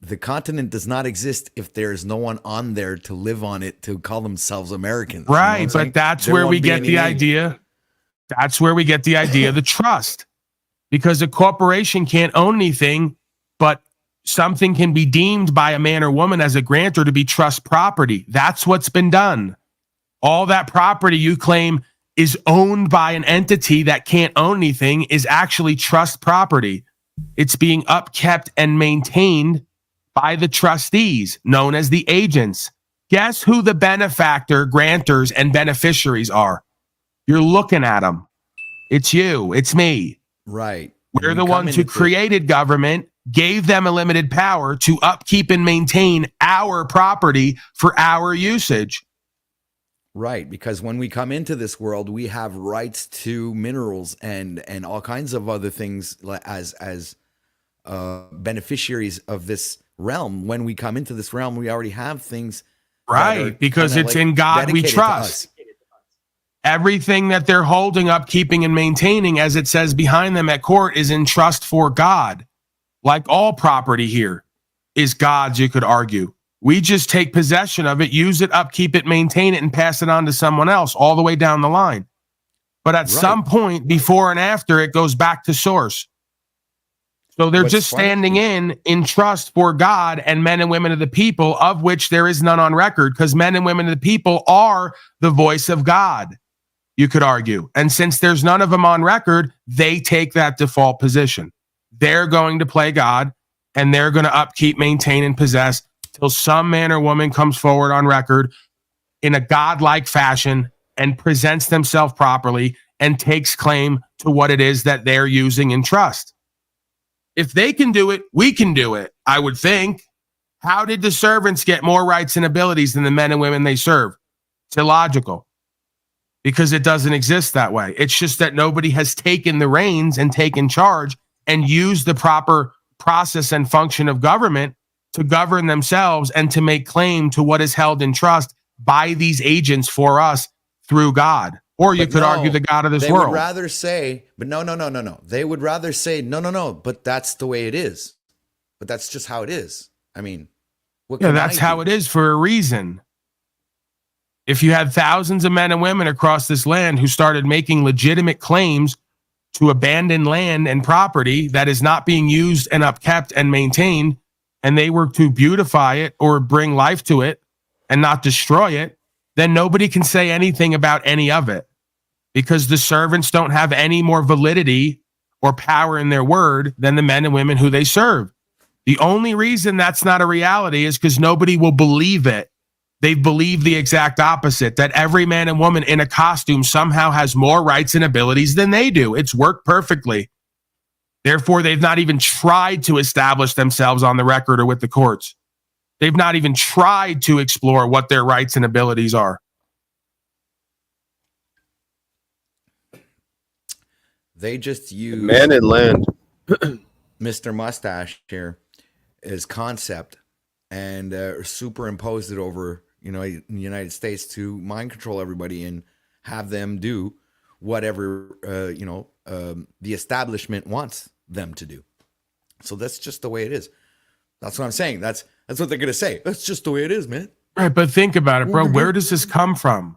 The continent does not exist if there's no one on there to live on it to call themselves Americans. Right. You know but that's where we get the idea. That's where we get the idea of the trust, because a corporation can't own anything, but something can be deemed by a man or woman as a grantor to be trust property. That's what's been done. All that property you claim is owned by an entity that can't own anything is actually trust property. It's being upkept and maintained by the trustees, known as the agents. Guess who the benefactor, grantors, and beneficiaries are? You're looking at them. It's you. It's me. Right. We're the ones who created government, gave them a limited power to upkeep and maintain our property for our usage. Right. Because when we come into this world, we have rights to minerals and all kinds of other things as beneficiaries of this realm. When we come into this realm, we already have things. Right. Because it's like in God we trust. Everything that they're holding up, keeping, and maintaining, as it says behind them at court, is in trust for God. Like all property here is God's, you could argue. We just take possession of it, use it, upkeep it, maintain it, and pass it on to someone else all the way down the line. But at some point, before and after, it goes back to source. So they're just standing in trust for God and men and women of the people, of which there is none on record, because men and women of the people are the voice of God, you could argue. And since there's none of them on record, they take that default position. They're going to play God, and they're going to upkeep, maintain, and possess till some man or woman comes forward on record in a godlike fashion and presents themselves properly and takes claim to what it is that they're using in trust. If they can do it, we can do it, I would think. How did the servants get more rights and abilities than the men and women they serve? It's illogical, because it doesn't exist that way. It's just that nobody has taken the reins and taken charge and used the proper process and function of government to govern themselves and to make claim to what is held in trust by these agents for us through God. Or you could argue the God of this world. They would rather say, but no. They would rather say, no, but that's the way it is. But that's just how it is. I mean, what can that's how it is for a reason. If you had thousands of men and women across this land who started making legitimate claims to abandon land and property that is not being used and upkept and maintained, and they were to beautify it or bring life to it and not destroy it, then nobody can say anything about any of it, because the servants don't have any more validity or power in their word than the men and women who they serve. The only reason that's not a reality is because nobody will believe it. They believe the exact opposite, that every man and woman in a costume somehow has more rights and abilities than they do. It's worked perfectly. Therefore, they've not even tried to establish themselves on the record or with the courts. They've not even tried to explore what their rights and abilities are. They just use man and land. Mr. Mustache here as concept and superimpose it over, in the United States to mind control everybody and have them do whatever, the establishment wants them to do. So that's just the way it is. That's what I'm saying. That's what they're going to say. That's just the way it is, man. Right, but think about it, bro. Where does this come from?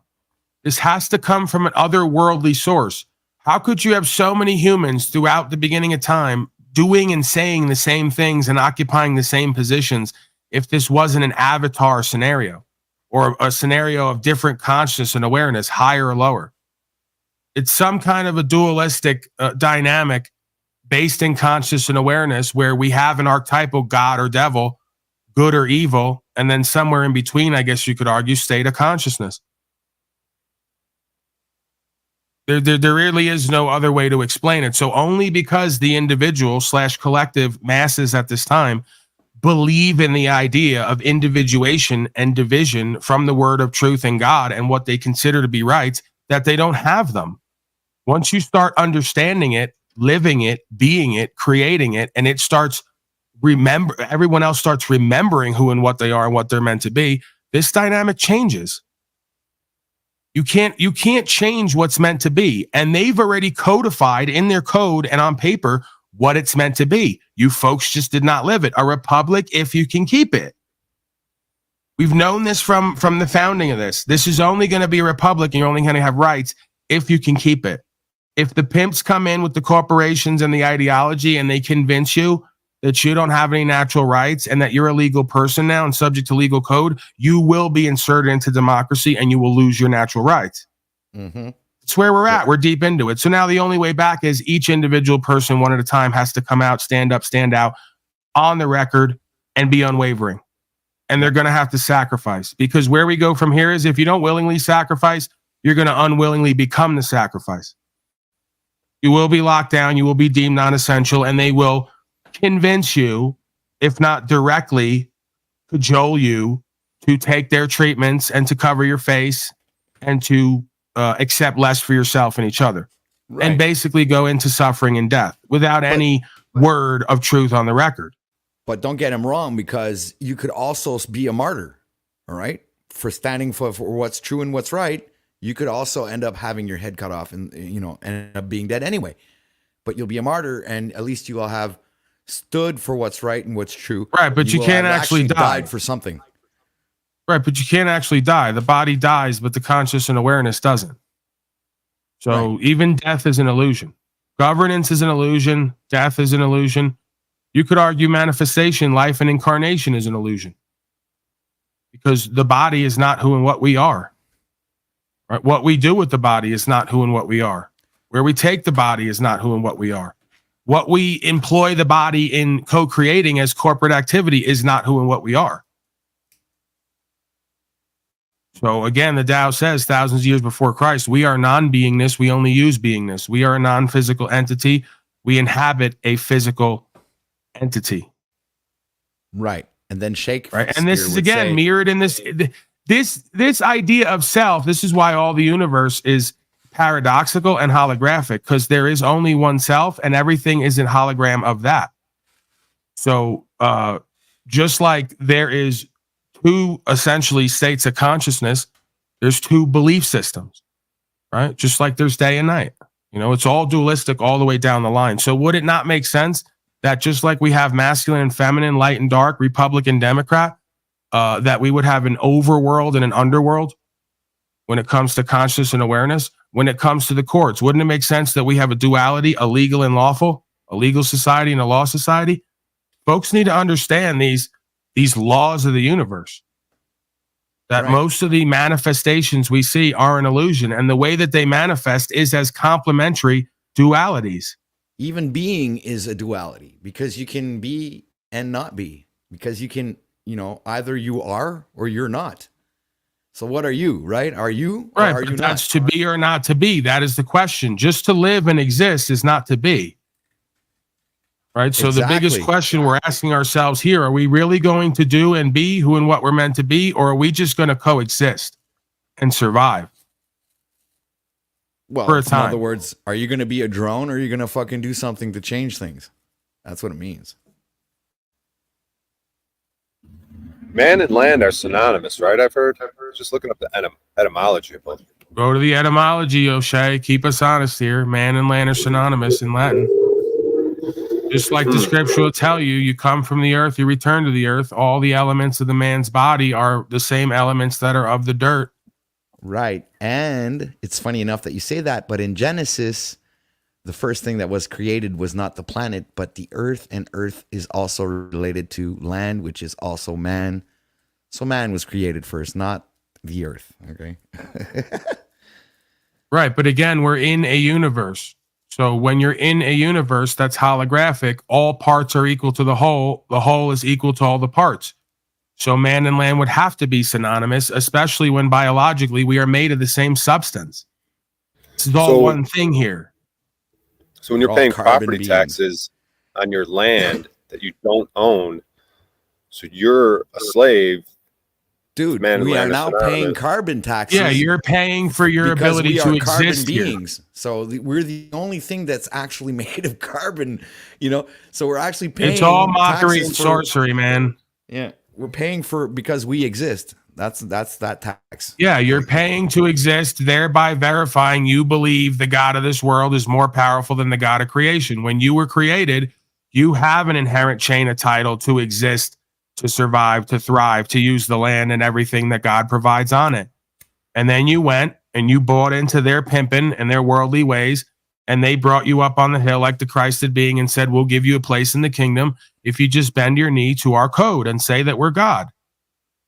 This has to come from an otherworldly source. How could you have so many humans throughout the beginning of time doing and saying the same things and occupying the same positions if this wasn't an avatar scenario or a scenario of different consciousness and awareness, higher or lower? It's some kind of a dualistic dynamic based in conscious and awareness where we have an archetypal God or devil, good or evil, and then somewhere in between, I guess you could argue, state of consciousness. There really is no other way to explain it. So only because the individual / collective masses at this time believe in the idea of individuation and division from the word of truth and God and what they consider to be rights, that they don't have them. Once you start understanding it, living it, being it, creating it, and it starts everyone else starts remembering who and what they are and what they're meant to be, this dynamic changes. You can't change what's meant to be. And they've already codified in their code and on paper what it's meant to be. You folks just did not live it. A republic, if you can keep it. We've known this from the founding of this. This is only going to be a republic and you're only going to have rights if you can keep it. If the pimps come in with the corporations and the ideology and they convince you that you don't have any natural rights and that you're a legal person now and subject to legal code, you will be inserted into democracy and you will lose your natural rights. Mm-hmm. It's where we're at. We're deep into it. So now the only way back is each individual person, one at a time, has to come out, stand up, stand out on the record and be unwavering. And they're going to have to sacrifice, because where we go from here is if you don't willingly sacrifice, you're going to unwillingly become the sacrifice. You will be locked down. You will be deemed non-essential, and they will convince you, if not directly, cajole you to take their treatments and to cover your face and to accept less for yourself and each other. Right. And basically go into suffering and death without any word of truth on the record. But don't get him wrong, because you could also be a martyr, all right? For standing for what's true and what's right. You could also end up having your head cut off and, end up being dead anyway. But you'll be a martyr, and at least you will have stood for what's right and what's true. Right, but you can't actually die. Died for something. Right, but you can't actually die. The body dies, but the conscious and awareness doesn't. So even death is an illusion. Governance is an illusion. Death is an illusion. You could argue manifestation, life and incarnation is an illusion. Because the body is not who and what we are. Right? What we do with the body is not who and what we are. Where we take the body is not who and what we are. What we employ the body in co-creating as corporate activity is not who and what we are. So again, the Tao says thousands of years before Christ, we are non-beingness. We only use beingness. We are a non-physical entity. We inhabit a physical entity. Right. And then Sheikh. Right. And this is again mirrored in this idea of self. This is why all the universe is paradoxical and holographic, because there is only one self and everything is a hologram of that. So just like there is two essentially states of consciousness, there's two belief systems, right? Just like there's day and night. You know, it's all dualistic all the way down the line. So would it not make sense that just like we have masculine and feminine, light and dark, Republican, Democrat, that we would have an overworld and an underworld when it comes to consciousness and awareness? When it comes to the courts, wouldn't it make sense that we have a duality, a legal and lawful, a legal society and a law society? Folks need to understand these laws of the universe, that most of the manifestations we see are an illusion, and the way that they manifest is as complementary dualities. Even being is a duality, because you can be and not be, because you can, either you are or you're not. So what are you, right? Are you or are you not? That's to be or not to be. That is the question. Just to live and exist is not to be. Right? So the biggest question we're asking ourselves here, are we really going to do and be who and what we're meant to be, or are we just going to coexist and survive? Well, for a time. In other words, are you going to be a drone, or are you going to fucking do something to change things? That's what it means. Man and land are synonymous, right? I've heard. Just looking up the etymology of both. Go to the etymology, O'Shea. Keep us honest here. Man and land are synonymous in Latin. Just like the scripture will tell you, you come from the earth, you return to the earth. All the elements of the man's body are the same elements that are of the dirt. Right. And it's funny enough that you say that, but in Genesis, the first thing that was created was not the planet, but the earth, and earth is also related to land, which is also man. So man was created first, not the earth. Okay. Right. But again, we're in a universe. So when you're in a universe that's holographic, all parts are equal to the whole. The whole is equal to all the parts. So man and land would have to be synonymous, especially when biologically we are made of the same substance. This is all one thing here. So when you're paying property taxes on your land that you don't own, so you're a slave. Dude, we are now paying carbon taxes. Yeah, you're paying for your ability to exist beings. Here. So we're the only thing that's actually made of carbon, So we're actually paying. It's all mockery and sorcery, man. Yeah, we're paying for because we exist. That's that tax. Yeah, you're paying to exist, thereby verifying you believe the God of this world is more powerful than the God of creation. When you were created, you have an inherent chain of title to exist, to survive, to thrive, to use the land and everything that God provides on it. And then you went and you bought into their pimping and their worldly ways, and they brought you up on the hill like the Christed being and said, we'll give you a place in the kingdom if you just bend your knee to our code and say that we're God.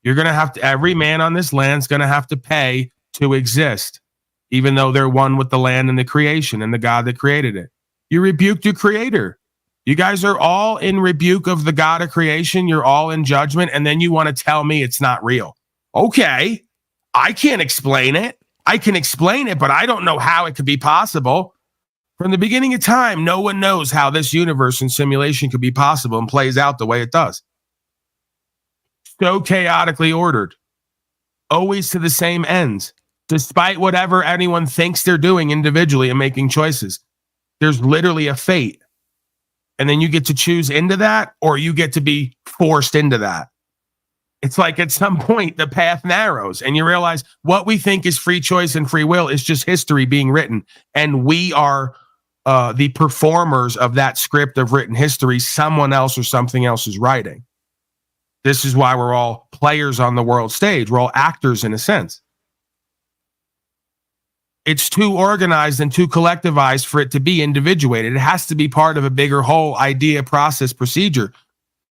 You're going to have to, every man on this land's going to have to pay to exist, even though they're one with the land and the creation and the God that created it. You rebuked your creator. You guys are all in rebuke of the God of creation. You're all in judgment. And then you want to tell me it's not real. Okay. I can't explain it. I can explain it, but I don't know how it could be possible. From the beginning of time, no one knows how this universe and simulation could be possible and plays out the way it does. So chaotically ordered, always to the same ends, despite whatever anyone thinks they're doing individually and making choices. There's literally a fate. And then you get to choose into that, or you get to be forced into that. It's like at some point the path narrows and you realize what we think is free choice and free will is just history being written. And we are the performers of that script of written history someone else or something else is writing. This is why we're all players on the world stage. We're all actors in a sense. It's too organized and too collectivized for it to be individuated. It has to be part of a bigger whole idea, process, procedure.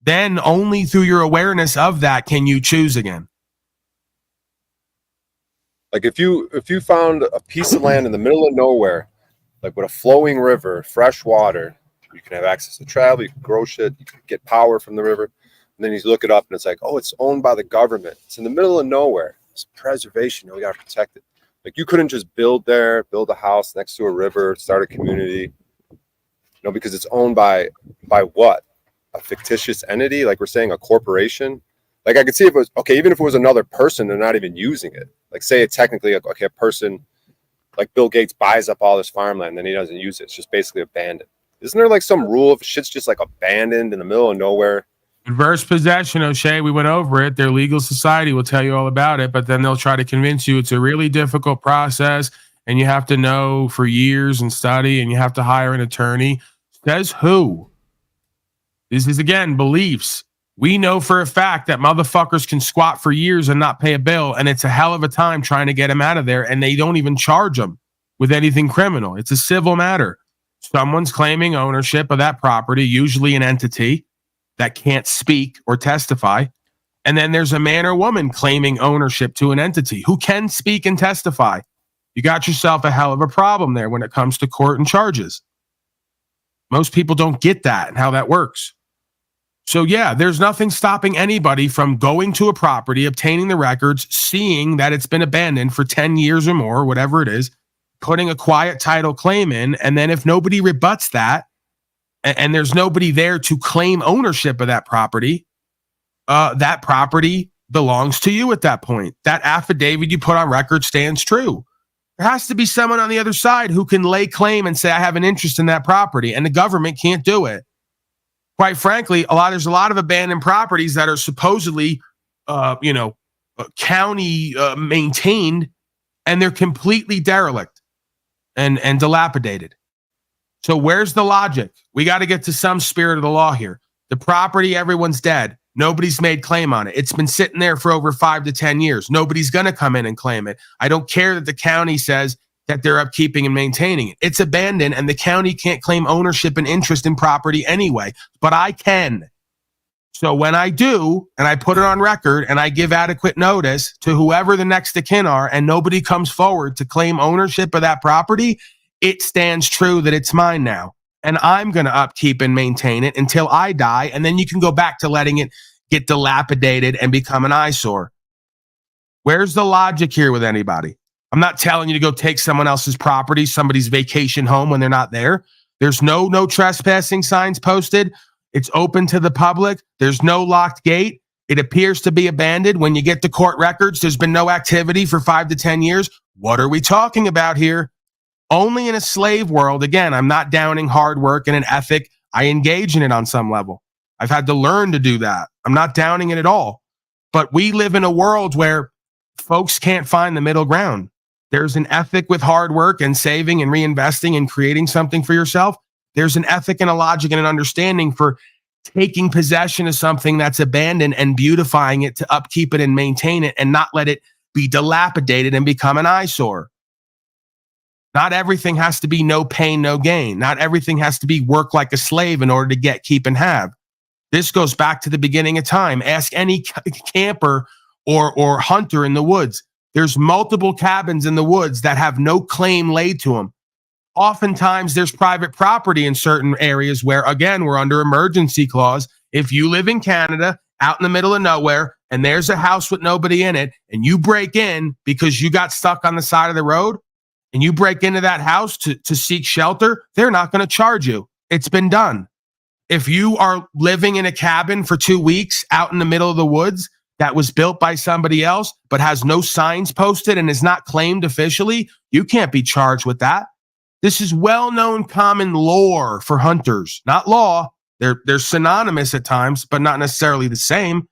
Then only through your awareness of that can you choose again. Like if you found a piece of land in the middle of nowhere, like with a flowing river, fresh water, you can have access to travel, you can grow shit, you can get power from the river. And then you look it up and it's like, oh, it's owned by the government. It's in the middle of nowhere. It's preservation. We got to protect it. Like you couldn't just build there, build a house next to a river, start a community, because it's owned by what? A fictitious entity? Like we're saying a corporation? Like I could see if it was, okay, even if it was another person, they're not even using it. Like say it technically, okay, a person like Bill Gates buys up all this farmland, then he doesn't use it. It's just basically abandoned. Isn't there like some rule if shit's just like abandoned in the middle of nowhere? Adverse possession, O'Shea, we went over it. Their legal society will tell you all about it, but then they'll try to convince you it's a really difficult process and you have to know for years and study and you have to hire an attorney. Says who? This is, again, beliefs. We know for a fact that motherfuckers can squat for years and not pay a bill, and it's a hell of a time trying to get them out of there, and they don't even charge them with anything criminal. It's a civil matter. Someone's claiming ownership of that property, usually an entity that can't speak or testify. And then there's a man or woman claiming ownership to an entity who can speak and testify. You got yourself a hell of a problem there when it comes to court and charges. Most people don't get that and how that works. So yeah, there's nothing stopping anybody from going to a property, obtaining the records, seeing that it's been abandoned for 10 years or more, whatever it is, putting a quiet title claim in, and then if nobody rebuts that, and there's nobody there to claim ownership of that property belongs to you at that point. That affidavit you put on record stands true. There has to be someone on the other side who can lay claim and say, I have an interest in that property, and the government can't do it. Quite frankly, there's a lot of abandoned properties that are supposedly, county maintained, and they're completely derelict and dilapidated. So where's the logic? We got to get to some spirit of the law here. The property, everyone's dead. Nobody's made claim on it. It's been sitting there for over 5 to 10 years. Nobody's going to come in and claim it. I don't care that the county says that they're upkeeping and maintaining it. It's abandoned, and the county can't claim ownership and interest in property anyway, but I can. So when I do, and I put it on record, and I give adequate notice to whoever the next of kin are, and nobody comes forward to claim ownership of that property, it stands true that it's mine now. And I'm going to upkeep and maintain it until I die, and then you can go back to letting it get dilapidated and become an eyesore. Where's the logic here with anybody? I'm not telling you to go take someone else's property, somebody's vacation home when they're not there. There's no trespassing signs posted. It's open to the public. There's no locked gate. It appears to be abandoned. When you get the court records, there's been no activity for 5 to 10 years. What are we talking about here? Only in a slave world. Again, I'm not downing hard work and an ethic. I engage in it on some level. I've had to learn to do that. I'm not downing it at all. But we live in a world where folks can't find the middle ground. There's an ethic with hard work and saving and reinvesting and creating something for yourself. There's an ethic and a logic and an understanding for taking possession of something that's abandoned and beautifying it to upkeep it and maintain it and not let it be dilapidated and become an eyesore. Not everything has to be no pain, no gain. Not everything has to be work like a slave in order to get, keep, and have. This goes back to the beginning of time. Ask any camper or hunter in the woods. There's multiple cabins in the woods that have no claim laid to them. Oftentimes, there's private property in certain areas where, again, we're under emergency clause. If you live in Canada, out in the middle of nowhere, and there's a house with nobody in it, and you break in because you got stuck on the side of the road, and you break into that house to seek shelter, they're not going to charge you. It's been done. If you are living in a cabin for 2 weeks out in the middle of the woods that was built by somebody else but has no signs posted and is not claimed officially, you can't be charged with that. This is well-known common lore for hunters, not law. They're synonymous at times, but not necessarily the same.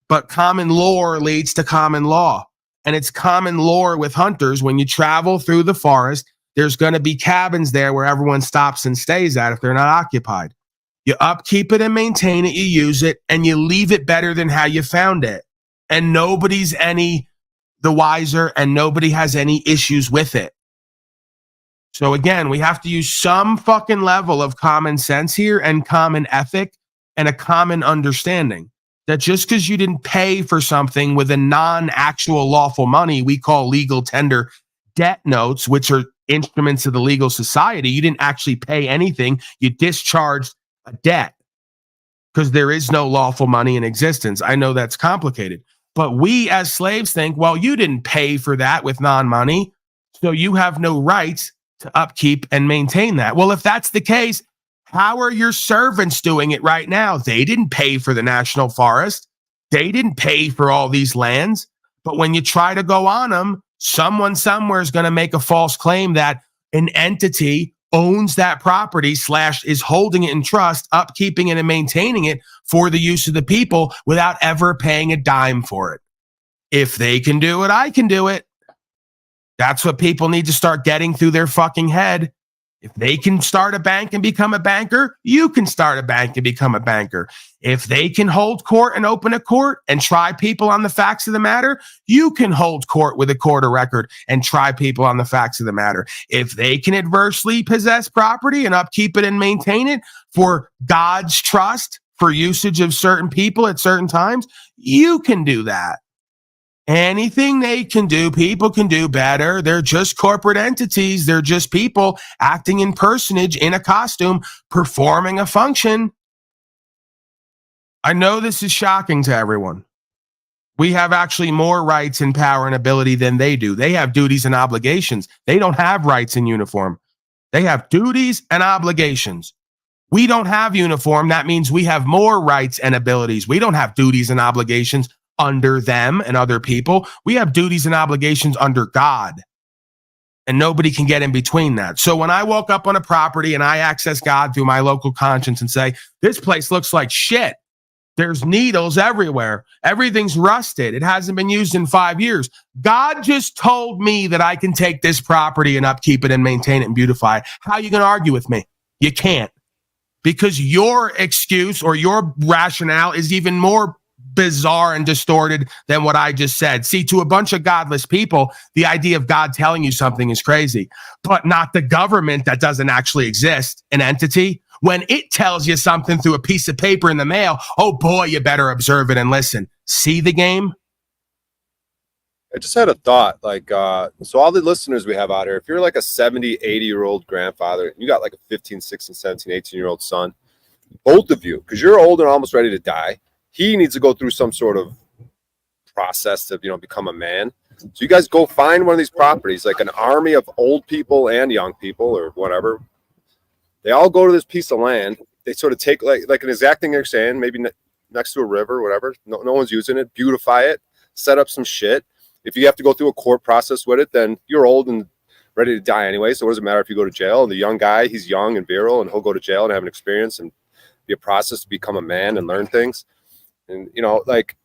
But common lore leads to common law. And it's common lore with hunters. When you travel through the forest, there's going to be cabins there where everyone stops and stays at if they're not occupied. You upkeep it and maintain it, you use it, and you leave it better than how you found it. And nobody's any the wiser, and nobody has any issues with it. So again, we have to use some fucking level of common sense here and common ethic and a common understanding that just because you didn't pay for something with a non-actual lawful money we call legal tender debt notes, which are instruments of the legal society, you didn't actually pay anything. You discharged a debt because there is no lawful money in existence. I know that's complicated, but we as slaves think, well, you didn't pay for that with non-money, so you have no rights to upkeep and maintain that. Well, if that's the case, how are your servants doing it right now? They didn't pay for the national forest. They didn't pay for all these lands. But when you try to go on them, someone somewhere is going to make a false claim that an entity owns that property / is holding it in trust, upkeeping it and maintaining it for the use of the people without ever paying a dime for it. If they can do it, I can do it. That's what people need to start getting through their fucking head. If they can start a bank and become a banker, you can start a bank and become a banker. If they can hold court and open a court and try people on the facts of the matter, you can hold court with a court of record and try people on the facts of the matter. If they can adversely possess property and upkeep it and maintain it for God's trust, for usage of certain people at certain times, you can do that. Anything they can do, people can do better. They're just corporate entities. They're just people acting in personage in a costume, performing a function. I know this is shocking to everyone. We have actually more rights and power and ability than they do. They have duties and obligations. They don't have rights in uniform. They have duties and obligations. We don't have uniform. That means we have more rights and abilities. We don't have duties and obligations under them and other people. We have duties and obligations under God, and nobody can get in between that. So when I walk up on a property and I access God through my local conscience and say, this place looks like shit. There's needles everywhere. Everything's rusted. It hasn't been used in 5 years. God just told me that I can take this property and upkeep it and maintain it and beautify it. How are you going to argue with me? You can't, because your excuse or your rationale is even more bizarre and distorted than what I just said. See, to a bunch of godless people, the idea of God telling you something is crazy, but not the government that doesn't actually exist, an entity. When it tells you something through a piece of paper in the mail, oh boy, you better observe it and listen. See the game? I just had a thought, like, so all the listeners we have out here, if you're like a 70, 80-year-old grandfather, and you got like a 15, 16, 17, 18-year-old son, both of you, because you're old and almost ready to die, he needs to go through some sort of process to, become a man. So you guys go find one of these properties, like an army of old people and young people or whatever. They all go to this piece of land. They sort of take like an exact thing you're saying, maybe next to a river or whatever. No one's using it. Beautify it. Set up some shit. If you have to go through a court process with it, then you're old and ready to die anyway. So what does it matter if you go to jail? And the young guy, he's young and virile, and he'll go to jail and have an experience and be a process to become a man and learn things. And, like,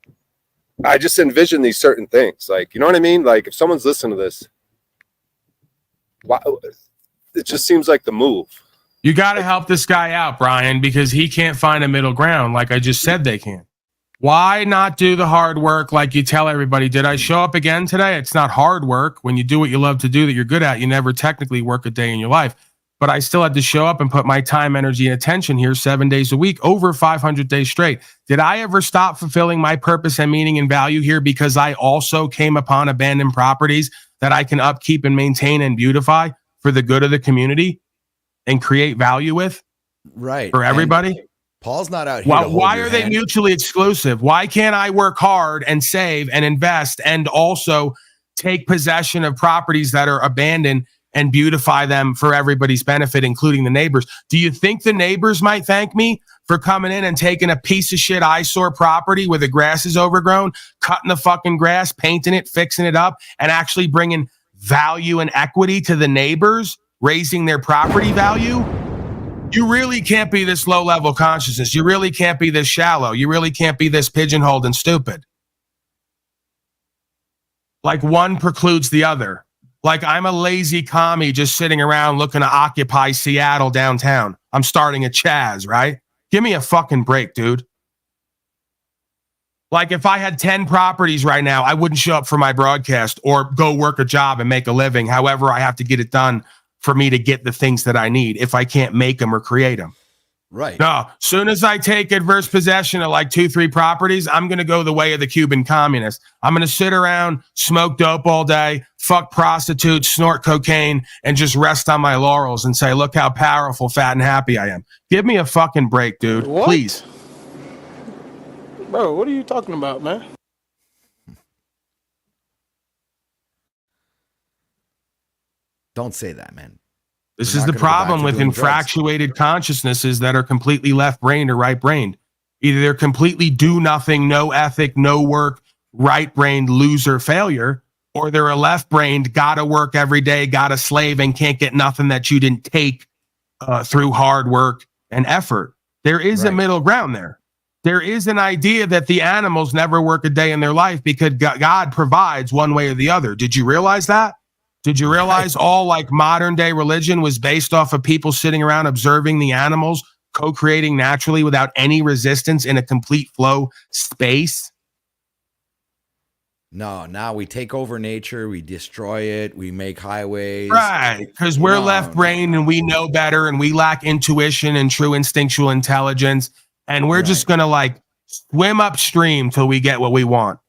I just envision these certain things. Like, you know what I mean? Like, if someone's listening to this, it just seems like the move. You got to help this guy out, Bryan, because he can't find a middle ground like I just said they can. Why not do the hard work like you tell everybody? Did I show up again today? It's not hard work. When you do what you love to do that you're good at, you never technically work a day in your life. But I still had to show up and put my time, energy, and attention here 7 days a week, over 500 days straight. Did I ever stop fulfilling my purpose and meaning and value here because I also came upon abandoned properties that I can upkeep and maintain and beautify for the good of the community and create value with? Right. For everybody? And Paul's not out here. Why are they mutually exclusive? Why can't I work hard and save and invest and also take possession of properties that are abandoned and beautify them for everybody's benefit, including the neighbors? Do you think the neighbors might thank me for coming in and taking a piece of shit eyesore property where the grass is overgrown, cutting the fucking grass, painting it, fixing it up, and actually bringing value and equity to the neighbors, raising their property value? You really can't be this low-level consciousness. You really can't be this shallow. You really can't be this pigeonholed and stupid. Like one precludes the other. Like I'm a lazy commie just sitting around looking to occupy Seattle downtown. I'm starting a Chaz, right? Give me a fucking break, dude. Like if I had 10 properties right now, I wouldn't show up for my broadcast or go work a job and make a living. However, I have to get it done for me to get the things that I need if I can't make them or create them. Right. No, soon as I take adverse possession of like 2-3 properties, I'm going to go the way of the Cuban communist. I'm going to sit around, smoke dope all day, fuck prostitutes, snort cocaine, and just rest on my laurels and say, look how powerful, fat, and happy I am. Give me a fucking break, dude. What? Please. Bro, what are you talking about, man? Don't say that, man. This We're is not the gonna go back problem to with doing drugs. infractuated consciousnesses that are completely left-brained or right-brained. Either they're completely do-nothing, no ethic, no work, right-brained loser failure, or they're a left-brained, gotta work every day, gotta slave, and can't get nothing that you didn't take through hard work and effort. There is a middle ground there. There is an idea that the animals never work a day in their life because God provides one way or the other. Did you realize that? Did you realize all like modern day religion was based off of people sitting around observing the animals co-creating naturally without any resistance in a complete flow space? No, now we take over nature, we destroy it, we make highways. Right, because we're left-brained and we know better and we lack intuition and true instinctual intelligence, and we're just going to like swim upstream till we get what we want.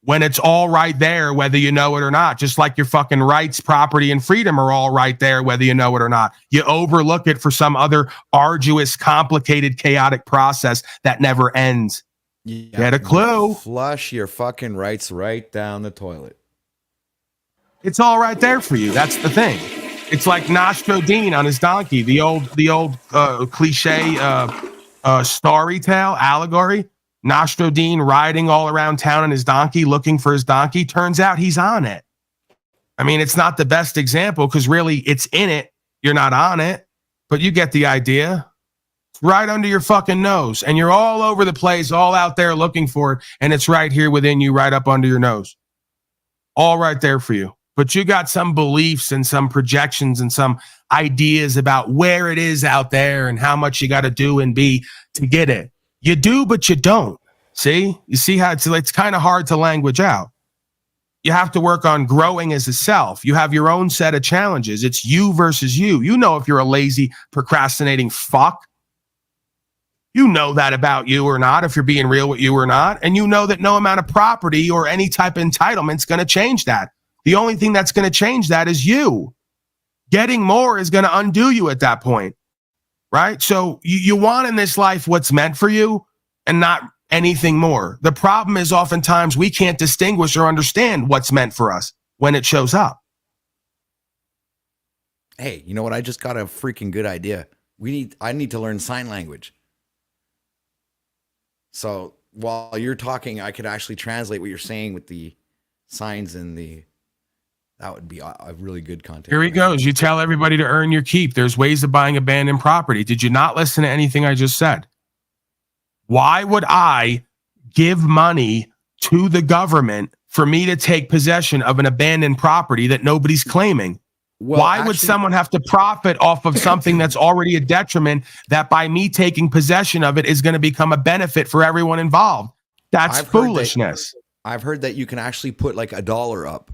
When it's all right there, whether you know it or not, just like your fucking rights, property, and freedom are all right there, whether you know it or not. You overlook it for some other arduous, complicated, chaotic process that never ends. Yeah, Get a clue. Flush your fucking rights right down the toilet. It's all right there for you. That's the thing. It's like Nostradine on his donkey, the old cliche story tale, allegory. Nostradine riding all around town on his donkey, looking for his donkey. Turns out he's on it. I mean, it's not the best example because really it's in it. You're not on it, but you get the idea. It's right under your fucking nose, and you're all over the place, all out there looking for it, and it's right here within you, right up under your nose. All right there for you. But you got some beliefs and some projections and some ideas about where it is out there and how much you got to do and be to get it. You do, but you don't. See? You see how it's kind of hard to language out. You have to work on growing as a self. You have your own set of challenges. It's you versus you. You know if you're a lazy, procrastinating fuck. You know that about you or not, if you're being real with you or not. And you know that no amount of property or any type of entitlement's going to change that. The only thing that's going to change that is you. Getting more is going to undo you at that point. Right? So you want in this life what's meant for you and not anything more. The problem is oftentimes we can't distinguish or understand what's meant for us when it shows up. Hey, you know what? I just got a freaking good idea. I need to learn sign language. So while you're talking, I could actually translate what you're saying with the signs and that would be a really good content. Here he goes. You tell everybody to earn your keep. There's ways of buying abandoned property. Did you not listen to anything I just said? Why would I give money to the government for me to take possession of an abandoned property that nobody's claiming? Why would someone have to profit off of something that's already a detriment that by me taking possession of it is going to become a benefit for everyone involved? That's foolishness. I've heard that you can actually put like $1 up.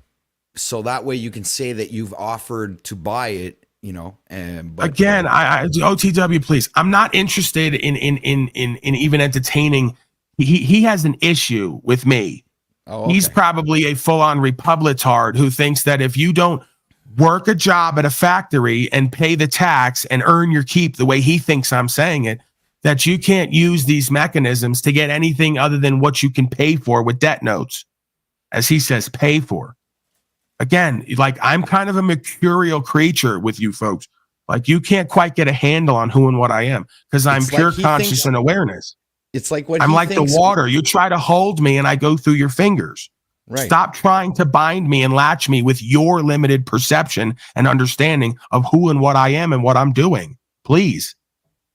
So that way you can say that you've offered to buy it, you know. But again, I OTW, please. I'm not interested in even entertaining. He has an issue with me. Oh, okay. He's probably a full-on Republicard who thinks that if you don't work a job at a factory and pay the tax and earn your keep the way he thinks I'm saying it, that you can't use these mechanisms to get anything other than what you can pay for with debt notes, as he says, pay for. Again, like I'm kind of a mercurial creature with you folks. Like you can't quite get a handle on who and what I am because I'm pure conscious and awareness. It's like what I'm like the water. You try to hold me and I go through your fingers. Right. Stop trying to bind me and latch me with your limited perception and understanding of who and what I am and what I'm doing. Please.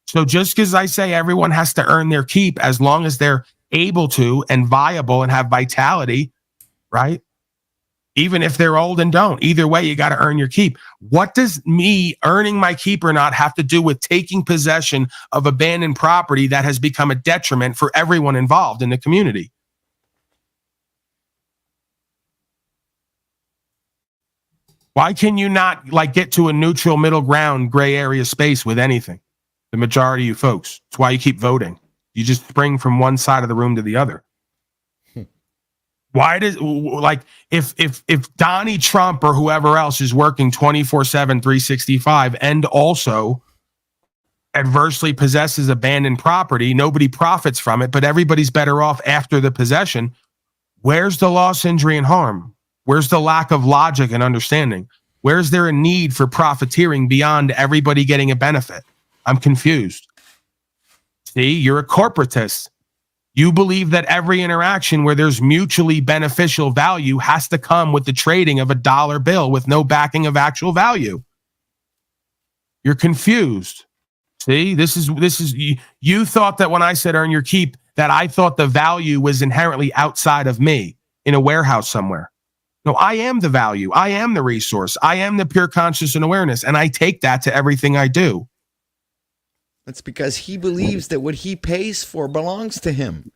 So just because I say everyone has to earn their keep as long as they're able to and viable and have vitality, right? Even if they're old and don't. Either way, you got to earn your keep. What does me earning my keep or not have to do with taking possession of abandoned property that has become a detriment for everyone involved in the community? Why can you not like get to a neutral middle ground gray area space with anything? The majority of you folks. That's why you keep voting. You just spring from one side of the room to the other. Why does like if Donnie Trump or whoever else is working 24/7, 365 and also adversely possesses abandoned property, nobody profits from it, but everybody's better off after the possession. Where's the loss, injury, and harm? Where's the lack of logic and understanding? Where's there a need for profiteering beyond everybody getting a benefit? I'm confused. See, you're a corporatist. You believe that every interaction where there's mutually beneficial value has to come with the trading of a dollar bill with no backing of actual value. You're confused. See, this is you thought that when I said earn your keep, that I thought the value was inherently outside of me in a warehouse somewhere. No, I am the value. I am the resource. I am the pure conscious and awareness, and I take that to everything I do. That's because he believes that what he pays for belongs to him,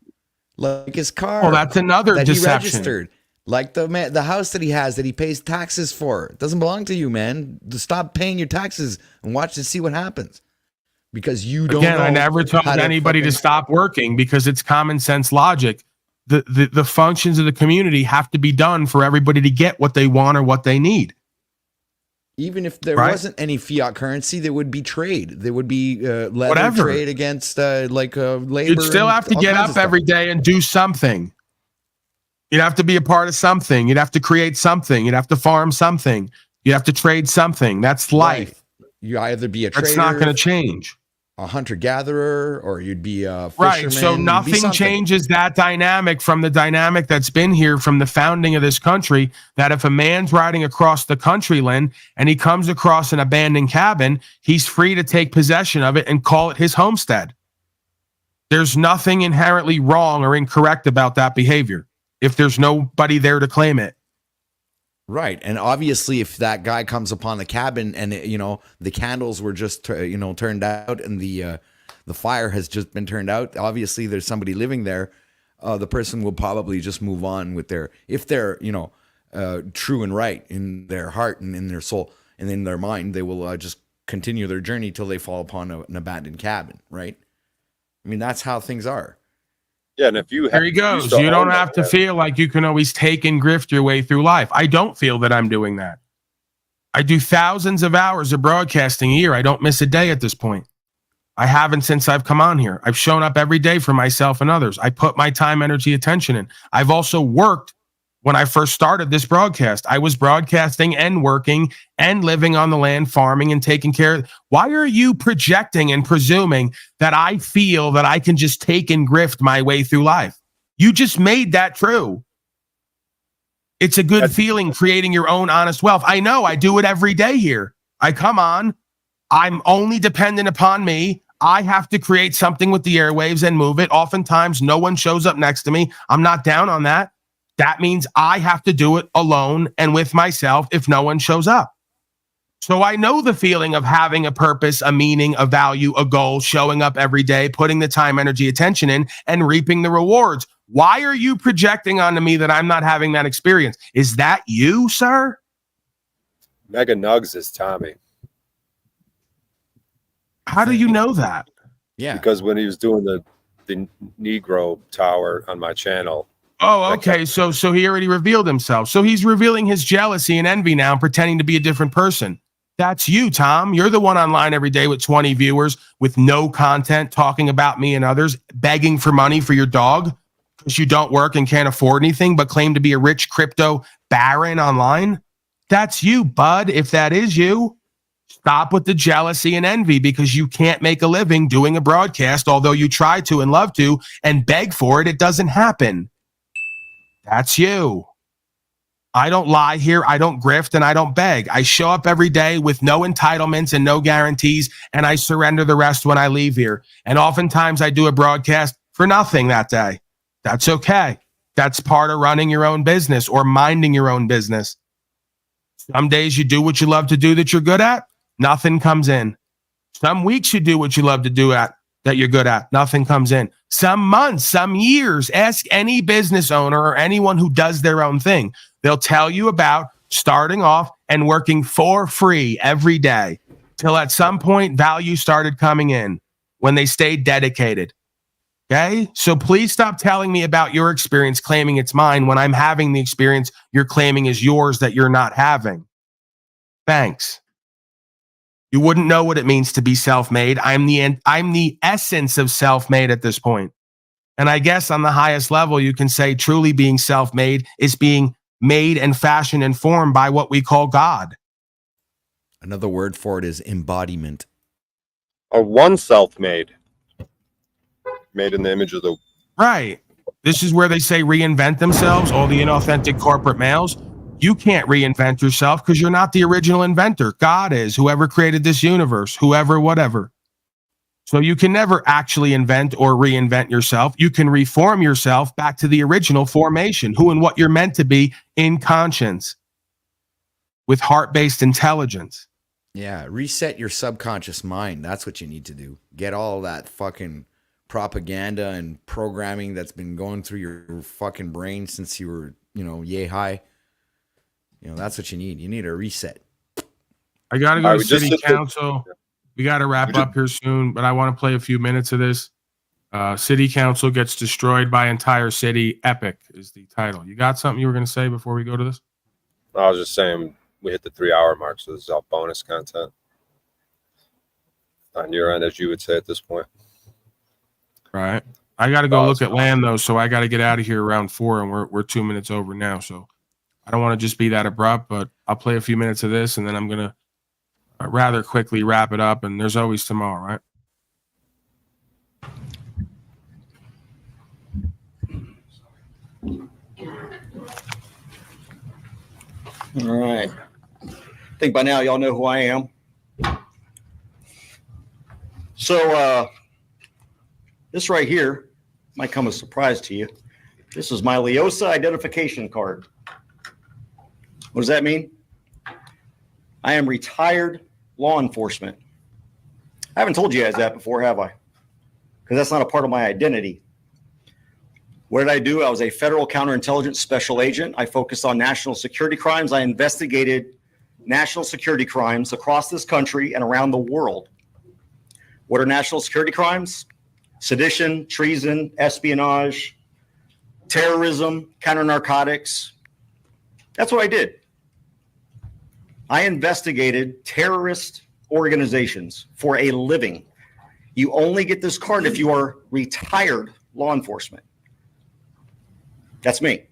like his car. Well, that's another that deception. He registered, like the house that he has that he pays taxes for. It doesn't belong to you, man. Stop paying your taxes and watch to see what happens. Because you don't. Again, know I never told anybody to stop working because it's common sense logic. The functions of the community have to be done for everybody to get what they want or what they need. Even if there wasn't any fiat currency, there would be trade. There would be Whatever. trade against labor. You'd still have to get up every day and do something. You'd have to be a part of something. You'd have to create something. You'd have to farm something. You'd have to trade something. That's life. You either be a trader. That's not going to change. A hunter-gatherer, or you'd be a fisherman. Right, so nothing changes that dynamic from the dynamic that's been here from the founding of this country, that if a man's riding across the country, Lynn, and he comes across an abandoned cabin, he's free to take possession of it and call it his homestead. There's nothing inherently wrong or incorrect about that behavior if there's nobody there to claim it. Right. And obviously, if that guy comes upon the cabin and, the candles were just, turned out and the fire has just been turned out, obviously there's somebody living there. The person will probably just move on with if they're, true and right in their heart and in their soul and in their mind, they will just continue their journey till they fall upon an abandoned cabin. Right. I mean, that's how things are. Yeah, and if you there he goes. You don't have to feel like you can always take and grift your way through life. I don't feel that I'm doing that. I do thousands of hours of broadcasting a year. I don't miss a day at this point. I haven't since I've come on here. I've shown up every day for myself and others. I put my time, energy, attention in. I've also worked when I first started this broadcast. I was broadcasting and working and living on the land, farming and taking care of. Why are you projecting and presuming that I feel that I can just take and grift my way through life? You just made that true. It's a good feeling creating your own honest wealth. I know I do it every day here. I come on. I'm only dependent upon me. I have to create something with the airwaves and move it. Oftentimes, no one shows up next to me. I'm not down on that. That means I have to do it alone and with myself if no one shows up. So I know the feeling of having a purpose, a meaning, a value, a goal, showing up every day, putting the time, energy, attention in, and reaping the rewards. Why are you projecting onto me that I'm not having that experience? Is that you, sir? Mega Nugs is Tommy. How do you know that? Yeah. Because when he was doing the Negro Tower on my channel. Oh, okay. So he already revealed himself. So he's revealing his jealousy and envy now, pretending to be a different person. That's you, Tom. You're the one online every day with 20 viewers with no content, talking about me and others, begging for money for your dog because you don't work and can't afford anything, but claim to be a rich crypto baron online. That's you, bud. If that is you, stop with the jealousy and envy because you can't make a living doing a broadcast, although you try to and love to and beg for it. It doesn't happen. That's you. I don't lie here. I don't grift and I don't beg. I show up every day with no entitlements and no guarantees, and I surrender the rest when I leave here. And oftentimes I do a broadcast for nothing that day. That's okay. That's part of running your own business or minding your own business. Some days you do what you love to do that you're good at. Nothing comes in. Some weeks you do what you love to do that you're good at. Nothing comes in. Some months, some years. Ask any business owner or anyone who does their own thing. They'll tell you about starting off and working for free every day till at some point value started coming in when they stayed dedicated. Okay? So please stop telling me about your experience claiming it's mine when I'm having the experience you're claiming is yours that you're not having. Thanks. You wouldn't know what it means to be self-made. I'm the essence of self-made at this point. And I guess on the highest level, you can say truly being self-made is being made and fashioned and formed by what we call God. Another word for it is embodiment. Or one self-made. Made in the image of the... Right. This is where they say reinvent themselves, all the inauthentic corporate males. You can't reinvent yourself because you're not the original inventor. God is, whoever created this universe, whoever, whatever. So you can never actually invent or reinvent yourself. You can reform yourself back to the original formation, who and what you're meant to be in conscience with heart-based intelligence. Yeah, reset your subconscious mind. That's what you need to do. Get all that fucking propaganda and programming that's been going through your fucking brain since you were, yay high. That's what you need. You need a reset. I got to go to city council. We got to wrap up here soon, but I want to play a few minutes of this. City council gets destroyed by entire city. Epic is the title. You got something you were going to say before we go to this? I was just saying we hit the 3-hour mark, so this is all bonus content on your end, as you would say at this point. Right. I got to go look at land, though, so I got to get out of here around 4, and we're 2 minutes over now, so I don't want to just be that abrupt, but I'll play a few minutes of this, and then I'm going to rather quickly wrap it up, and there's always tomorrow, right? All right. I think by now y'all know who I am. So this right here might come as a surprise to you. This is my Leosa identification card. What does that mean? I am retired law enforcement. I haven't told you guys that before, have I? Because that's not a part of my identity. What did I do? I was a federal counterintelligence special agent. I focused on national security crimes. I investigated national security crimes across this country and around the world. What are national security crimes? Sedition, treason, espionage, terrorism, counter-narcotics. That's what I did. I investigated terrorist organizations for a living. You only get this card if you are retired law enforcement. That's me.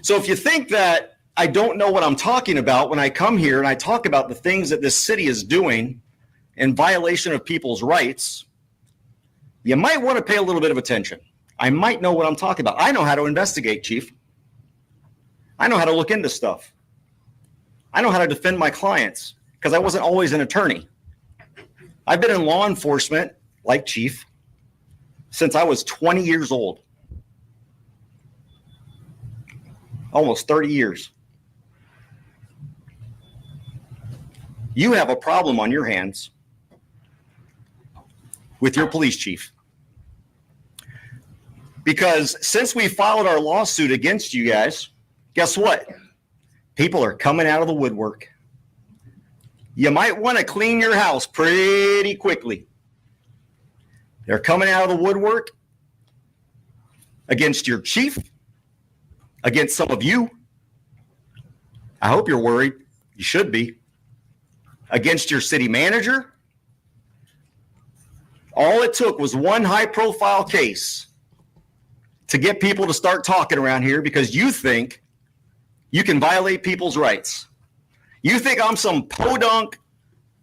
So if you think that I don't know what I'm talking about when I come here and I talk about the things that this city is doing in violation of people's rights, you might want to pay a little bit of attention. I might know what I'm talking about. I know how to investigate, Chief. I know how to look into stuff. I know how to defend my clients because I wasn't always an attorney. I've been in law enforcement, like Chief, since I was 20 years old. Almost 30 years. You have a problem on your hands with your police chief. Because since we filed our lawsuit against you guys, guess what? People are coming out of the woodwork. You might want to clean your house pretty quickly. They're coming out of the woodwork against your chief, against some of you. I hope you're worried. You should be. Against your city manager. All it took was one high-profile case to get people to start talking around here because you think you can violate people's rights. You think I'm some podunk,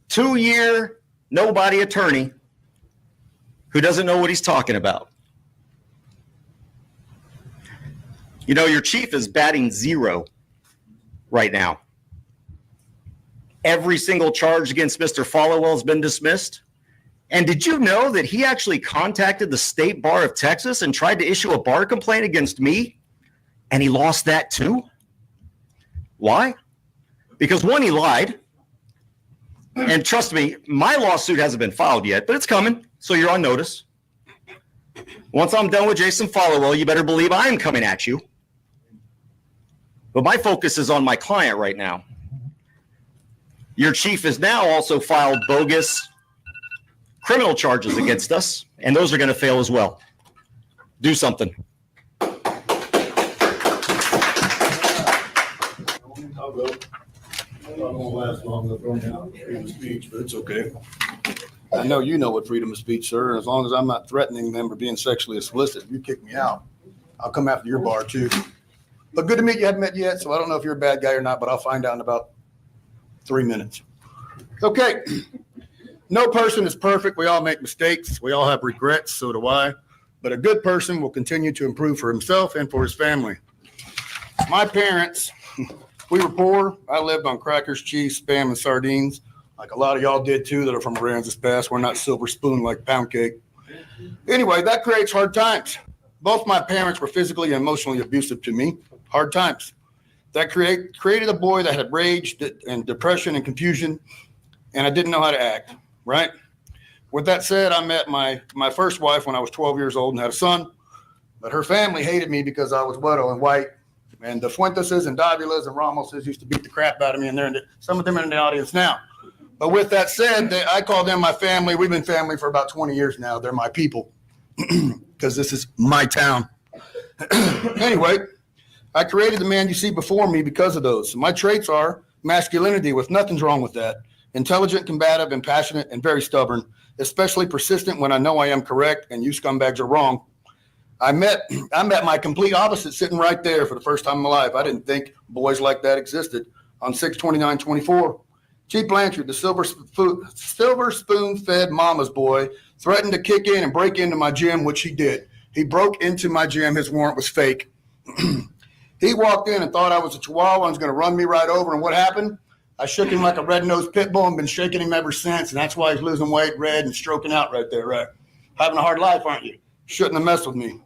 2-year, nobody attorney who doesn't know what he's talking about. You know, your chief is batting 0 right now. Every single charge against Mr. Followell has been dismissed. And did you know that he actually contacted the State Bar of Texas and tried to issue a bar complaint against me? And he lost that too? Why? Because one, he lied. And trust me, my lawsuit hasn't been filed yet, but it's coming. So you're on notice. Once I'm done with Jason Followell, you better believe I'm coming at you. But my focus is on my client right now. Your chief has now also filed bogus criminal charges against us, and those are going to fail as well. Do something. I'll go. I won't last long. They'll throw me out freedom of speech, but it's okay. I know you know what freedom of speech, sir. And as long as I'm not threatening them or being sexually explicit, if you kick me out, I'll come after your bar too. But good to meet you. I haven't met you yet, so I don't know if you're a bad guy or not, but I'll find out in about 3 minutes. Okay. No person is perfect. We all make mistakes. We all have regrets. So do I. But a good person will continue to improve for himself and for his family. My parents, we were poor. I lived on crackers, cheese, Spam, and sardines, like a lot of y'all did too that are from Aransas Pass. We're not silver spoon like pound cake. Anyway, that creates hard times. Both my parents were physically and emotionally abusive to me. Hard times. That created a boy that had rage and depression and confusion, and I didn't know how to act, right? With that said, I met my first wife when I was 12 years old and had a son, but her family hated me because I was widow and white. And the Fuenteses and Davilas and Ramoses used to beat the crap out of me, and some of them are in the audience now. But with that said, I call them my family. We've been family for about 20 years now. They're my people because this is my town. Anyway, I created the man you see before me because of those. My traits are masculinity, with nothing's wrong with that. Intelligent, combative, and passionate, and very stubborn, especially persistent when I know I am correct and you scumbags are wrong. I met my complete opposite sitting right there for the first time in my life. I didn't think boys like that existed. On 6/29/24, Chief Blanchard, the silver spoon-fed mama's boy, threatened to kick in and break into my gym, which he did. He broke into my gym. His warrant was fake. He walked in and thought I was a Chihuahua and was going to run me right over. And what happened? I shook him like a red-nosed pit bull and been shaking him ever since. And that's why he's losing weight, red, and stroking out right there, right? Having a hard life, aren't you? Shouldn't have messed with me.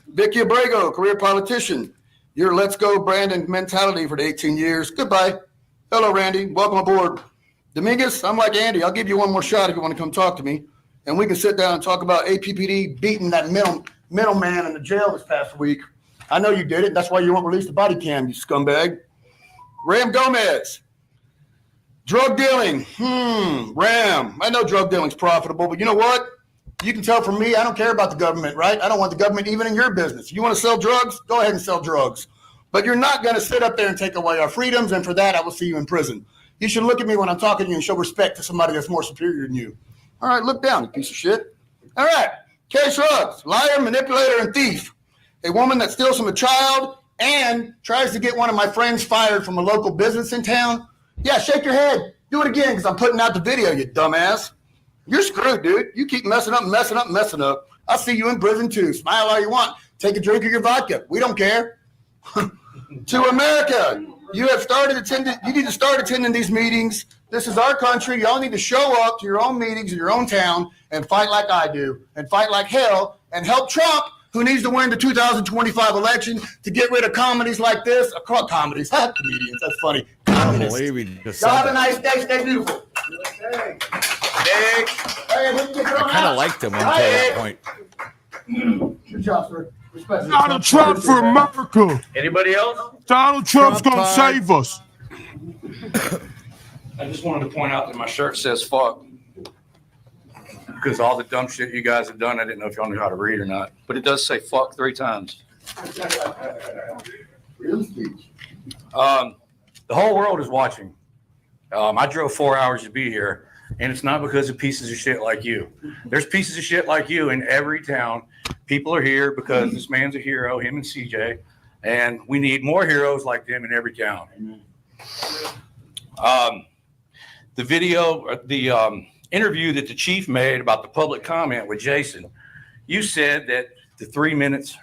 Vicky Abrego, career politician. Your let's go Brandon mentality for the 18 years. Goodbye. Hello, Randy. Welcome aboard. Dominguez, I'm like Andy. I'll give you one more shot if you want to come talk to me. And we can sit down and talk about APPD beating that middleman in the jail this past week. I know you did it. That's why you won't release the body cam, you scumbag. Ram Gomez. Drug dealing. Ram. I know drug dealing's profitable, but you know what? You can tell from me, I don't care about the government, right? I don't want the government even in your business. You want to sell drugs? Go ahead and sell drugs. But you're not going to sit up there and take away our freedoms, and for that, I will see you in prison. You should look at me when I'm talking to you and show respect to somebody that's more superior than you. All right, look down, you piece of shit. All right, K. Shrugs, liar, manipulator, and thief. A woman that steals from a child and tries to get one of my friends fired from a local business in town. Yeah, shake your head. Do it again because I'm putting out the video, you dumbass. You're screwed, dude. You keep messing up. I'll see you in prison too. Smile all you want. Take a drink of your vodka. We don't care. To America, you need to start attending these meetings. This is our country. Y'all need to show up to your own meetings in your own town and fight like I do and fight like hell and help Trump, who needs to win the 2025 election to get rid of comedies like this. Comedians, comedians. That's funny. I don't believe he just said Y'all have a that. nice day. Stay beautiful. I kind of liked him until that point. Good job, sir. Respect. Donald Trump for America. Anybody else? Donald Trump's going to save us. I just wanted to point out that my shirt says fuck. Because all the dumb shit you guys have done, I didn't know if y'all knew how to read or not. But it does say fuck 3 times. The whole world is watching. I drove 4 hours to be here, and it's not because of pieces of shit like you. There's pieces of shit like you in every town. People are here because this man's a hero, him and CJ, and we need more heroes like them in every town. The video, the interview that the chief made about the public comment with Jason, you said that the 3 minutes,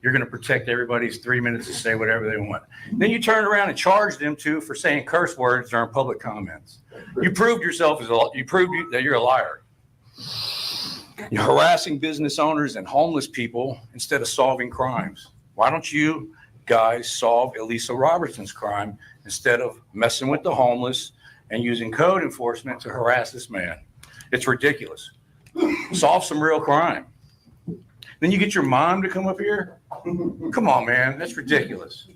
you're going to protect everybody's 3 minutes to say whatever they want. Then you turned around and charged them for saying curse words during public comments. You proved yourself that you're a liar. You're harassing business owners and homeless people instead of solving crimes. Why don't you guys solve Elisa Robertson's crime instead of messing with the homeless and using code enforcement to harass this man? It's ridiculous. Solve some real crime. Then you get your mom to come up here? Come on, man. That's ridiculous.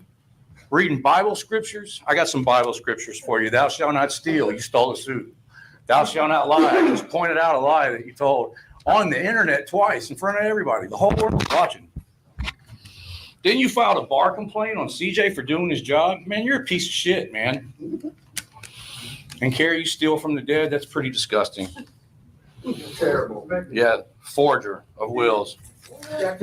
reading Bible scriptures. I got some Bible scriptures for you. Thou shalt not steal. You stole a suit. Thou shalt not lie. I just pointed out a lie that you told on the internet twice in front of everybody. The whole world was watching. Didn't you file a bar complaint on CJ for doing his job? Man, you're a piece of shit, man. And Carrie, you steal from the dead? That's pretty disgusting. Terrible. Yeah, forger of wills. Yeah,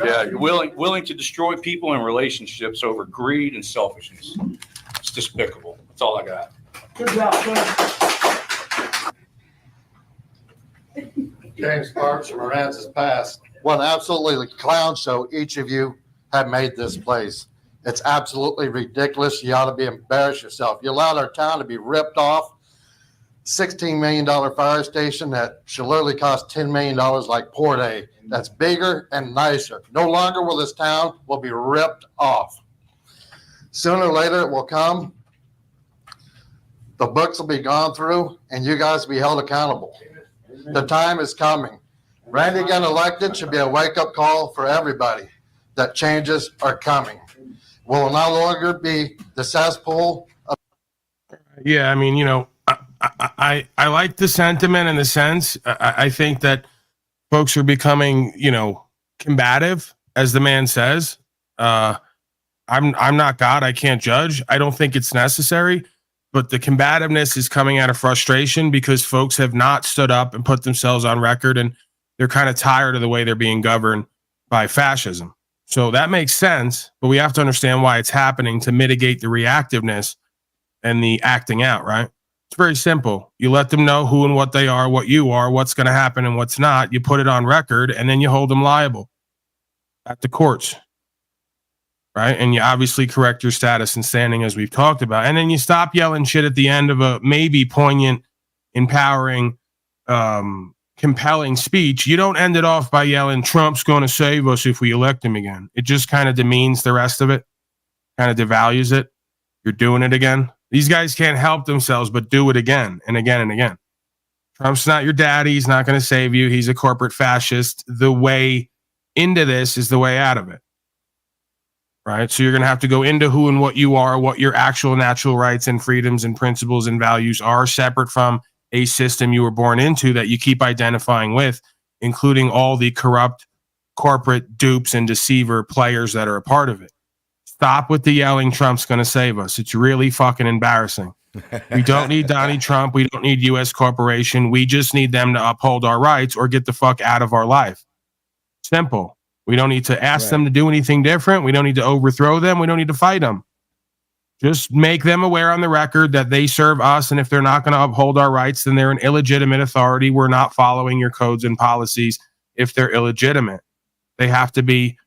Yeah, willing to destroy people and relationships over greed and selfishness. It's despicable. That's all I got. Good job, James Parks from Aransas Pass. What an absolutely clown show each of you have made this place. It's absolutely ridiculous. You ought to be embarrassed yourself. You allowed our town to be ripped off. $16 million fire station that should literally cost $10 million like Port A. That's bigger and nicer. No longer will this town will be ripped off. Sooner or later it will come. The books will be gone through and you guys will be held accountable. The time is coming. Randy getting elected should be a wake-up call for everybody that changes are coming. Will no longer be the cesspool of. Yeah, I mean, you know, I like the sentiment in the sense. I think that folks are becoming, you know, combative, as the man says. I'm not God. I can't judge. I don't think it's necessary. But the combativeness is coming out of frustration because folks have not stood up and put themselves on record, and they're kind of tired of the way they're being governed by fascism. So that makes sense, but we have to understand why it's happening to mitigate the reactiveness and the acting out, right? It's very simple. You let them know who and what they are, what you are, what's going to happen and what's not. You put it on record, and then you hold them liable at the courts, right? And you obviously correct your status and standing, as we've talked about. And then you stop yelling shit at the end of a maybe poignant, empowering, compelling speech. You don't end it off by yelling, Trump's going to save us if we elect him again. It just kind of demeans the rest of it, kind of devalues it. You're doing it again. These guys can't help themselves but do it again and again and again. Trump's not your daddy. He's not going to save you. He's a corporate fascist. The way into this is the way out of it. Right? So you're going to have to go into who and what you are, what your actual natural rights and freedoms and principles and values are, separate from a system you were born into that you keep identifying with, including all the corrupt corporate dupes and deceiver players that are a part of it. Stop with the yelling, Trump's going to save us. It's really fucking embarrassing. We don't need Donnie Trump. We don't need U.S. corporation. We just need them to uphold our rights or get the fuck out of our life. Simple. We don't need to ask them to do anything different. We don't need to overthrow them. We don't need to fight them. Just make them aware on the record that they serve us, and if they're not going to uphold our rights, then they're an illegitimate authority. We're not following your codes and policies if they're illegitimate. They have to be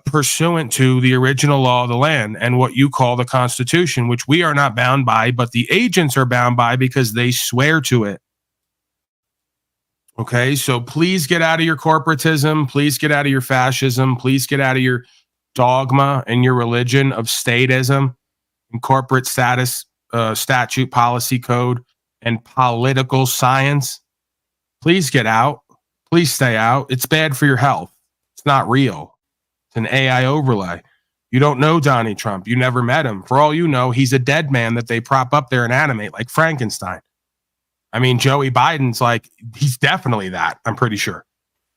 pursuant to the original law of the land and what you call the Constitution, which we are not bound by, but the agents are bound by because they swear to it. Okay, so please get out of your corporatism. Please get out of your fascism. Please get out of your dogma and your religion of statism and corporate status, statute, policy code, and political science. Please get out. Please stay out. It's bad for your health. It's not real. It's an AI overlay. You don't know Donnie Trump. You never met him. For all you know, he's a dead man that they prop up there and animate like Frankenstein. I mean, Joey Biden's like, he's definitely that. I'm pretty sure.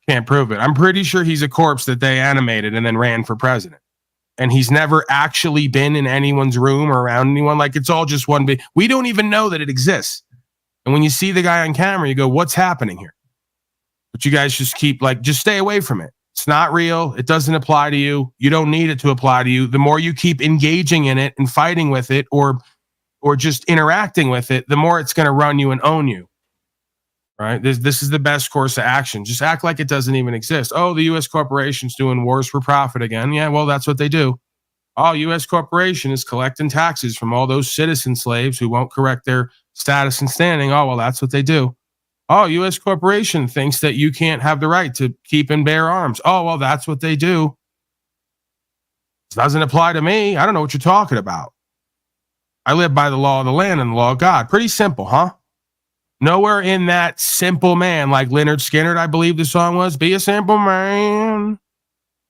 Can't prove it. I'm pretty sure he's a corpse that they animated and then ran for president. And he's never actually been in anyone's room or around anyone. Like, it's all just one big. We don't even know that it exists. And when you see the guy on camera, you go, what's happening here? But you guys just keep like, just stay away from it. It's not real. It doesn't apply to you. You don't need it to apply to you. The more you keep engaging in it and fighting with it or just interacting with it, the more it's going to run you and own you. Right? This is the best course of action. Just act like it doesn't even exist. Oh, the U.S. corporation's doing wars for profit again. Yeah, well, that's what they do. Oh, U.S. corporation is collecting taxes from all those citizen slaves who won't correct their status and standing. Oh, well, that's what they do. Oh, U.S. corporation thinks that you can't have the right to keep and bear arms. Oh, well, that's what they do. It doesn't apply to me. I don't know what you're talking about. I live by the law of the land and the law of God. Pretty simple, huh? Nowhere in that simple man, like Leonard Skinner, I believe the song was, be a simple man.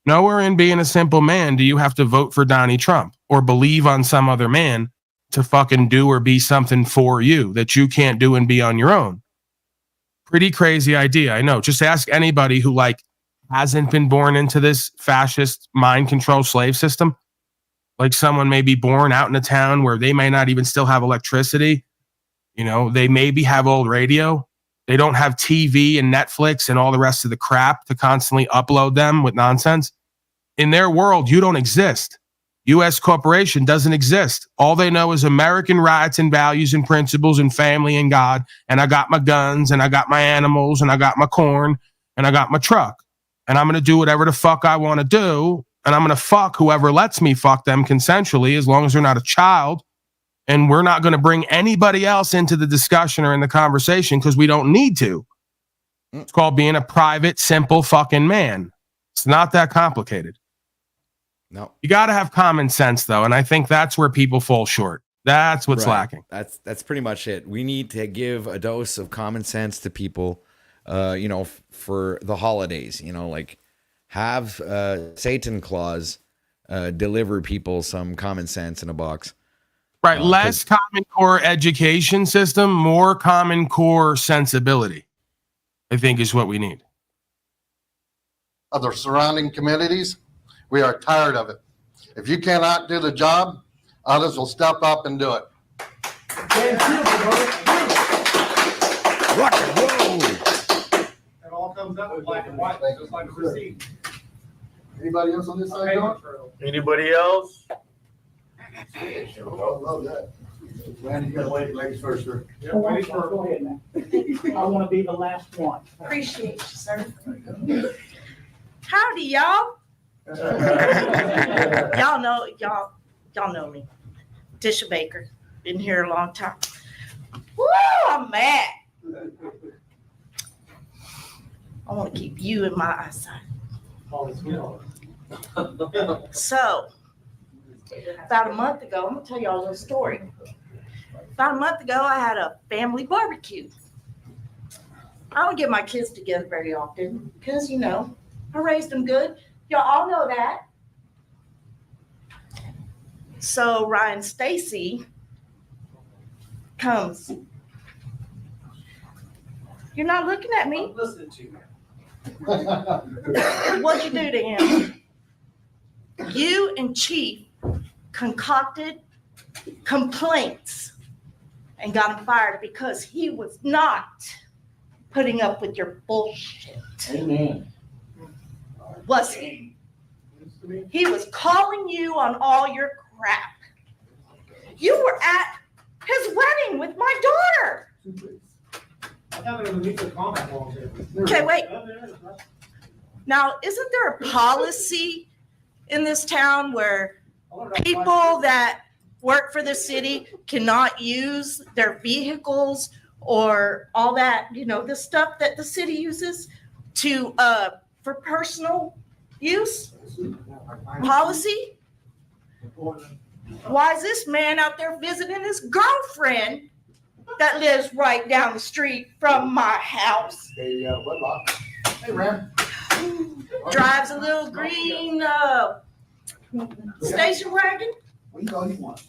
Nowhere in being a simple man do you have to vote for Donnie Trump or believe on some other man to fucking do or be something for you that you can't do and be on your own. Pretty crazy idea, I know. Just ask anybody who like hasn't been born into this fascist mind control slave system. Like someone may be born out in a town where they may not even still have electricity. You know, they maybe have old radio. They don't have TV and Netflix and all the rest of the crap to constantly upload them with nonsense. In their world, you don't exist. U.S. corporation doesn't exist. All they know is American rights and values and principles and family and God. And I got my guns and I got my animals and I got my corn and I got my truck. And I'm going to do whatever the fuck I want to do. And I'm going to fuck whoever lets me fuck them consensually as long as they're not a child. And we're not going to bring anybody else into the discussion or in the conversation because we don't need to. It's called being a private, simple fucking man. It's not that complicated. No. You got to have common sense, though. And I think that's where people fall short. That's what's lacking. That's pretty much it. We need to give a dose of common sense to people, you know, for the holidays, you know, like have Satan Claus deliver people some common sense in a box. Right. Less Common Core education system, more Common Core sensibility, I think is what we need. Other surrounding communities, we are tired of it. If you cannot do the job, others will step up and do it. Rock and roll. It all comes up with black and white, just like a receipt. Anybody else on this side? Anybody else? I love that. Randy, you gotta wait, ladies first, sir. Yeah, ladies first. Go ahead, man. I want to be the last one. Appreciate you, sir. Howdy, y'all. y'all know me. Tisha Baker. Been here a long time. Woo, I'm mad. I want to keep you in my eyesight. So, about a month ago, I'm going to tell y'all a little story. About a month ago, I had a family barbecue. I don't get my kids together very often because, you know, I raised them good. Y'all all know that. So Ryan Stacy comes. You're not looking at me. I'm listening to you. What'd you do to him? You and Cheif concocted complaints and got him fired because he was not putting up with your bullshit. Amen. Was he? He was calling you on all your crap. You were at his wedding with my daughter. Okay, wait. Now, isn't there a policy in this town where people that work for the city cannot use their vehicles or all that, you know, the stuff that the city uses to for personal use? Policy? Why is this man out there visiting his girlfriend that lives right down the street from my house? Hey, Ram. Drives a little green station wagon. What do you call you want?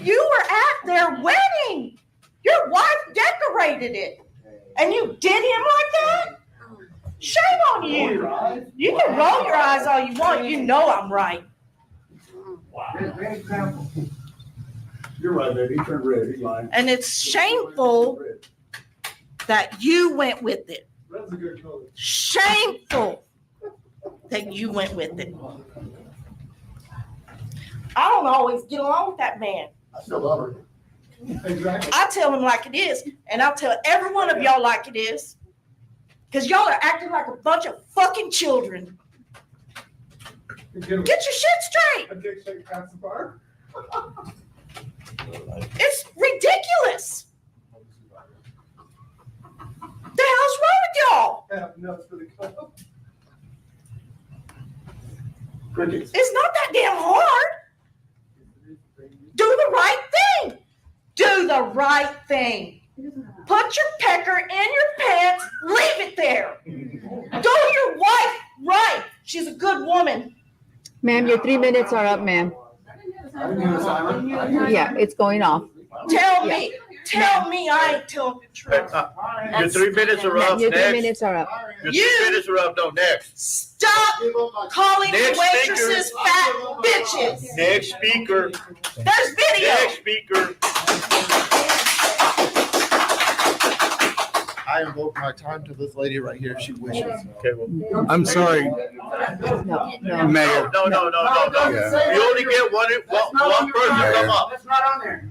You were at their wedding. Your wife decorated it. And you did him like that? Shame on you. You can roll your eyes all you want. You know I'm right. Wow. You're right, baby. He turned red. He's lying. And it's shameful that you went with it. Red's a good color. Shameful that you went with it. I don't always get along with that man. I still love her. Exactly. I tell him like it is, and I'll tell every one of y'all like it is. Because y'all are acting like a bunch of fucking children. Get your shit straight. It's ridiculous. The hell's wrong with y'all? It's not that damn hard. Do the right thing. Do the right thing. Put your pecker in your pants. Leave it there. Do your wife Right. She's a good woman. Ma'am, your 3 minutes are up, ma'am. Yeah, it's going off. Tell me I ain't telling the truth. Your 3 minutes are up. Your 3 Next. minutes are up. Your 3 minutes are up. No, next. Stop calling Next waitresses fat bitches. Next speaker. There's video. Next speaker. I invoke my time to this lady right here if she wishes. Okay, well. I'm sorry, No. Mayor. No. Yeah. You only get one person to come up. It's not on there.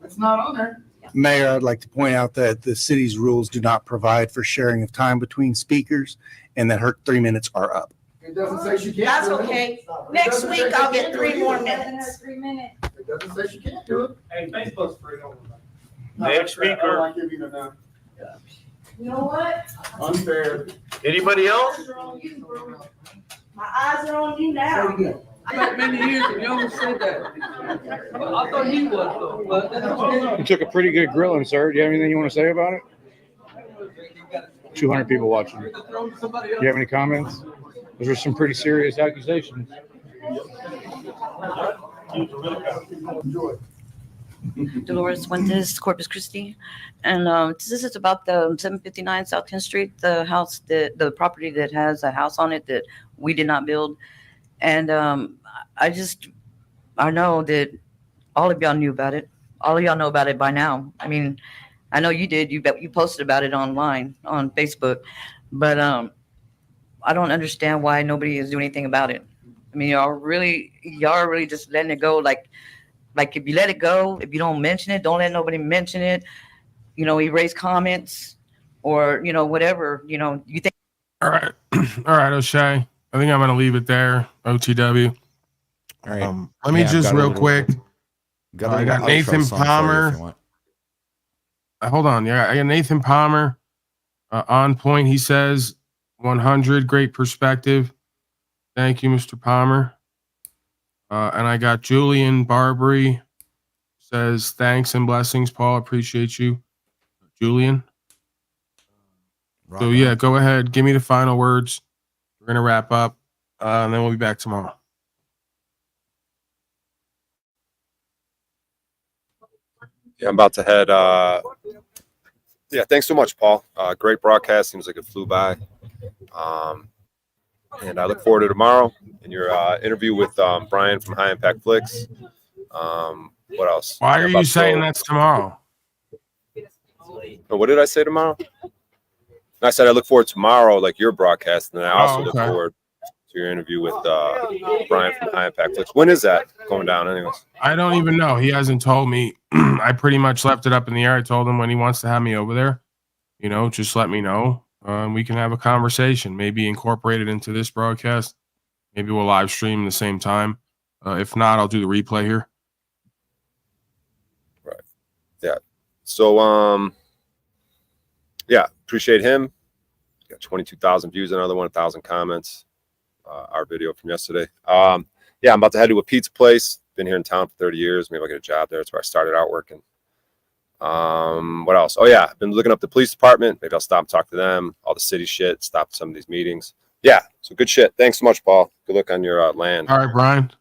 It's not on there. Mayor, I'd like to point out that the city's rules do not provide for sharing of time between speakers and that her 3 minutes are up. It doesn't say she can't. That's do it. okay. Next week I'll get 3 more minutes. It doesn't say she can't do it. Hey, Facebook's free. Next speaker. You know what? Unfair. Anybody else? My eyes are on you now. Many years and you almost said that. I thought he was though. You took a pretty good grilling, sir. Do you have anything you want to say about it? 200 people watching. Do you have any comments? Those are some pretty serious accusations. Dolores Fuentes, Corpus Christi, and this is about the 759 South 10th Street, the house, the property that has a house on it that we did not build, and I know that all of y'all knew about it. All of y'all know about it by now. I mean, I know you did. You posted about it online on Facebook, but I don't understand why nobody is doing anything about it. I mean, y'all are really just letting it go. Like if you let it go, if you don't mention it, don't let nobody mention it. Erase comments or whatever. You think. All right, O'Shea. I think I'm gonna leave it there. OTW. All right. Let me just real quick. I got Nathan Palmer. Hold on. Yeah, I got Nathan Palmer on point. He says 100. Great perspective. Thank you, Mr. Palmer. And I got Julian Barbary says thanks and blessings, Paul. Appreciate you, Julian. So yeah, go ahead. Give me the final words. We're gonna wrap up, and then we'll be back tomorrow. Yeah, I'm about to head. Yeah, thanks so much, Paul. Great broadcast. Seems like it flew by. And I look forward to tomorrow and your interview with Bryan from High Impact Flicks. What else? Why are you saying that's tomorrow? Oh, what did I say tomorrow? I said I look forward to tomorrow, like your broadcast, and then I also look forward to your interview with Bryan from High Impact Flicks. When is that going down, anyways? I don't even know. He hasn't told me. I pretty much left it up in the air. I told him when he wants to have me over there, just let me know. We can have a conversation, maybe incorporate it into this broadcast. Maybe we'll live stream at the same time. If not, I'll do the replay here. Right. Yeah. So, yeah, appreciate him. Got 22,000 views, another 1,000 comments. Our video from yesterday. Yeah, I'm about to head to a pizza place. Been here in town for 30 years. Maybe I'll get a job there. That's where I started out working. What else? Oh yeah, I've been looking up the police department. Maybe I'll stop and talk to them. All the city shit. Stop some of these meetings. Yeah, so good shit. Thanks so much, Paul. Good luck on your land. All right, Bryan.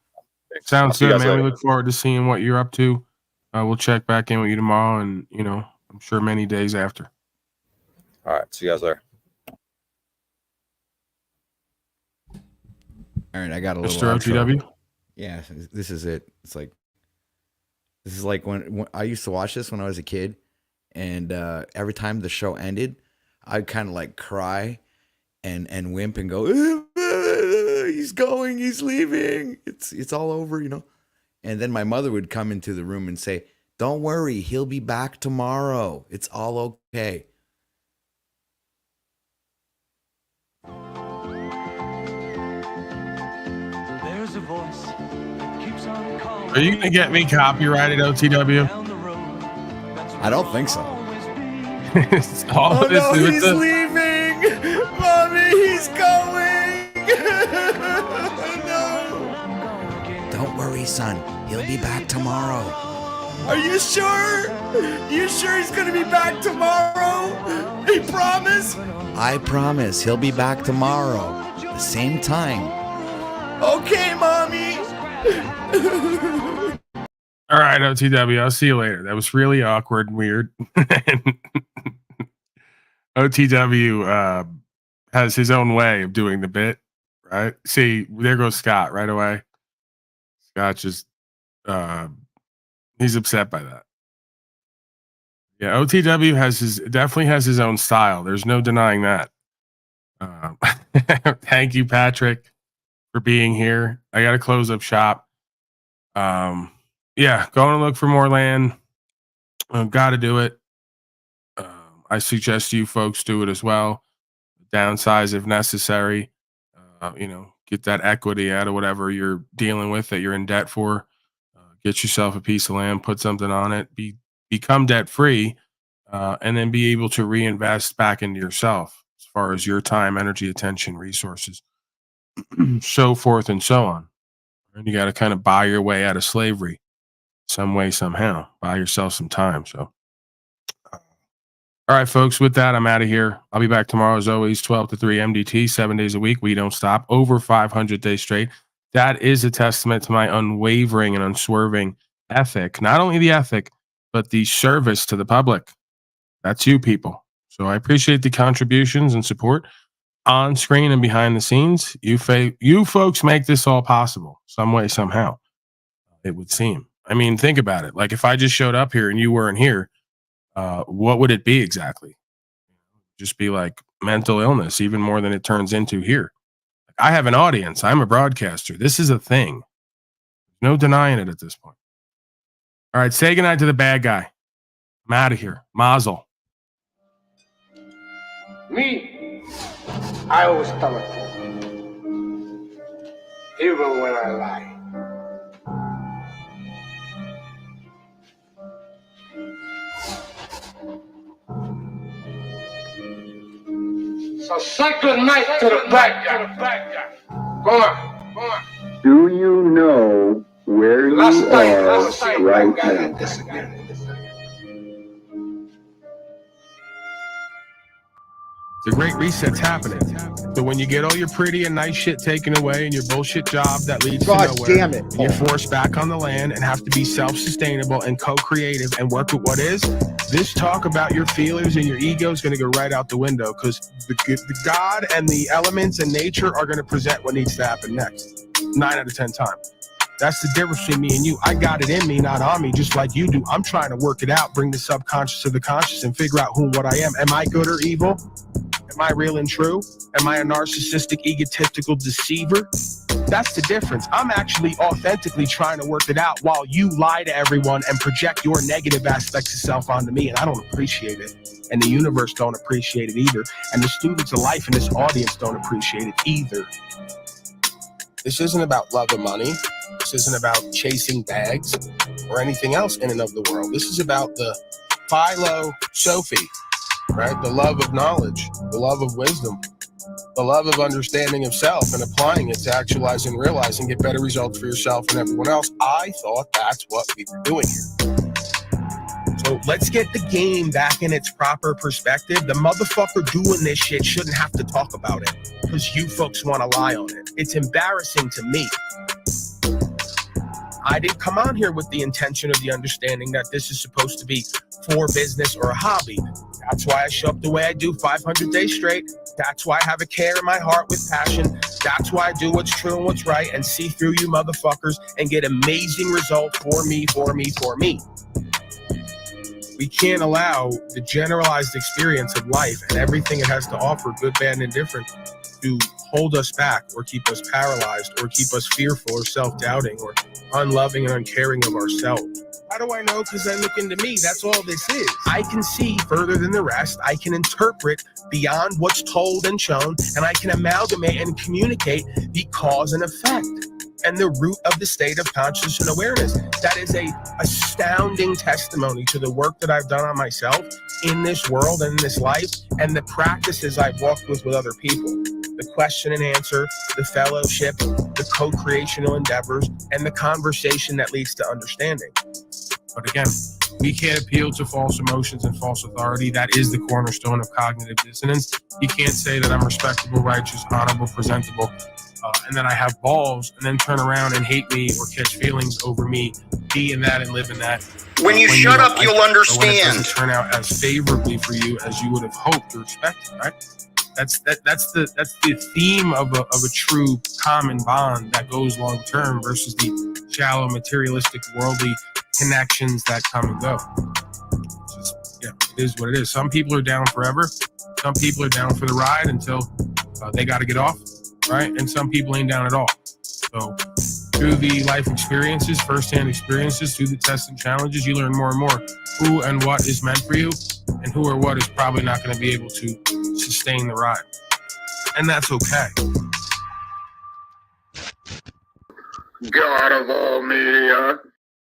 Thanks. Sounds See you good, guys man. later. We look forward to seeing what you're up to. We'll check back in with you tomorrow, and I'm sure many days after. All right, see you guys later. All right, I got a little Mr. OTW. outro. Yeah, this is it. This is like when I used to watch this when I was a kid, and every time the show ended, I'd kind of like cry and wimp and go, he's going, he's leaving, it's all over, And then my mother would come into the room and say, "Don't worry, he'll be back tomorrow. It's all okay." There's a voice that keeps on calling. Are you gonna get me copyrighted, OTW? I don't think so. It's all Oh of this. no, with he's the- leaving! Mommy, he's going! No! Don't worry, son. He'll be back tomorrow. Are you sure? You sure he's gonna be back tomorrow? He promised? I promise. He'll be back tomorrow. the same time. Okay, mommy. All right, OTW. I'll see you later. That was really awkward and weird. OTW has his own way of doing the bit, right? See, there goes Scott right away. Scott just he's upset by that. Yeah, OTW definitely has his own style. There's no denying that. Thank you, Patrick, for being here. I got to close up shop. Yeah, go and look for more land. Got to do it. I suggest you folks do it as well. Downsize if necessary. Get that equity out of whatever you're dealing with that you're in debt for. Get yourself a piece of land, put something on it, become debt free, and then be able to reinvest back into yourself as far as your time, energy, attention, resources, so forth and so on. And you got to kind of buy your way out of slavery some way, somehow. Buy yourself some time. So, all right, folks, with that, I'm out of here. I'll be back tomorrow as always, 12 to 3 MDT, 7 days a week. We don't stop, over 500 days straight. That is a testament to my unwavering and unswerving ethic. Not only the ethic, but the service to the public. That's you people. So I appreciate the contributions and support on screen and behind the scenes. You folks make this all possible some way, somehow, it would seem. I mean, think about it. Like if I just showed up here and you weren't here, what would it be exactly? Just be like mental illness, even more than it turns into here. I have an audience. I'm a broadcaster. This is a thing. No denying it at this point. All right, say goodnight to the bad guy. I'm out of here. Mazel. Me, I always tell it, even when I lie. So say good night to the bad guy. Go on. Do you know where you are right now? The great reset's happening. So when you get all your pretty and nice shit taken away and your bullshit job that leads to nowhere, damn it, and you're forced back on the land and have to be self-sustainable and co-creative and work with what is, this talk about your feelings and your ego is going to go right out the window because the God and the elements and nature are going to present what needs to happen next. 9 out of 10 times. That's the difference between me and you. I got it in me, not on me, just like you do. I'm trying to work it out, bring the subconscious to the conscious and figure out who and what I am. Am I good or evil? Am I real and true? Am I a narcissistic, egotistical deceiver? That's the difference. I'm actually authentically trying to work it out while you lie to everyone and project your negative aspects of self onto me, and I don't appreciate it. And the universe don't appreciate it either. And the students of life in this audience don't appreciate it either. This isn't about love and money. This isn't about chasing bags or anything else in and of the world. This is about the philosophy, right? The love of knowledge, the love of wisdom, the love of understanding of self and applying it to actualize and realize and get better results for yourself and everyone else. I thought that's what we were doing here. So let's get the game back in its proper perspective. The motherfucker doing this shit shouldn't have to talk about it because you folks want to lie on it. It's embarrassing to me. I didn't come on here with the intention or the understanding that this is supposed to be for business or a hobby. That's why I show up the way I do 500 days straight. That's why I have a care in my heart with passion. That's why I do what's true and what's right and see through you motherfuckers and get amazing results for me. We can't allow the generalized experience of life and everything it has to offer, good, bad, and indifferent, to hold us back or keep us paralyzed or keep us fearful or self-doubting or unloving and uncaring of ourselves. How do I know? Because I look into me. That's all this is. I can see further than the rest. I can interpret beyond what's told and shown, and I can amalgamate and communicate the cause and effect and the root of the state of consciousness and awareness. That is a astounding testimony to the work that I've done on myself in this world and in this life and the practices I've walked with other people. The question and answer, the fellowship, the co-creational endeavors, and the conversation that leads to understanding. But again, we can't appeal to false emotions and false authority. That is the cornerstone of cognitive dissonance. You can't say that I'm respectable, righteous, honorable, presentable, and then I have balls, and then turn around and hate me or catch feelings over me, be in that and live in that. When you shut up, you'll understand. When it doesn't turn out as favorably for you as you would have hoped or expected, right? That's the theme of a true common bond that goes long term versus the shallow, materialistic, worldly connections that come and go. Just, it is what it is. Some people are down forever. Some people are down for the ride until they got to get off, right? And some people ain't down at all. So through the life experiences, firsthand experiences, through the tests and challenges, you learn more and more who and what is meant for you, and who or what is probably not going to be able to sustain the ride. And that's okay. God of all media.